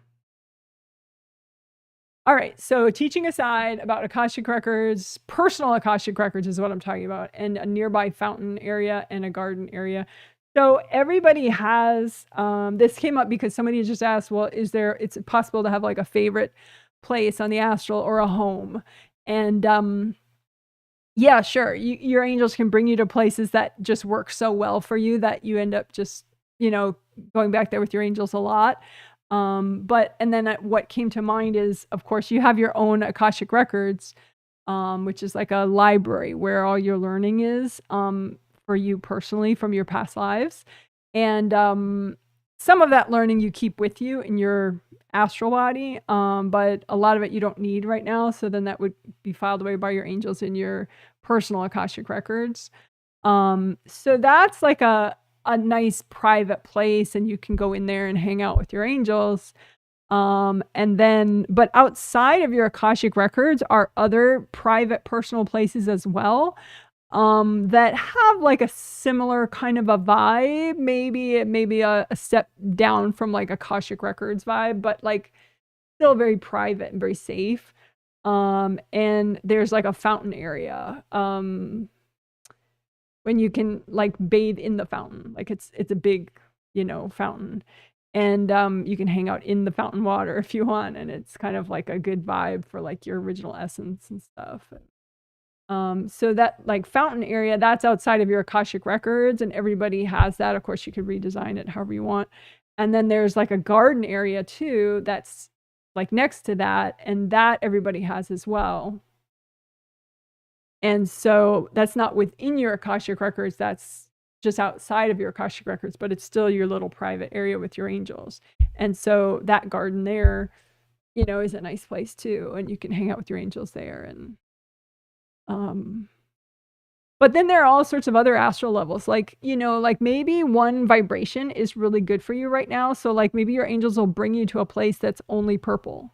All right, so teaching aside about Akashic records, personal Akashic records is what I'm talking about, and a nearby fountain area and a garden area. So everybody has, this came up because somebody just asked, well, it's possible to have like a favorite place on the astral or a home? And yeah, sure. Your angels can bring you to places that just work so well for you that you end up just, going back there with your angels a lot. And then what came to mind is, of course, you have your own Akashic records, which is like a library where all your learning is, for you personally from your past lives. And some of that learning you keep with you in your astral body, but a lot of it you don't need right now. So then that would be filed away by your angels in your personal Akashic records. So that's like a nice private place, and you can go in there and hang out with your angels. But outside of your Akashic records are other private personal places as well, that have like a similar kind of a vibe, maybe a step down from like Akashic records vibe, but like still very private and very safe. And there's like a fountain area, when you can like bathe in the fountain, like it's a big, fountain, and you can hang out in the fountain water if you want, and it's kind of like a good vibe for like your original essence and stuff. So that like fountain area, that's outside of your Akashic records, and everybody has that. Of course, you could redesign it however you want. And then there's like a garden area too, that's like next to that, and that everybody has as well. And so that's not within your Akashic records, that's just outside of your Akashic records, but it's still your little private area with your angels. And so that garden there, is a nice place too, and you can hang out with your angels there. And but then there are all sorts of other astral levels, like, like maybe one vibration is really good for you right now. So like maybe your angels will bring you to a place that's only purple,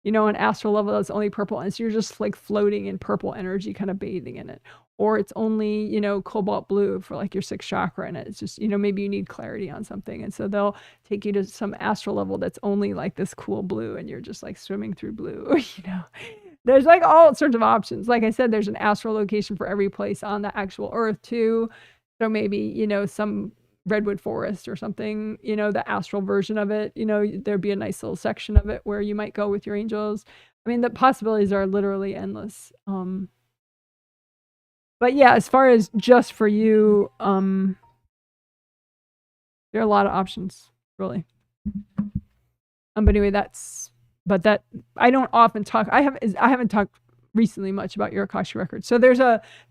an astral level that's only purple. And so you're just like floating in purple energy, kind of bathing in it. Or it's only, cobalt blue for like your sixth chakra. And it's just, maybe you need clarity on something. And so they'll take you to some astral level that's only like this cool blue, and you're just like swimming through blue, There's like all sorts of options. Like I said, there's an astral location for every place on the actual earth too. So maybe, some redwood forest or something, the astral version of it, there'd be a nice little section of it where you might go with your angels. I mean, the possibilities are literally endless. But yeah, as far as just for you, there are a lot of options, really. But anyway, that I don't often talk. I haven't talked recently much about your Akashic records. So there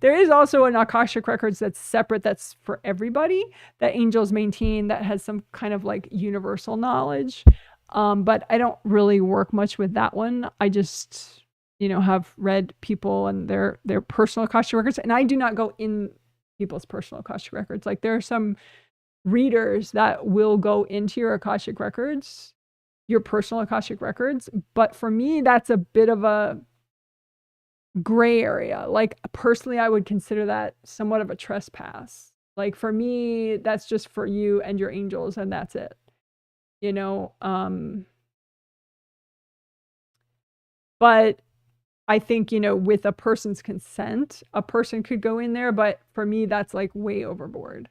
is also an Akashic records that's separate, that's for everybody, that angels maintain, that has some kind of like universal knowledge. But I don't really work much with that one. I just, have read people and their personal Akashic records, and I do not go in people's personal Akashic records. Like there are some readers that will go into your Akashic records, your personal Akashic records. But for me, that's a bit of a gray area. Like personally, I would consider that somewhat of a trespass. Like for me, that's just for you and your angels, and that's it. But I think, with a person's consent, a person could go in there, but for me, that's like way overboard.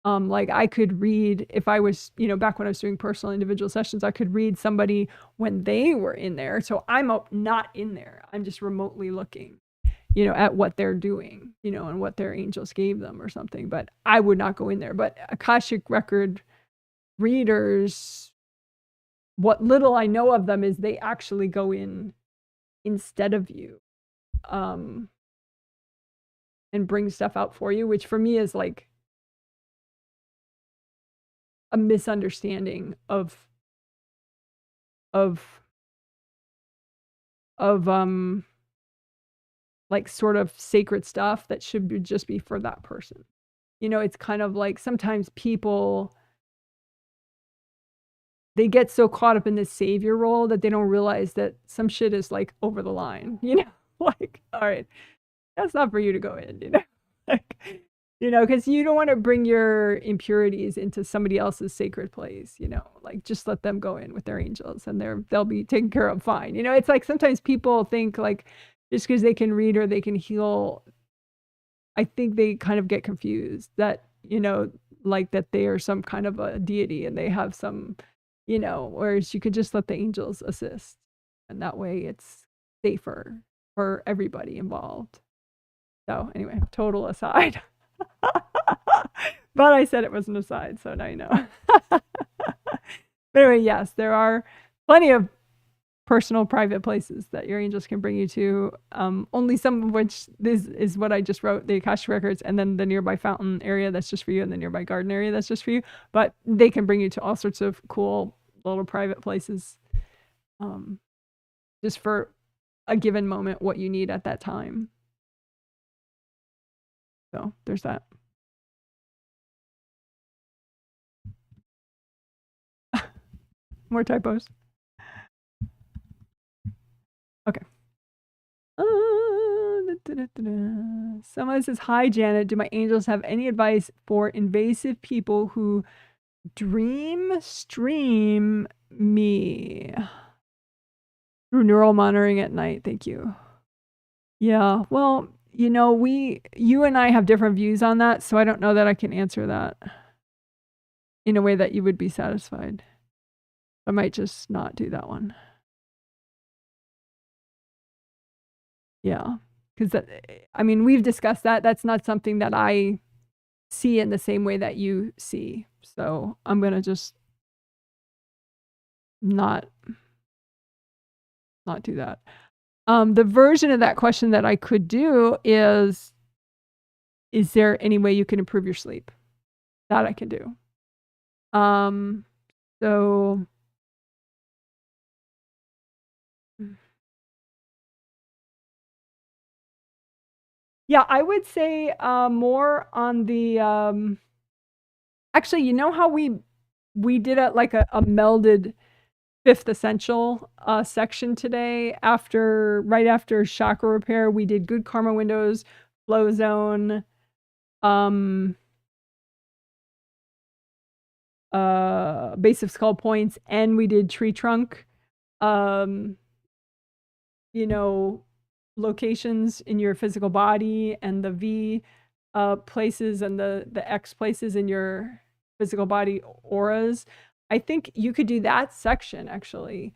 Like I could read, if I was, back when I was doing personal individual sessions, I could read somebody when they were in there. So I'm not in there. I'm just remotely looking, at what they're doing, and what their angels gave them or something. But I would not go in there. But Akashic record readers, what little I know of them is they actually go in instead of you, and bring stuff out for you, which for me is like a misunderstanding of like sort of sacred stuff that should just be for that person. It's kind of like sometimes people they get so caught up in this savior role that they don't realize that some shit is like over the line, you know, like, all right, that's not for you to go in, you know, like, you know, because you don't want to bring your impurities into somebody else's sacred place, you know, like just let them go in with their angels and they'll be taken care of fine. You know, it's like sometimes people think like just because they can read or they can heal, I think they kind of get confused that, you know, like that they are some kind of a deity and they have some, you know, whereas you could just let the angels assist. And that way it's safer for everybody involved. So anyway, total aside. But I said it was an aside, so now you know. But anyway, yes, there are plenty of personal private places that your angels can bring you to, only some of which this is what I just wrote, the akashic records, and then the nearby fountain area that's just for you and the nearby garden area that's just for you, but they can bring you to all sorts of cool little private places, just for a given moment what you need at that time. So there's that. More typos. Okay. Someone says, hi, Janet. Do my angels have any advice for invasive people who dream stream me through neural monitoring at night? Thank you. Yeah, well, you know, you and I have different views on that, so I don't know that I can answer that in a way that you would be satisfied. I might just not do that one. Yeah, because I mean, we've discussed that. That's not something that I see in the same way that you see. So I'm gonna just not do that. The version of that question that I could do is there any way you can improve your sleep? That I can do. So yeah, I would say more on the actually, you know how we did a melded fifth essential section today right after chakra repair. We did good karma windows, flow zone, base of skull points, and we did tree trunk, you know, locations in your physical body, and the V places and the X places in your physical body auras. I think you could do that section actually.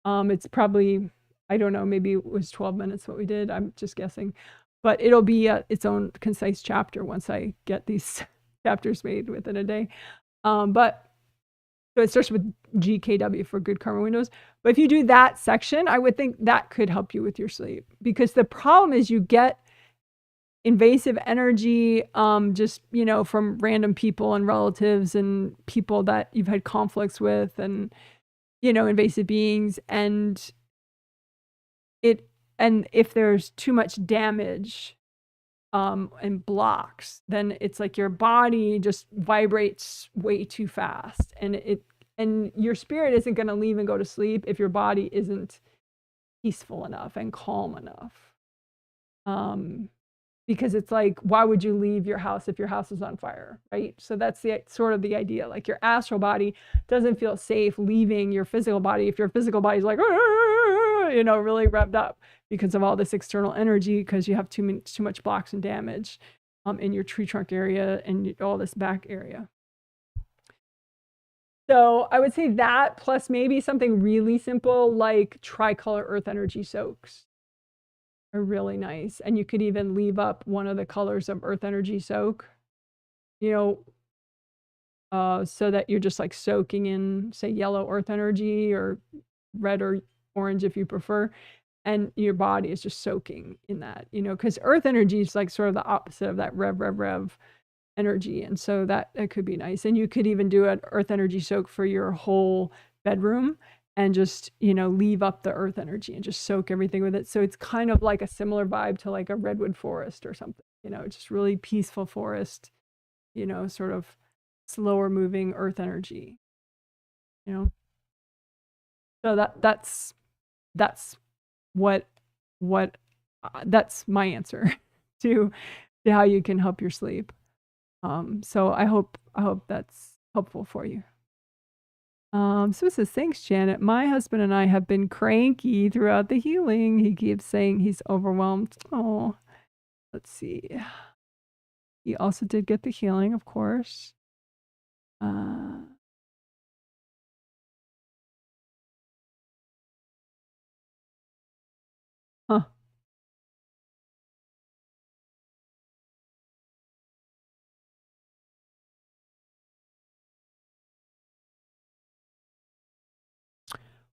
It's probably, I don't know, maybe it was 12 minutes what we did. I'm just guessing. But it'll be its own concise chapter once I get these chapters made within a day. But so it starts with GKW for good karma windows. But if you do that section, I would think that could help you with your sleep. Because the problem is you get invasive energy, just, you know, from random people and relatives and people that you've had conflicts with, and, you know, invasive beings. And if there's too much damage and blocks, then it's like your body just vibrates way too fast, and your spirit isn't going to leave and go to sleep if your body isn't peaceful enough and calm enough. Because it's like, why would you leave your house if your house is on fire, right? So that's the sort of the idea. Like your astral body doesn't feel safe leaving your physical body if your physical body is like, you know, really revved up because of all this external energy, because you have too much blocks and damage in your tree trunk area and all this back area. So I would say that, plus maybe something really simple like tricolor earth energy soaks are really nice. And you could even leave up one of the colors of earth energy soak, you know, so that you're just like soaking in, say, yellow earth energy or red or orange if you prefer, and your body is just soaking in that, you know, because earth energy is like sort of the opposite of that rev energy. And so that could be nice. And you could even do an earth energy soak for your whole bedroom and just, you know, leave up the earth energy and just soak everything with it. So it's kind of like a similar vibe to like a redwood forest or something, you know, just really peaceful forest, you know, sort of slower moving earth energy, you know. So that's what that's my answer to how you can help your sleep. So I hope that's helpful for you. So it says, thanks, Janet. My husband and I have been cranky throughout the healing. He keeps saying he's overwhelmed. Oh, let's see. He also did get the healing, of course. Huh.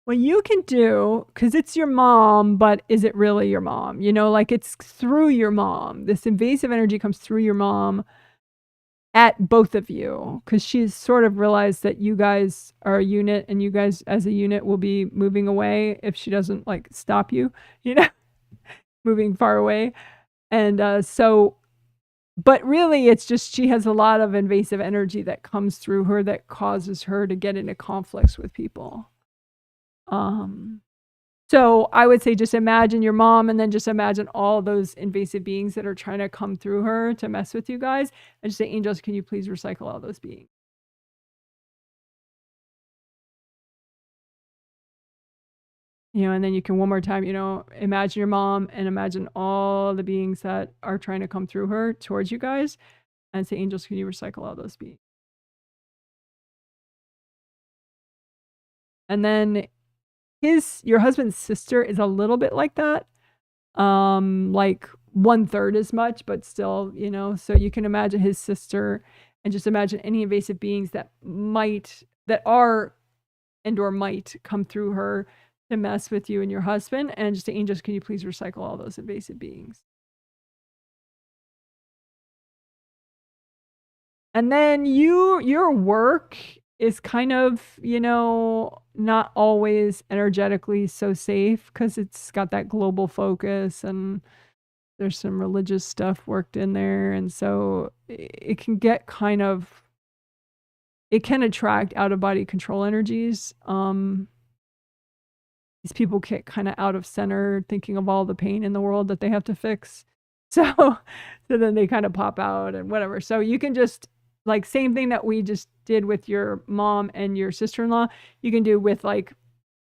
What you can do, because it's your mom, but is it really your mom? You know, like it's through your mom. This invasive energy comes through your mom at both of you, because she's sort of realized that you guys are a unit and you guys as a unit will be moving away if she doesn't like stop you, you know, moving far away. And so, but really it's just she has a lot of invasive energy that comes through her that causes her to get into conflicts with people. So I would say just imagine your mom and then just imagine all those invasive beings that are trying to come through her to mess with you guys. And just say, angels, can you please recycle all those beings? You know, and then you can one more time, you know, imagine your mom and imagine all the beings that are trying to come through her towards you guys and say, angels, can you recycle all those beings? And then your husband's sister is a little bit like that. Like 1/3 as much, but still, you know, so you can imagine his sister and just imagine any invasive beings that are and or might come through her to mess with you and your husband, and just say, angels, can you please recycle all those invasive beings? And then your work is kind of, you know, not always energetically so safe because it's got that global focus and there's some religious stuff worked in there. And so it can get it can attract out of body control energies. These people get kind of out of center thinking of all the pain in the world that they have to fix. So then they kind of pop out and whatever. So you can just like same thing that we just did with your mom and your sister-in-law, you can do with like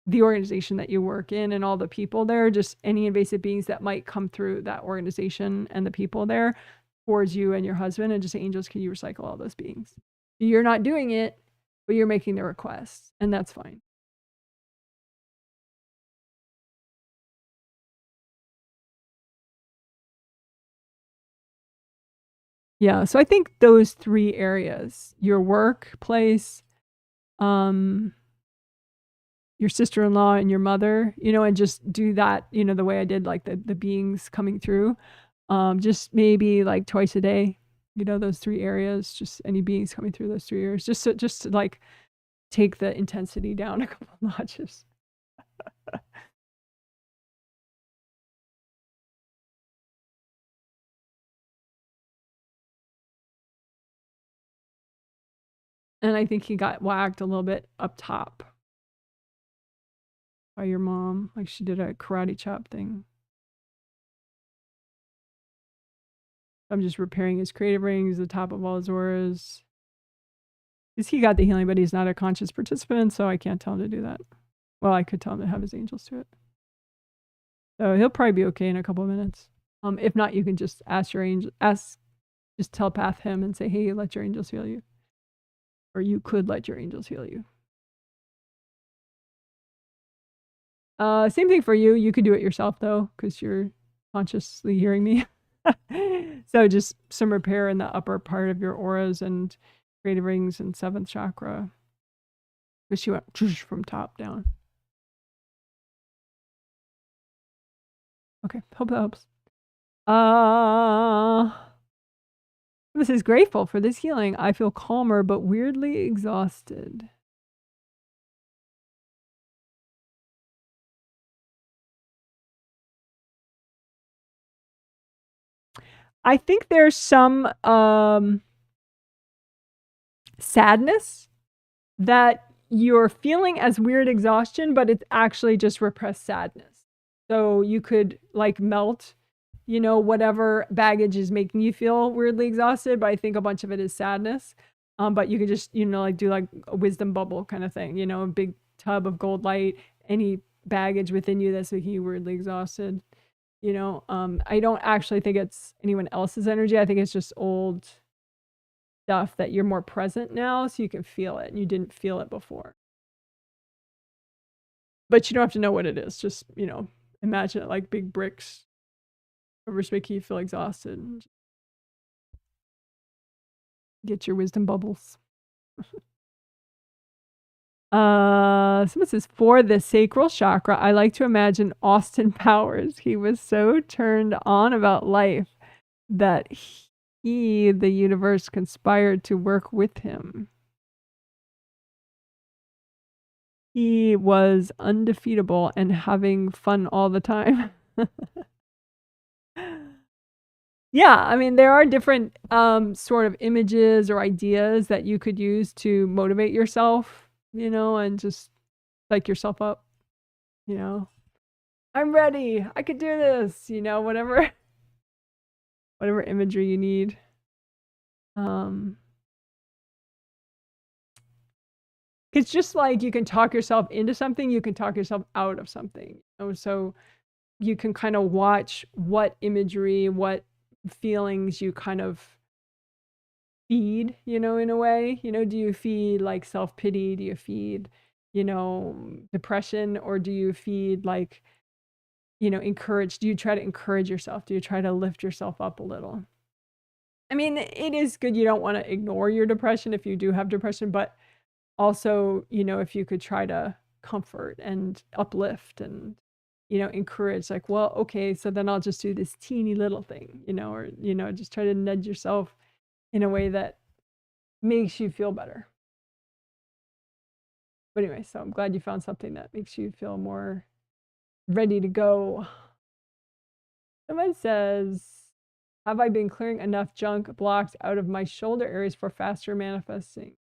the organization that you work in and all the people there, just any invasive beings that might come through that organization and the people there towards you and your husband, and just say, angels, can you recycle all those beings? You're not doing it, but you're making the request, and that's fine. Yeah, so I think those 3 areas, your workplace, um, your sister-in-law and your mother, you know, and just do that, you know, the way I did, like the beings coming through. Just maybe like twice a day, you know, those 3 areas, just any beings coming through those 3 areas, just to like take the intensity down a couple notches. And I think he got whacked a little bit up top by your mom, like she did a karate chop thing. I'm just repairing his creative rings, the top of all his auras. Because he got the healing, but he's not a conscious participant, so I can't tell him to do that. Well, I could tell him to have his angels do it. So he'll probably be okay in a couple of minutes. If not, you can just just telepath him and say, hey, let your angels heal you. Or you could let your angels heal you. Same thing for you. You could do it yourself, though, because you're consciously hearing me. So just some repair in the upper part of your auras and creative rings and 7th chakra. Because she went from top down. Okay, hope that helps. This is grateful for this healing. I feel calmer, but weirdly exhausted. I think there's some sadness that you're feeling as weird exhaustion, but it's actually just repressed sadness. So you could like melt, you know, whatever baggage is making you feel weirdly exhausted, but I think a bunch of it is sadness. But you could just, you know, like do like a wisdom bubble kind of thing, you know, a big tub of gold light, any baggage within you that's making you weirdly exhausted, you know. I don't actually think it's anyone else's energy. I think it's just old stuff that you're more present now, so you can feel it and you didn't feel it before. But you don't have to know what it is. Just, you know, imagine it like big bricks, whatever's making you feel exhausted. Get your wisdom bubbles. Someone says, for the sacral chakra, I like to imagine Austin Powers. He was so turned on about life that the universe, conspired to work with him. He was undefeatable and having fun all the time. Yeah, I mean, there are different sort of images or ideas that you could use to motivate yourself, you know, and just psych yourself up, you know. I'm ready. I could do this, you know, whatever imagery you need. It's just like you can talk yourself into something, you can talk yourself out of something. You know? So you can kind of watch what imagery, what feelings you kind of feed, you know, in a way. You know, do you feed like self-pity? Do you feed, you know, depression? Or do you feed like, you know, encourage? Do you try to encourage yourself? Do you try to lift yourself up a little? I mean, it is good. You don't want to ignore your depression if you do have depression, but also, you know, if you could try to comfort and uplift and, you know, encourage, like, well, okay, so then I'll just do this teeny little thing, you know, or, you know, just try to nudge yourself in a way that makes you feel better. But anyway, so I'm glad you found something that makes you feel more ready to go. Someone says, have I been clearing enough junk blocks out of my shoulder areas for faster manifesting?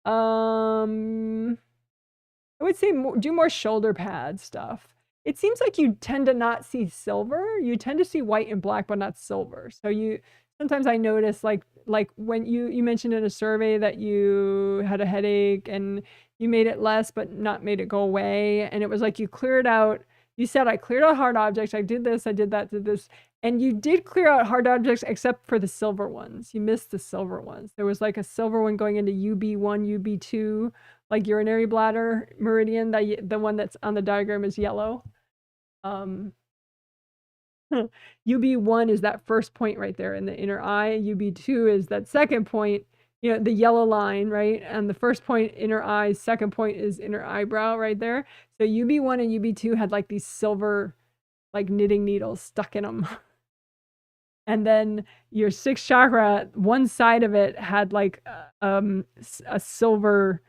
I would say do more shoulder pad stuff. It seems like you tend to not see silver. You tend to see white and black, but not silver. So sometimes I notice like when you mentioned in a survey that you had a headache and you made it less, but not made it go away. And it was like you cleared out, you said, I cleared out hard objects. I did this, I did that, did this. And you did clear out hard objects except for the silver ones. You missed the silver ones. There was like a silver one going into UB1, UB2, like urinary bladder meridian. The one that's on the diagram is yellow. UB1 is that first point right there in the inner eye. UB2 is that second point, you know, the yellow line, right? And the first point, inner eye, second point is inner eyebrow right there. So UB1 and UB2 had like these silver, like knitting needles stuck in them. And then your sixth chakra, one side of it had like a silver,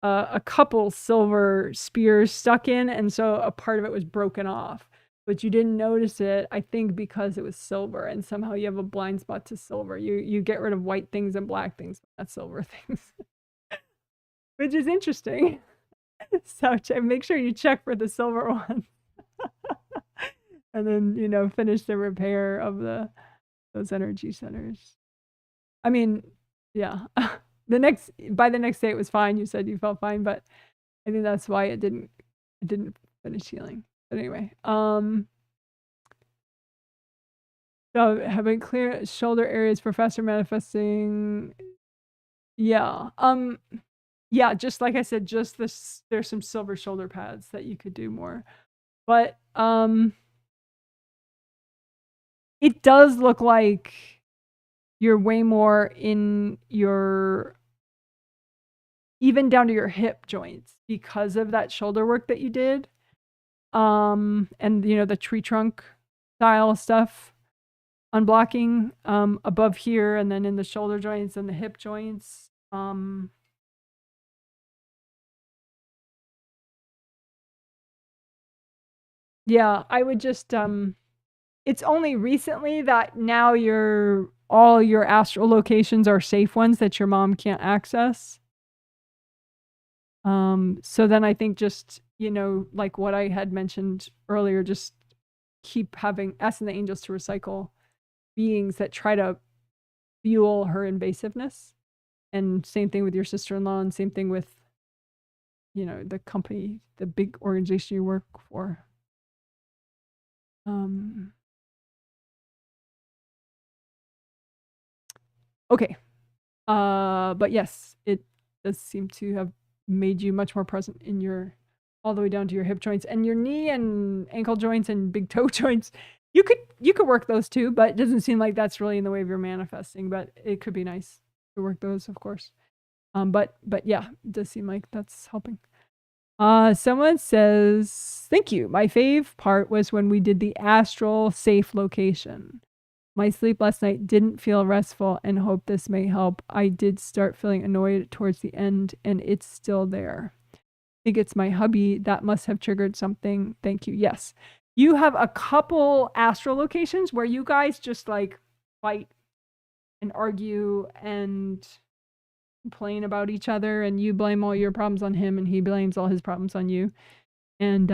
a couple silver spears stuck in. And so a part of it was broken off. But you didn't notice it, I think, because it was silver, and somehow you have a blind spot to silver. You get rid of white things and black things, not silver things, which is interesting. So make sure you check for the silver one, and then, you know, finish the repair of those energy centers. I mean, yeah. By the next day it was fine. You said you felt fine, but I think that's why it didn't finish healing. But anyway, so having clear shoulder areas for faster manifesting. Yeah. Yeah, just like I said, just this, there's some silver shoulder pads that you could do more. But it does look like you're way more in your, even down to your hip joints because of that shoulder work that you did. And you know, the tree trunk style stuff, unblocking above here and then in the shoulder joints and the hip joints. Yeah, I would just it's only recently that now all your astral locations are safe ones that your mom can't access. So then I think just, you know, like what I had mentioned earlier, just keep asking the angels to recycle beings that try to fuel her invasiveness. And same thing with your sister-in-law, and same thing with, you know, the company, the big organization you work for. Okay. But yes, it does seem to have made you much more present in your, all the way down to your hip joints and your knee and ankle joints and big toe joints. You could work those too, but it doesn't seem like that's really in the way of your manifesting, but it could be nice to work those, of course. But yeah, it does seem like that's helping. Someone says, thank you. My fave part was when we did the Astral Safe Location. My sleep last night didn't feel restful and hope this may help. I did start feeling annoyed towards the end and it's still there. I think it's my hubby that must have triggered something. Thank you. Yes. You have a couple astral locations where you guys just like fight and argue and complain about each other, and you blame all your problems on him and he blames all his problems on you. And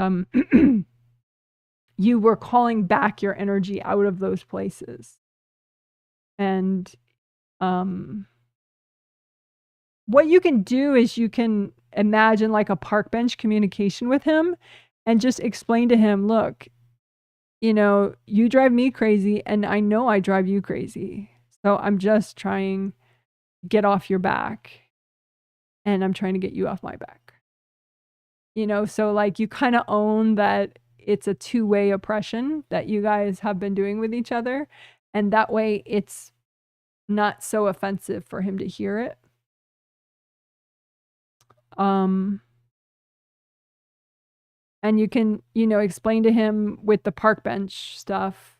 you were calling back your energy out of those places. And what you can do is you can imagine like a park bench communication with him and just explain to him, look, you know, you drive me crazy and I know I drive you crazy. So I'm just trying to get off your back and I'm trying to get you off my back. You know, so like you kind of own that it's a two-way oppression that you guys have been doing with each other. And that way it's not so offensive for him to hear it. And you can, you know, explain to him with the park bench stuff.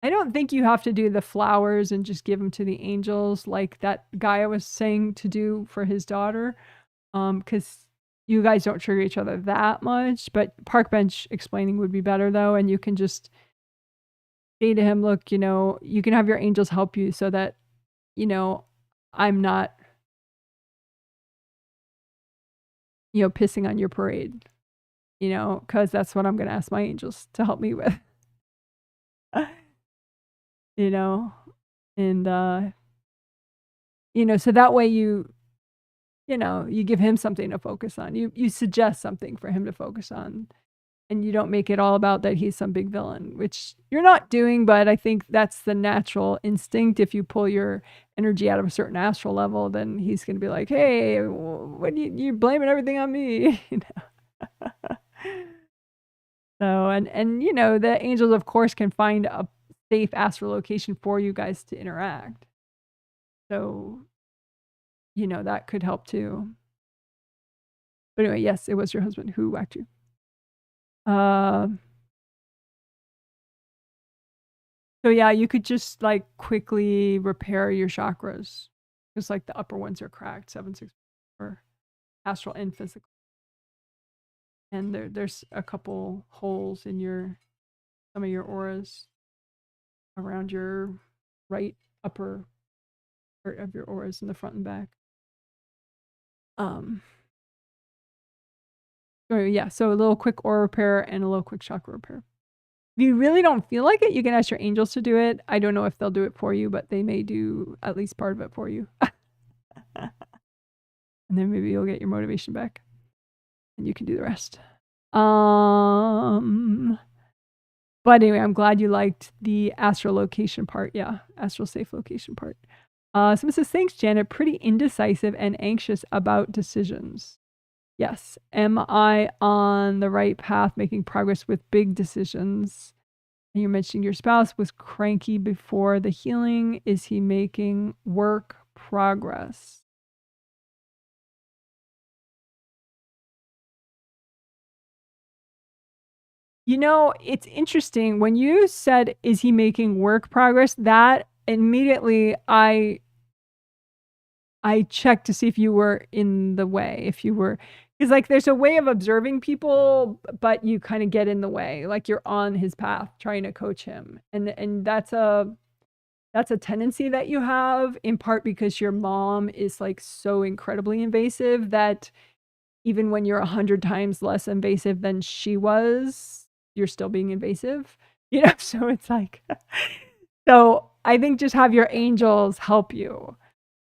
I don't think you have to do the flowers and just give them to the angels like that guy I was saying to do for his daughter. Because you guys don't trigger each other that much, but park bench explaining would be better though. And you can just say to him, look, you know, you can have your angels help you so that, you know, I'm not, you know, pissing on your parade, you know, because that's what I'm going to ask my angels to help me with. You know, and, you know, so that way you know, you give him something to focus on. You suggest something for him to focus on, and you don't make it all about that he's some big villain, which you're not doing, but I think that's the natural instinct. If you pull your energy out of a certain astral level, then he's going to be like, hey, what you're blaming everything on me, you know. So, and you know, the angels, of course, can find a safe astral location for you guys to interact. So, you know, that could help too. But anyway, yes, it was your husband who whacked you. So yeah, you could just like quickly repair your chakras. Just like the upper ones are cracked, 7, 6, or astral and physical. And there's a couple holes in some of your auras around your right upper part of your auras in the front and back. Yeah, so a little quick aura repair and a little quick chakra repair. If you really don't feel like it, you can ask your angels to do it. I don't know if they'll do it for you, but they may do at least part of it for you. And then maybe you'll get your motivation back and you can do the rest. But anyway, I'm glad you liked the astral location part. Yeah, astral safe location part. Someone says, thanks, Janet. Pretty indecisive and anxious about decisions. Yes. Am I on the right path making progress with big decisions? And you mentioned your spouse was cranky before the healing. Is he making work progress? You know, it's interesting. When you said, is he making work progress? That immediately I checked to see if you were in the way, if you were, because like there's a way of observing people, but you kind of get in the way, like you're on his path trying to coach him. And that's a tendency that you have, in part because your mom is like so incredibly invasive that even when you're 100 times less invasive than she was, you're still being invasive, you know? So it's like, so I think just have your angels help you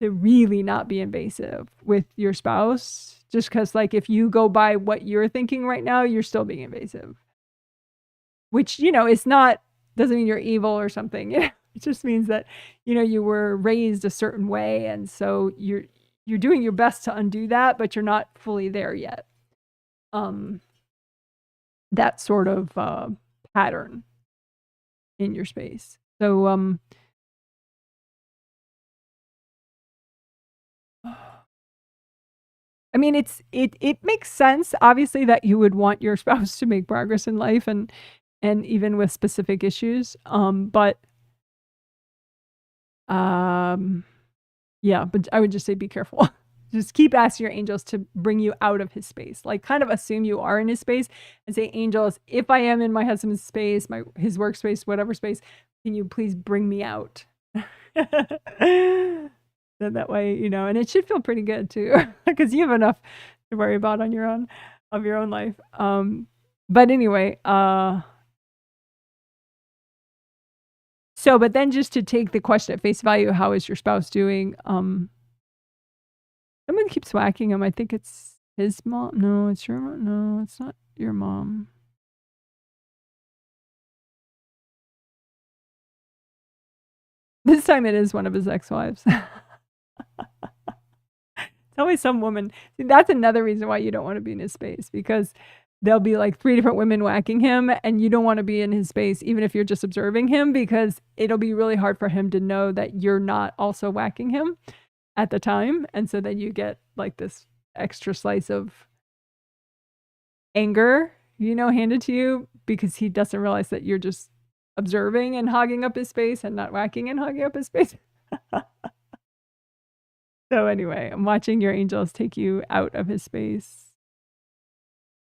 to really not be invasive with your spouse. Just because, like, if you go by what you're thinking right now, you're still being invasive. Which, you know, it's not, doesn't mean you're evil or something. You know? It just means that, you know, you were raised a certain way. And so you're doing your best to undo that, but you're not fully there yet. That sort of pattern in your space. So, I mean, it makes sense, obviously, that you would want your spouse to make progress in life and even with specific issues. But yeah, but I would just say be careful. Just keep asking your angels to bring you out of his space. Like, kind of assume you are in his space and say, angels, if I am in my husband's space, his workspace, whatever space, can you please bring me out? Then that way, you know, and it should feel pretty good too, because you have enough to worry about on your own, of your own life. But anyway, so, but then just to take the question at face value, how is your spouse doing? Someone keeps whacking him. I think it's his mom. No, it's your mom. No, it's not your mom. This time it is one of his ex-wives. It's always some woman. See, that's another reason why you don't want to be in his space, because there'll be like 3 different women whacking him, and you don't want to be in his space, even if you're just observing him, because it'll be really hard for him to know that you're not also whacking him at the time. And so then you get like this extra slice of anger, you know, handed to you, because he doesn't realize that you're just observing and hogging up his space and not whacking and hogging up his space. So anyway, I'm watching your angels take you out of his space.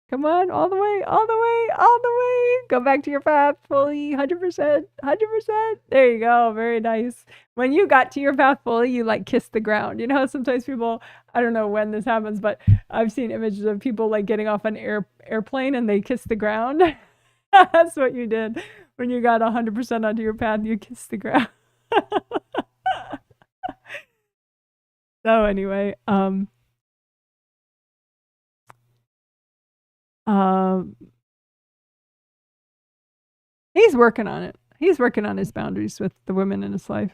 Come on, all the way, all the way, all the way. Go back to your path fully, 100%, 100%. There you go, very nice. When you got to your path fully, you like kiss the ground. You know how sometimes people, I don't know when this happens, but I've seen images of people like getting off an airplane and they kiss the ground. That's what you did. When you got 100% onto your path, you kissed the ground. So anyway, he's working on it. He's working on his boundaries with the women in his life.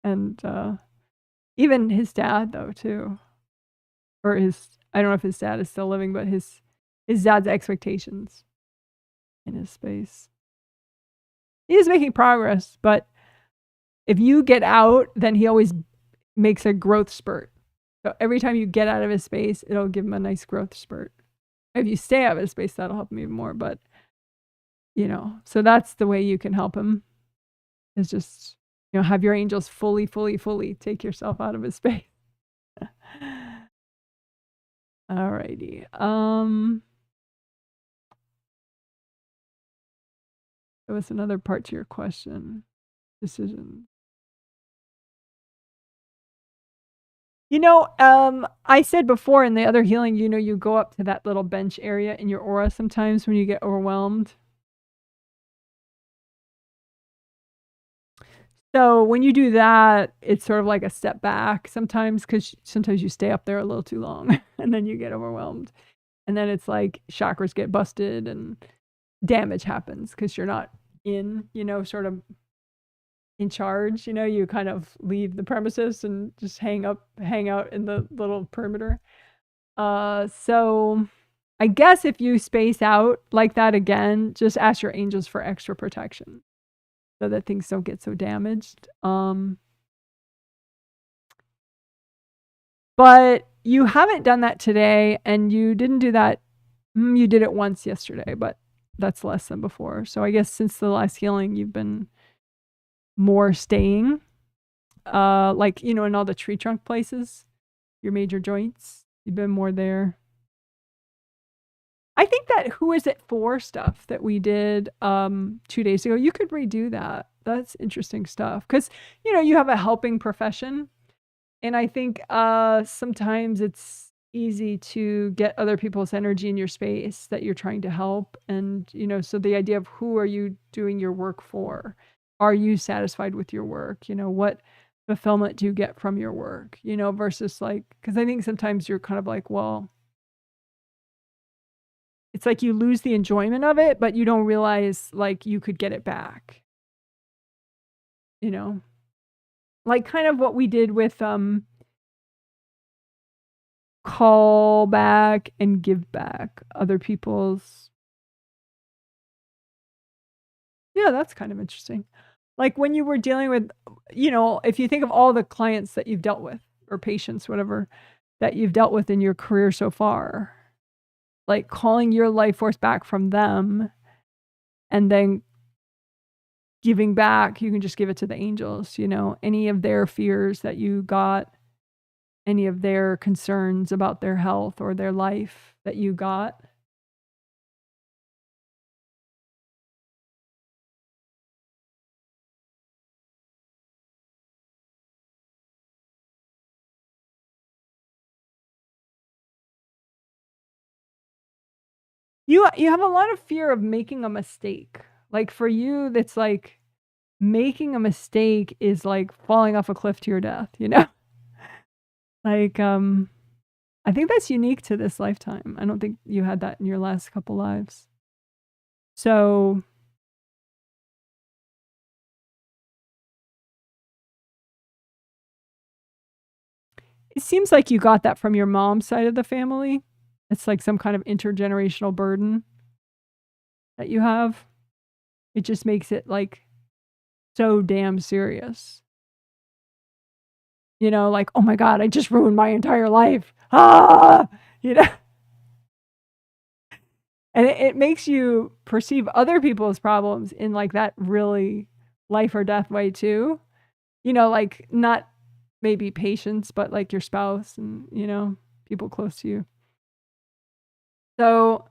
And even his dad, though, too. Or I don't know if his dad is still living, but his dad's expectations in his space. He is making progress, but if you get out, then he always makes a growth spurt. So every time you get out of his space, it'll give him a nice growth spurt. If you stay out of his space, that'll help him even more. But, you know, so that's the way you can help him, is just, you know, have your angels fully, fully, fully take yourself out of his space. Alrighty. There was another part to your question. Decision. You know, I said before in the other healing, you know, you go up to that little bench area in your aura sometimes when you get overwhelmed. So when you do that, it's sort of like a step back sometimes, because sometimes you stay up there a little too long and then you get overwhelmed. And then it's like chakras get busted and damage happens because you're not in, you know, sort of in charge. You know, you kind of leave the premises and just hang out in the little perimeter. So I guess if you space out like that again, just ask your angels for extra protection so that things don't get so damaged. But you haven't done that today, and you didn't do that. You did it once yesterday, but that's less than before. So I guess since the last healing, you've been more staying, like, you know, in all the tree trunk places, your major joints, you've been more there. I think that who is it for stuff that we did 2 days ago, you could redo that. That's interesting stuff, because, you know, you have a helping profession, and I think sometimes it's easy to get other people's energy in your space that you're trying to help. And, so the idea of who are you doing your work for? Are you satisfied with your work? What fulfillment do you get from your work? Versus because I think sometimes you're kind of like, well, it's like you lose the enjoyment of it, but you don't realize you could get it back. Like kind of what we did with call back and give back other people's. Yeah, that's kind of interesting. Like when you were dealing with, if you think of all the clients that you've dealt with or patients, whatever, that you've dealt with in your career so far, like calling your life force back from them and then giving back, you can just give it to the angels, any of their fears that you got, any of their concerns about their health or their life that you got. You have a lot of fear of making a mistake. Like for you, that's like making a mistake is like falling off a cliff to your death, Like, I think that's unique to this lifetime. I don't think you had that in your last couple lives. So it seems like you got that from your mom's side of the family. It's like some kind of intergenerational burden that you have. It just makes it like so damn serious. Like, oh my God, I just ruined my entire life. Ah, And it makes you perceive other people's problems in like that really life or death way too. Like not maybe patients, but like your spouse and, people close to you. So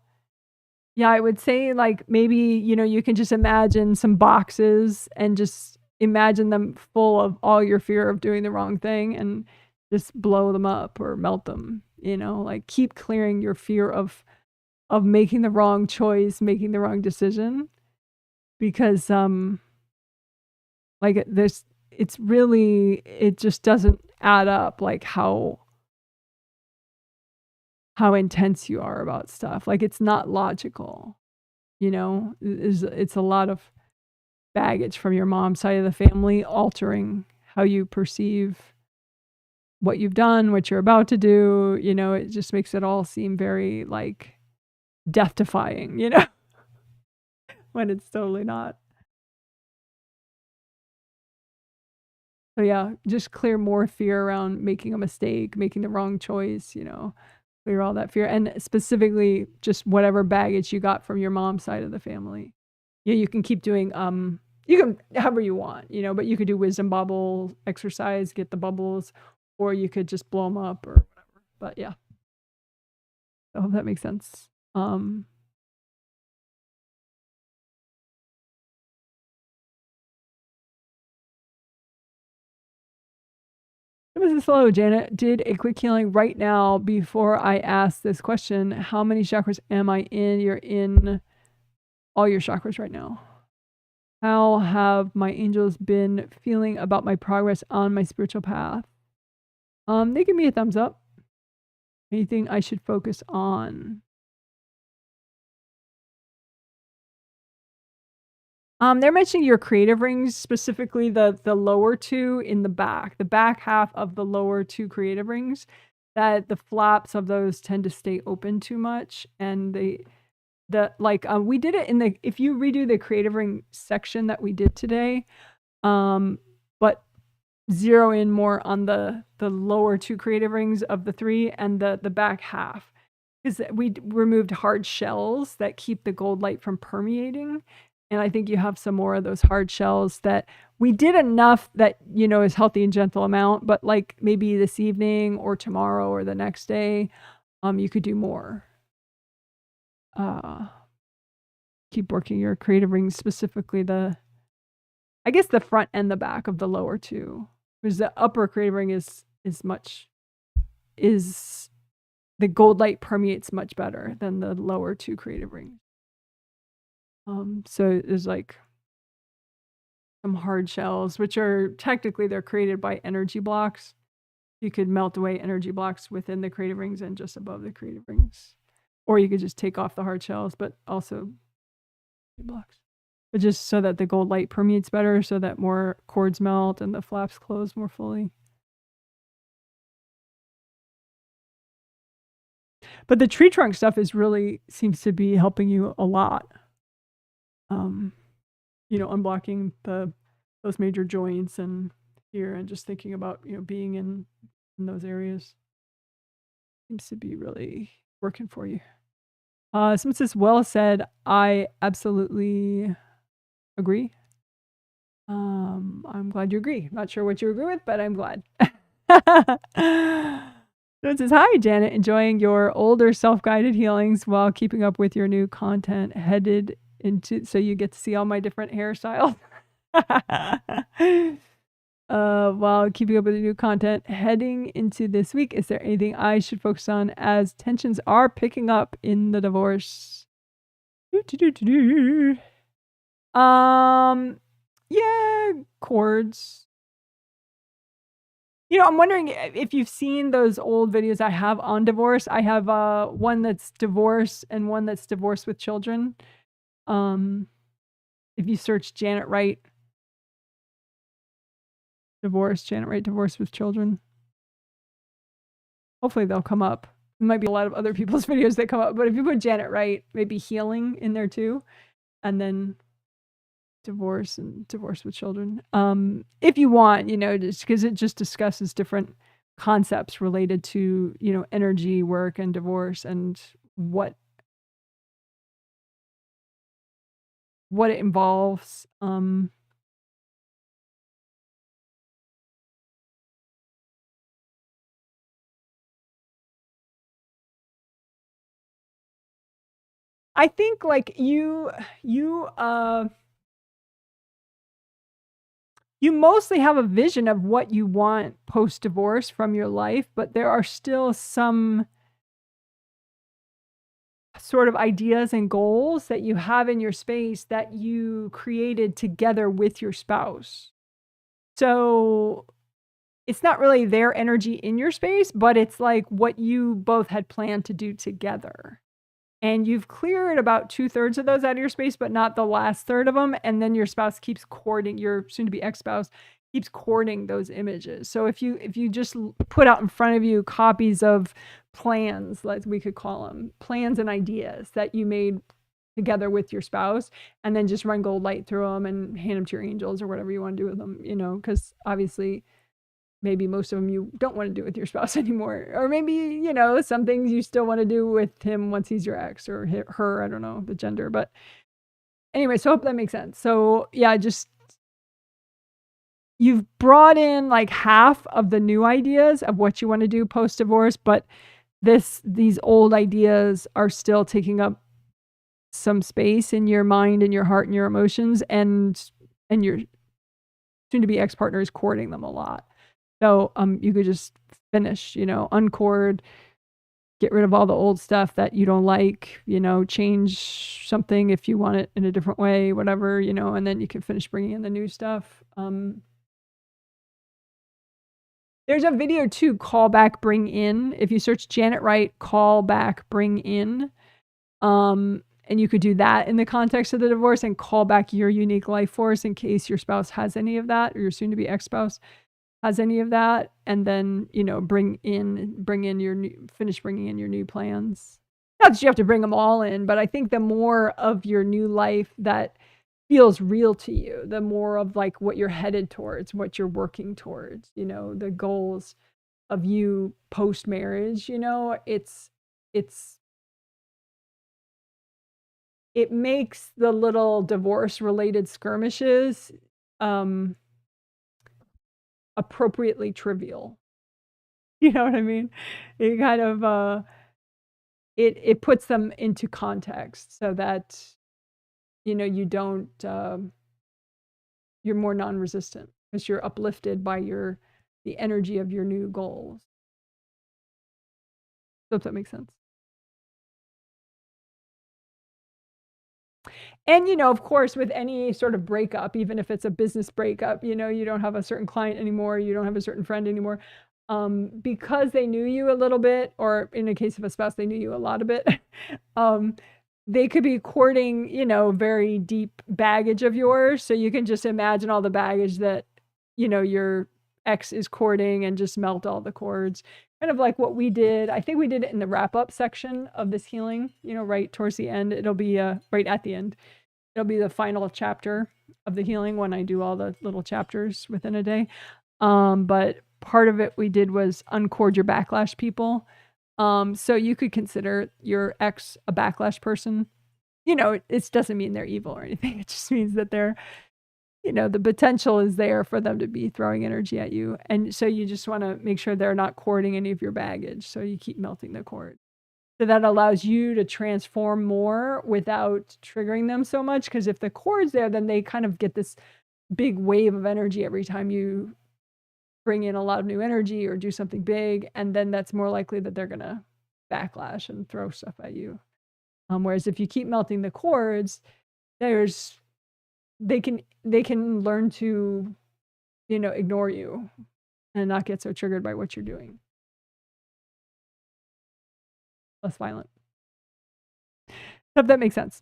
yeah, I would say like maybe, you can just imagine some boxes and just imagine them full of all your fear of doing the wrong thing and just blow them up or melt them, like keep clearing your fear of making the wrong choice, making the wrong decision. Because like it's really, it just doesn't add up like how intense you are about stuff. Like it's not logical, it's a lot of baggage from your mom's side of the family altering how you perceive what you've done, what you're about to do. It just makes it all seem very like death defying, when it's totally not. So yeah, just clear more fear around making a mistake, making the wrong choice, clear all that fear. And specifically just whatever baggage you got from your mom's side of the family. Yeah, you can keep doing you can however you want, but you could do wisdom bubble exercise, get the bubbles, or you could just blow them up or whatever. But yeah. I hope that makes sense. This is slow. Janet did a quick healing right now before I asked this question. How many chakras am I in? You're in all your chakras right now. How have my angels been feeling about my progress on my spiritual path? They give me a thumbs up. Anything I should focus on? They're mentioning your creative rings, specifically the lower two in the back half of the lower two creative rings, that the flaps of those tend to stay open too much. And we did it if you redo the creative ring section that we did today, but zero in more on the lower two creative rings of the three and the back half. Because we removed hard shells that keep the gold light from permeating. And I think you have some more of those hard shells that we did enough that, is healthy and gentle amount, but like maybe this evening or tomorrow or the next day, you could do more. Keep working your creative rings, specifically I guess the front and the back of the lower two. Because the upper creative ring is the gold light permeates much better than the lower 2 creative rings. So there's like some hard shells, which are technically they're created by energy blocks. You could melt away energy blocks within the creative rings and just above the creative rings. Or you could just take off the hard shells, but also blocks. But just so that the gold light permeates better, so that more cords melt and the flaps close more fully. But the tree trunk stuff is really seems to be helping you a lot. Unblocking those major joints and here, and just thinking about being in those areas seems to be really working for you. Someone says, well said. I absolutely agree. I'm glad you agree. Not sure what you agree with, but I'm glad. So it says, hi, Janet, enjoying your older self-guided healings while keeping up with your new content headed into, so you get to see all my different hairstyles. While keeping up with the new content heading into this week, is there anything I should focus on as tensions are picking up in the divorce? Yeah, cords. I'm wondering if you've seen those old videos I have on divorce. I have one that's divorce and one that's divorce with children. If you search Janet Wright divorce with children, hopefully they'll come up. There might be a lot of other people's videos that come up, but if you put Janet Wright, maybe healing in there too, and then divorce with children. If you want, just because it just discusses different concepts related to, energy work and divorce and what it involves. I think like you mostly have a vision of what you want post-divorce from your life, but there are still some sort of ideas and goals that you have in your space that you created together with your spouse. So it's not really their energy in your space, but it's like what you both had planned to do together. And you've cleared about 2/3 of those out of your space, but not the last third of them. And then your spouse keeps courting, your soon-to-be ex-spouse keeps courting those images. So if you just put out in front of you copies of plans, like we could call them, plans and ideas that you made together with your spouse, and then just run gold light through them and hand them to your angels or whatever you want to do with them, because obviously maybe most of them you don't want to do with your spouse anymore. Or maybe, some things you still want to do with him once he's your ex or her, I don't know the gender. But anyway, so I hope that makes sense. So yeah, just you've brought in like half of the new ideas of what you want to do post-divorce, but these old ideas are still taking up some space in your mind and your heart and your emotions, and your soon-to-be ex-partner is courting them a lot. So you could just finish, uncord, get rid of all the old stuff that you don't like, change something if you want it in a different way, whatever, and then you can finish bringing in the new stuff. There's a video too, call back, bring in. If you search Janet Wright, call back, bring in. And you could do that in the context of the divorce and call back your unique life force in case your spouse has any of that, or your soon-to-be ex-spouse has any of that, and then finish bringing in your new plans. Not that you have to bring them all in, but I think the more of your new life that feels real to you, the more of like what you're headed towards, what you're working towards, the goals of you post marriage, it makes the little divorce related skirmishes appropriately trivial. You know what I mean? It kind of it puts them into context so that you don't you're more non-resistant because you're uplifted by the energy of your new goals. So if that makes sense. And, you know, of course, with any sort of breakup, even if it's a business breakup, you know, you don't have a certain client anymore, you don't have a certain friend anymore, because they knew you a little bit, or in the case of a spouse, they knew you a lot a bit, they could be courting, you know, very deep baggage of yours. So you can just imagine all the baggage that, you know, your ex is courting and just melt all the cords. Kind of like what we did. I think we did it in the wrap-up section of this healing, you know, right towards the end. It'll be right at the end. It'll be the final chapter of the healing when I do all the little chapters within a day. But part of it we did was uncord your backlash people. So you could consider your ex a backlash person. You know, it doesn't mean they're evil or anything. It just means that they're, you know, the potential is there for them to be throwing energy at you. And so you just want to make sure they're not cording any of your baggage. So you keep melting the cord. So that allows you to transform more without triggering them so much. Because if the cord's there, then they kind of get this big wave of energy every time you bring in a lot of new energy or do something big. And then that's more likely that they're going to backlash and throw stuff at you. Whereas if you keep melting the cords, they can learn to, you know, ignore you and not get so triggered by what you're doing. Less violent. If that makes sense.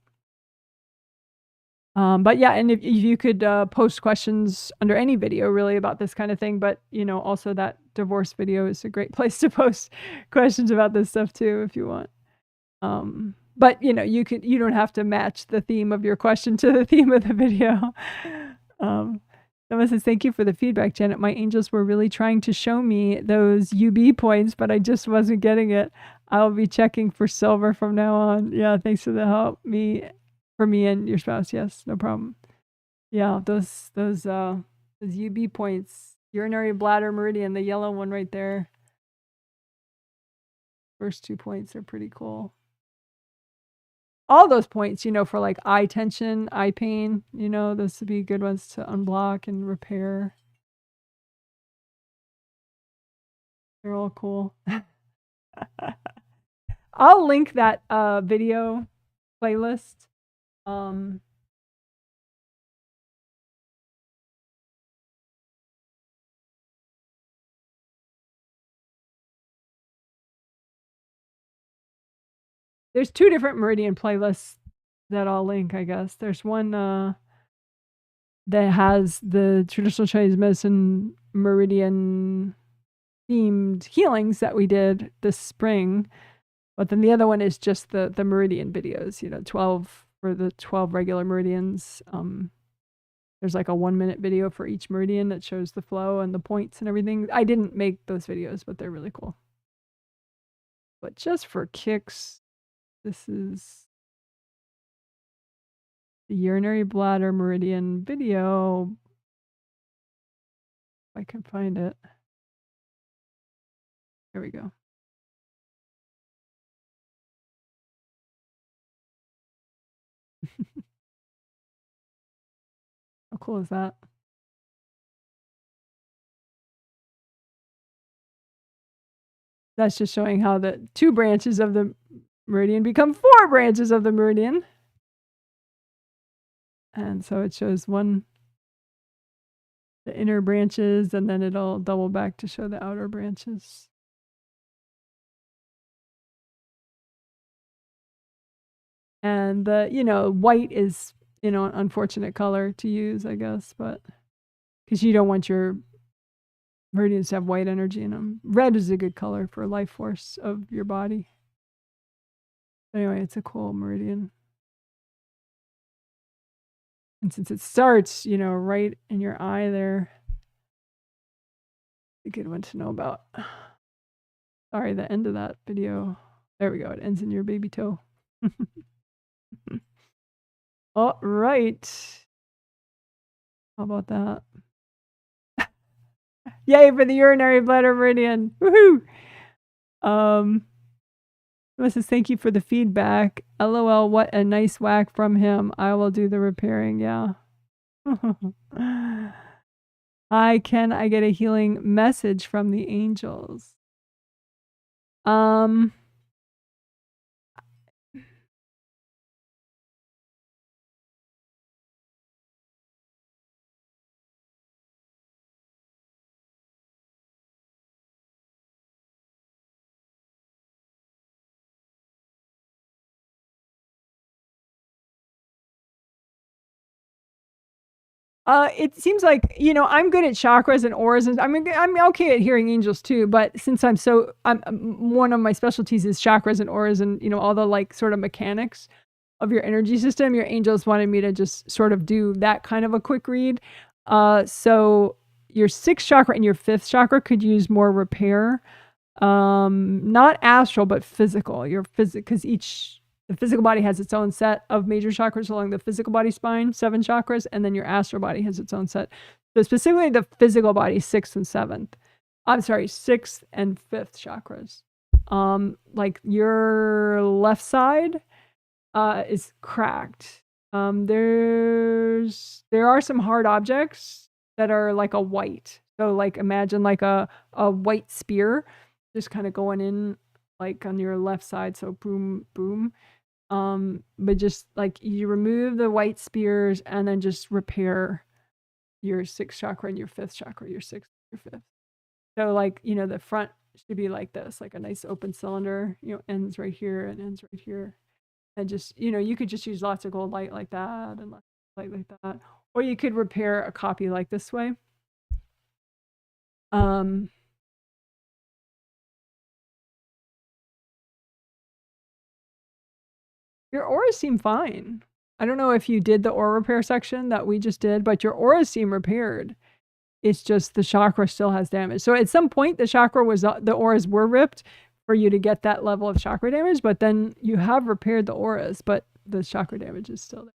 But yeah, and if you could post questions under any video really about this kind of thing, but you know, also that divorce video is a great place to post questions about this stuff too, if you want. But you know, you don't have to match the theme of your question to the theme of the video. Someone says, thank you for the feedback, Janet. My angels were really trying to show me those UB points, but I just wasn't getting it. I'll be checking for silver from now on. Yeah, thanks for the help. For me and your spouse. Yes, no problem. Yeah, those UB points, urinary bladder meridian, the yellow one right there. First 2 points are pretty cool. All those points, you know, for like eye tension, eye pain, you know, those would be good ones to unblock and repair. They're all cool. I'll link that video playlist. There's 2 different meridian playlists that I'll link, I guess. There's one that has the traditional Chinese medicine meridian themed healings that we did this spring. But then the other one is just the meridian videos, you know, 12 for the 12 regular meridians. There's like a 1-minute video for each meridian that shows the flow and the points and everything. I didn't make those videos, but they're really cool. But just for kicks, this is the urinary bladder meridian video. If I can find it. There we go. How cool is that? That's just showing how the 2 branches of the meridian become 4 branches of the meridian. And so it shows the inner branches, and then it'll double back to show the outer branches. And the, you know, white is, you know, an unfortunate color to use, I guess, but because you don't want your meridians to have white energy in them. Red is a good color for life force of your body. Anyway, it's a cool meridian. And since it starts, you know, right in your eye there, a good one to know about. Sorry, the end of that video. There we go. It ends in your baby toe. All right. How about that? Yay for the urinary bladder meridian. Woohoo! Says, thank you for the feedback. LOL, what a nice whack from him. I will do the repairing. Yeah. Hi, can I get a healing message from the angels? It seems like, you know, I'm good at chakras and auras, and I'm okay at hearing angels too, but since one of my specialties is chakras and auras and, you know, all the like sort of mechanics of your energy system, your angels wanted me to just sort of do that kind of a quick read. So your sixth chakra and your fifth chakra could use more repair. Not astral, but physical. Your because the physical body has its own set of major chakras along the physical body spine, 7 chakras, and then your astral body has its own set. So specifically the physical body, 6th and 7th. I'm sorry, 6th and 5th chakras. Like your left side is cracked. There are some hard objects that are like a white. So like imagine like a white spear just kind of going in like on your left side. So boom, boom. But just like you remove the white spears and then just repair your 6th chakra and your 5th chakra, your 6th, your 5th. So like, you know, the front should be like this, like a nice open cylinder, you know, ends right here and ends right here. And just, you know, you could just use lots of gold light like that and lots of light like that. Or you could repair a copy like this way. Your auras seem fine. I don't know if you did the aura repair section that we just did, but your auras seem repaired. It's just the chakra still has damage. So at some point, the auras were ripped for you to get that level of chakra damage, but then you have repaired the auras, but the chakra damage is still there.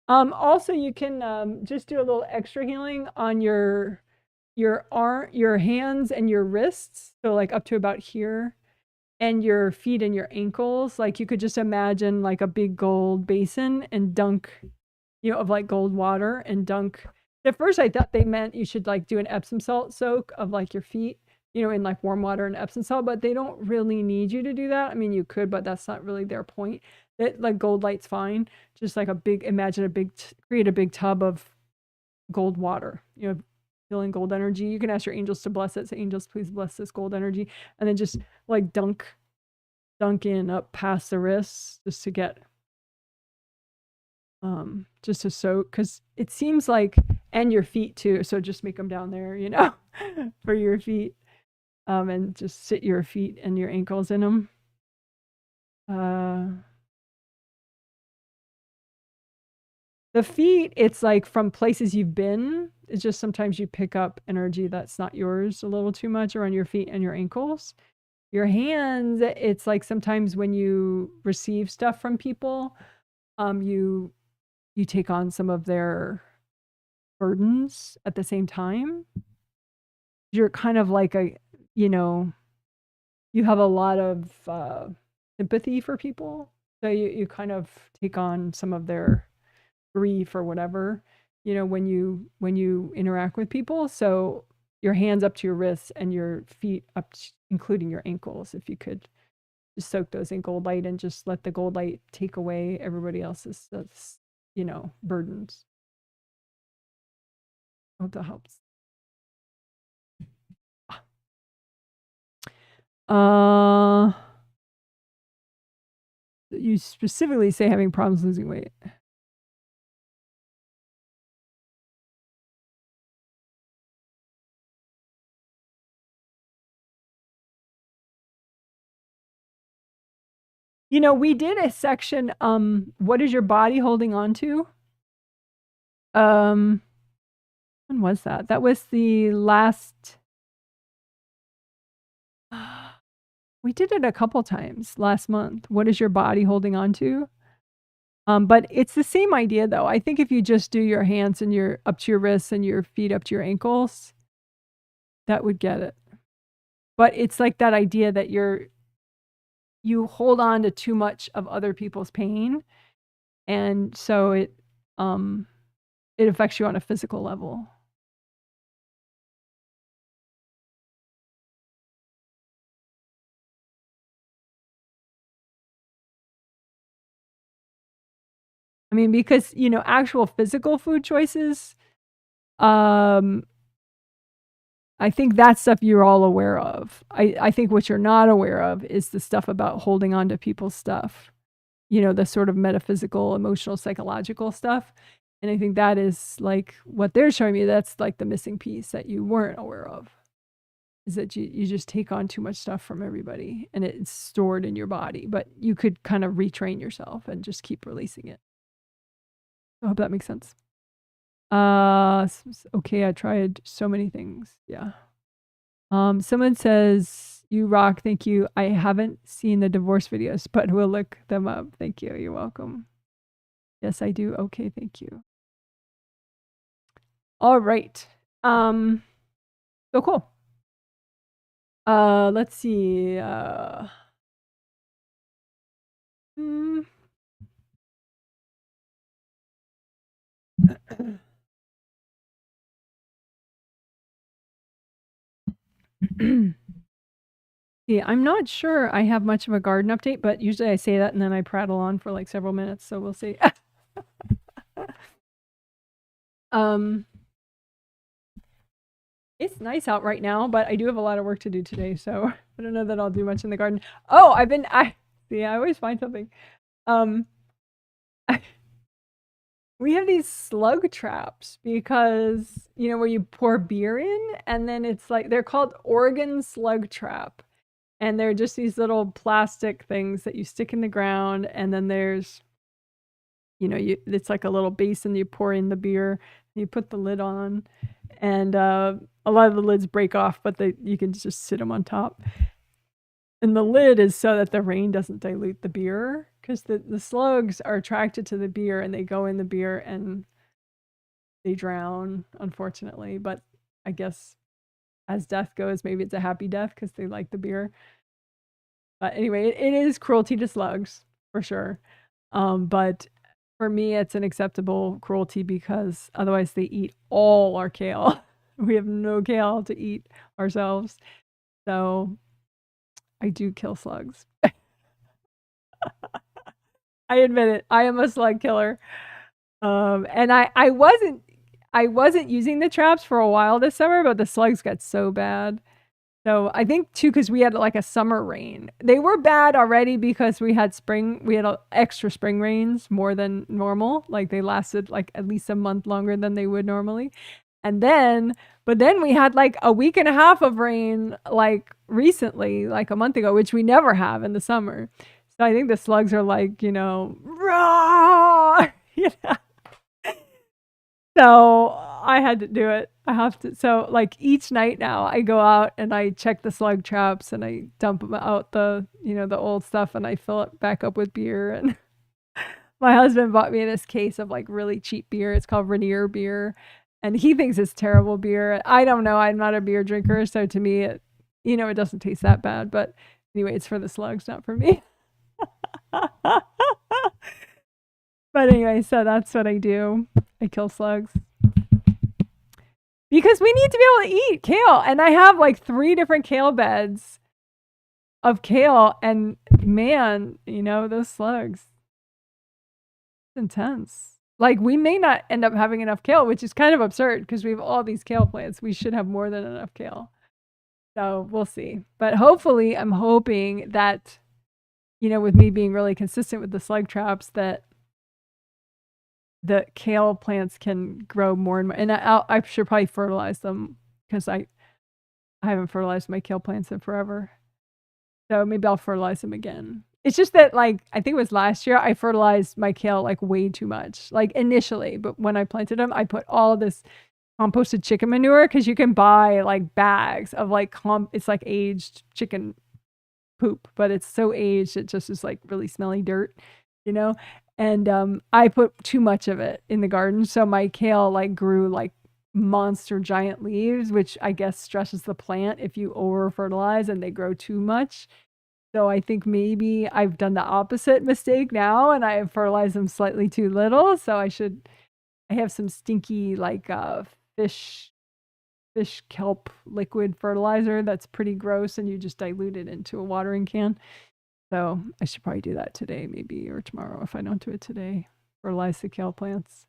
Also, you can just do a little extra healing on your hands and your wrists. So like up to about here, and your feet and your ankles. Like you could just imagine like a big gold basin and dunk, you know, of like gold water and dunk. At first, I thought they meant you should like do an Epsom salt soak of like your feet, you know, in like warm water and Epsom salt, but they don't really need you to do that. I mean, you could, but that's not really their point. That like gold light's fine. Just like create a big tub of gold water, you know, feeling gold energy. You can ask your angels to bless it. Say, angels, please bless this gold energy. And then just like dunk in up past the wrists just to get just to soak, because it seems like, and your feet too, so just make them down there, you know, for your feet, and just sit your feet and your ankles in them. The feet, it's like from places you've been. It's just sometimes you pick up energy that's not yours a little too much around your feet and your ankles. Your hands, it's like sometimes when you receive stuff from people, you take on some of their burdens at the same time. You're kind of like you know, you have a lot of sympathy for people. So you kind of take on some of their grief or whatever, you know, when you interact with people. So your hands up to your wrists and your feet up, including your ankles, if you could just soak those in gold light and just let the gold light take away everybody else's, you know, burdens. I hope that helps. You specifically say having problems losing weight. You know, we did a section, what is your body holding on to? When was that? That was the last, we did it a couple times last month. What is your body holding on to? But it's the same idea though. I think if you just do your hands and your up to your wrists and your feet up to your ankles, that would get it. But it's like that idea that you hold on to too much of other people's pain, and so it affects you on a physical level. I mean, because, you know, actual physical food choices, I think that stuff you're all aware of. I think what you're not aware of is the stuff about holding on to people's stuff, you know, the sort of metaphysical, emotional, psychological stuff. And I think that is like what they're showing me. That's like the missing piece that you weren't aware of, is that you just take on too much stuff from everybody and it's stored in your body, but you could kind of retrain yourself and just keep releasing it. I hope that makes sense. Okay, I tried so many things. Yeah. Someone says, you rock, thank you. I haven't seen the divorce videos, but we'll look them up. Thank you. You're welcome. Yes, I do. Okay, thank you. All right. So cool. Let's see. See, I'm not sure I have much of a garden update, but usually I say that and then I prattle on for like several minutes, so we'll see. It's nice out right now, but I do have a lot of work to do today, so I don't know that I'll do much in the garden. Oh, I always find something. We have these slug traps because, you know, where you pour beer in and then it's like, they're called Oregon slug trap. And they're just these little plastic things that you stick in the ground. And then there's, you know, it's like a little basin you pour in the beer, you put the lid on, and a lot of the lids break off, but you can just sit them on top. And the lid is so that the rain doesn't dilute the beer, because the slugs are attracted to the beer and they go in the beer and they drown, unfortunately. But I guess as death goes, maybe it's a happy death because they like the beer. But anyway, it is cruelty to slugs for sure. But for me, it's an acceptable cruelty because otherwise they eat all our kale. We have no kale to eat ourselves. So I do kill slugs. I admit it. I am a slug killer. And I wasn't using the traps for a while this summer, but the slugs got so bad. So I think too, because we had like a summer rain. They were bad already because we had extra spring rains more than normal. Like they lasted like at least a month longer than they would normally. But then we had like a week and a half of rain like recently, like a month ago, which we never have in the summer. So I think the slugs are like, you know, raw. Yeah. So I had to do it. I have to. So like each night now I go out and I check the slug traps and I dump them out the old stuff and I fill it back up with beer. And my husband bought me this case of like really cheap beer. It's called Rainier beer. And he thinks it's terrible beer. I don't know. I'm not a beer drinker. So to me, it doesn't taste that bad. But anyway, it's for the slugs, not for me. But anyway, so that's what I do. I kill slugs. Because we need to be able to eat kale. And I have like 3 different kale beds of kale. And man, those slugs. It's intense. Like we may not end up having enough kale, which is kind of absurd because we have all these kale plants. We should have more than enough kale. So we'll see. But hopefully, I'm hoping that, with me being really consistent with the slug traps, that the kale plants can grow more and more. And I should probably fertilize them because I haven't fertilized my kale plants in forever. So maybe I'll fertilize them again. It's just that, like, I think it was last year, I fertilized my kale, like, way too much. Like, initially. But when I planted them, I put all this composted chicken manure because you can buy, like, bags of, like, it's, like, aged chicken poop. But it's so aged, it just is, like, really smelly dirt, And I put too much of it in the garden. So my kale, like, grew, like, monster giant leaves, which I guess stresses the plant if you over fertilize and they grow too much. So I think maybe I've done the opposite mistake now and I have fertilized them slightly too little. So I have some stinky like fish kelp liquid fertilizer that's pretty gross and you just dilute it into a watering can. So I should probably do that today maybe or tomorrow if I don't do it today. for lysicale plants.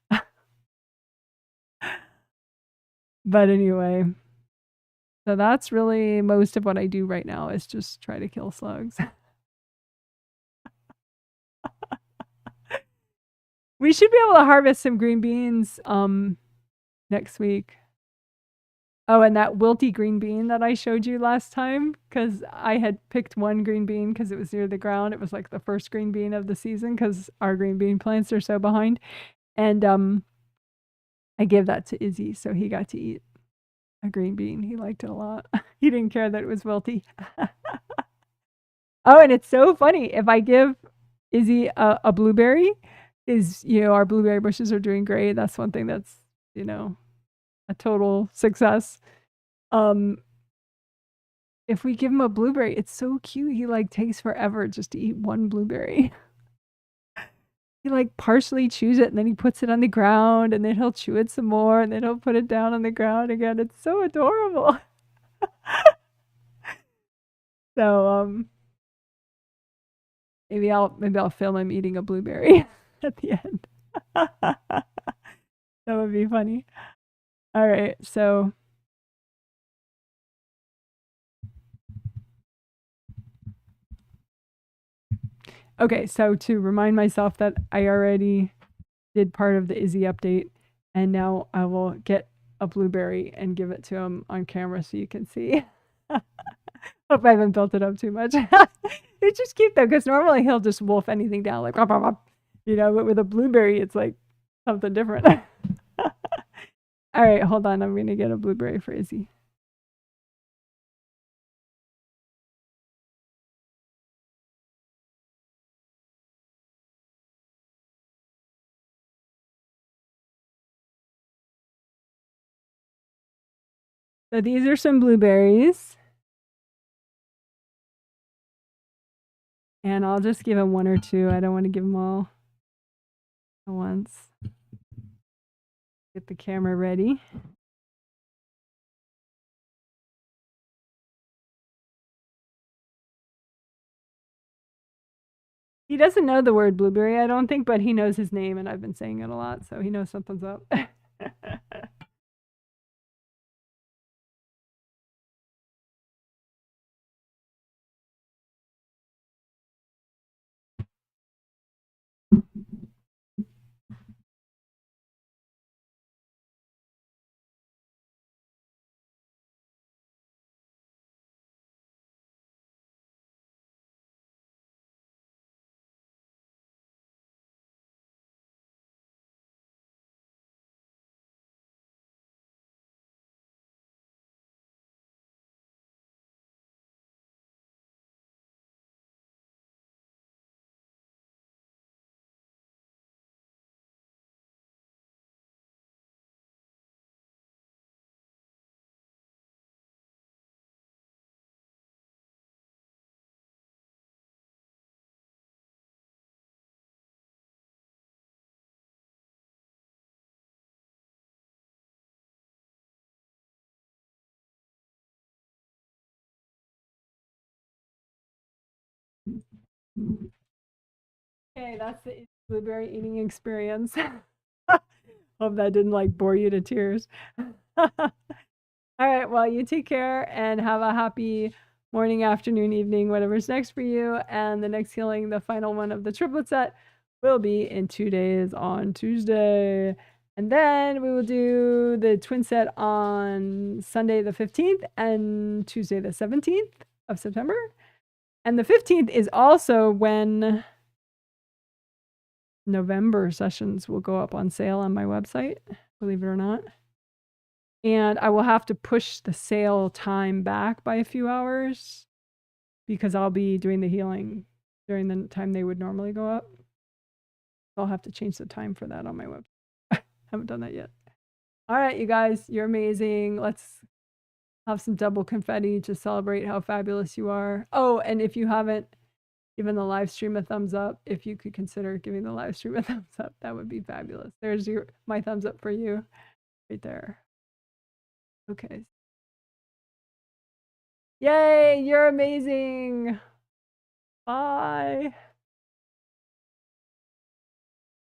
But anyway, so that's really most of what I do right now is just try to kill slugs. We should be able to harvest some green beans next week. Oh, and that wilty green bean that I showed you last time, because I had picked one green bean because it was near the ground. It was like the first green bean of the season because our green bean plants are so behind. And I gave that to Izzy, so he got to eat a green bean. He liked it a lot. He didn't care that it was wilty. Oh, and it's so funny. If I give Izzy a blueberry, our blueberry bushes are doing great. That's one thing that's, a total success. If we give him a blueberry, it's so cute. He takes forever just to eat one blueberry. He partially chews it and then he puts it on the ground and then he'll chew it some more and then he'll put it down on the ground again. It's so adorable. So maybe I'll film him eating a blueberry at the end. That would be funny. All right, so okay, so to remind myself that I already did part of the Izzy update, and now I will get a blueberry and give it to him on camera so you can see. Hope I haven't built it up too much. It's just cute though, because normally he'll just wolf anything down, like, bop, bop, bop. But with a blueberry, it's like something different. All right, hold on. I'm going to get a blueberry for Izzy. So these are some blueberries. And I'll just give him one or two. I don't want to give them all at once. Get the camera ready. He doesn't know the word blueberry, I don't think, but he knows his name, and I've been saying it a lot, so he knows something's up. Okay, that's the blueberry eating experience. Hope that didn't bore you to tears. All right, well, you take care and have a happy morning, afternoon, evening, whatever's next for you. And the next healing, the final one of the triplet set, will be in 2 days on Tuesday. And then we will do the twin set on Sunday the 15th and Tuesday the 17th of September. And the 15th is also when November sessions will go up on sale on my website, believe it or not. And I will have to push the sale time back by a few hours because I'll be doing the healing during the time they would normally go up. I'll have to change the time for that on my website. Haven't done that yet. All right, you guys, you're amazing. Let's have some double confetti to celebrate how fabulous you are. Oh, and if you haven't given the live stream a thumbs up, if you could consider giving the live stream a thumbs up, that would be fabulous. There's my thumbs up for you right there. Okay. Yay, you're amazing. Bye.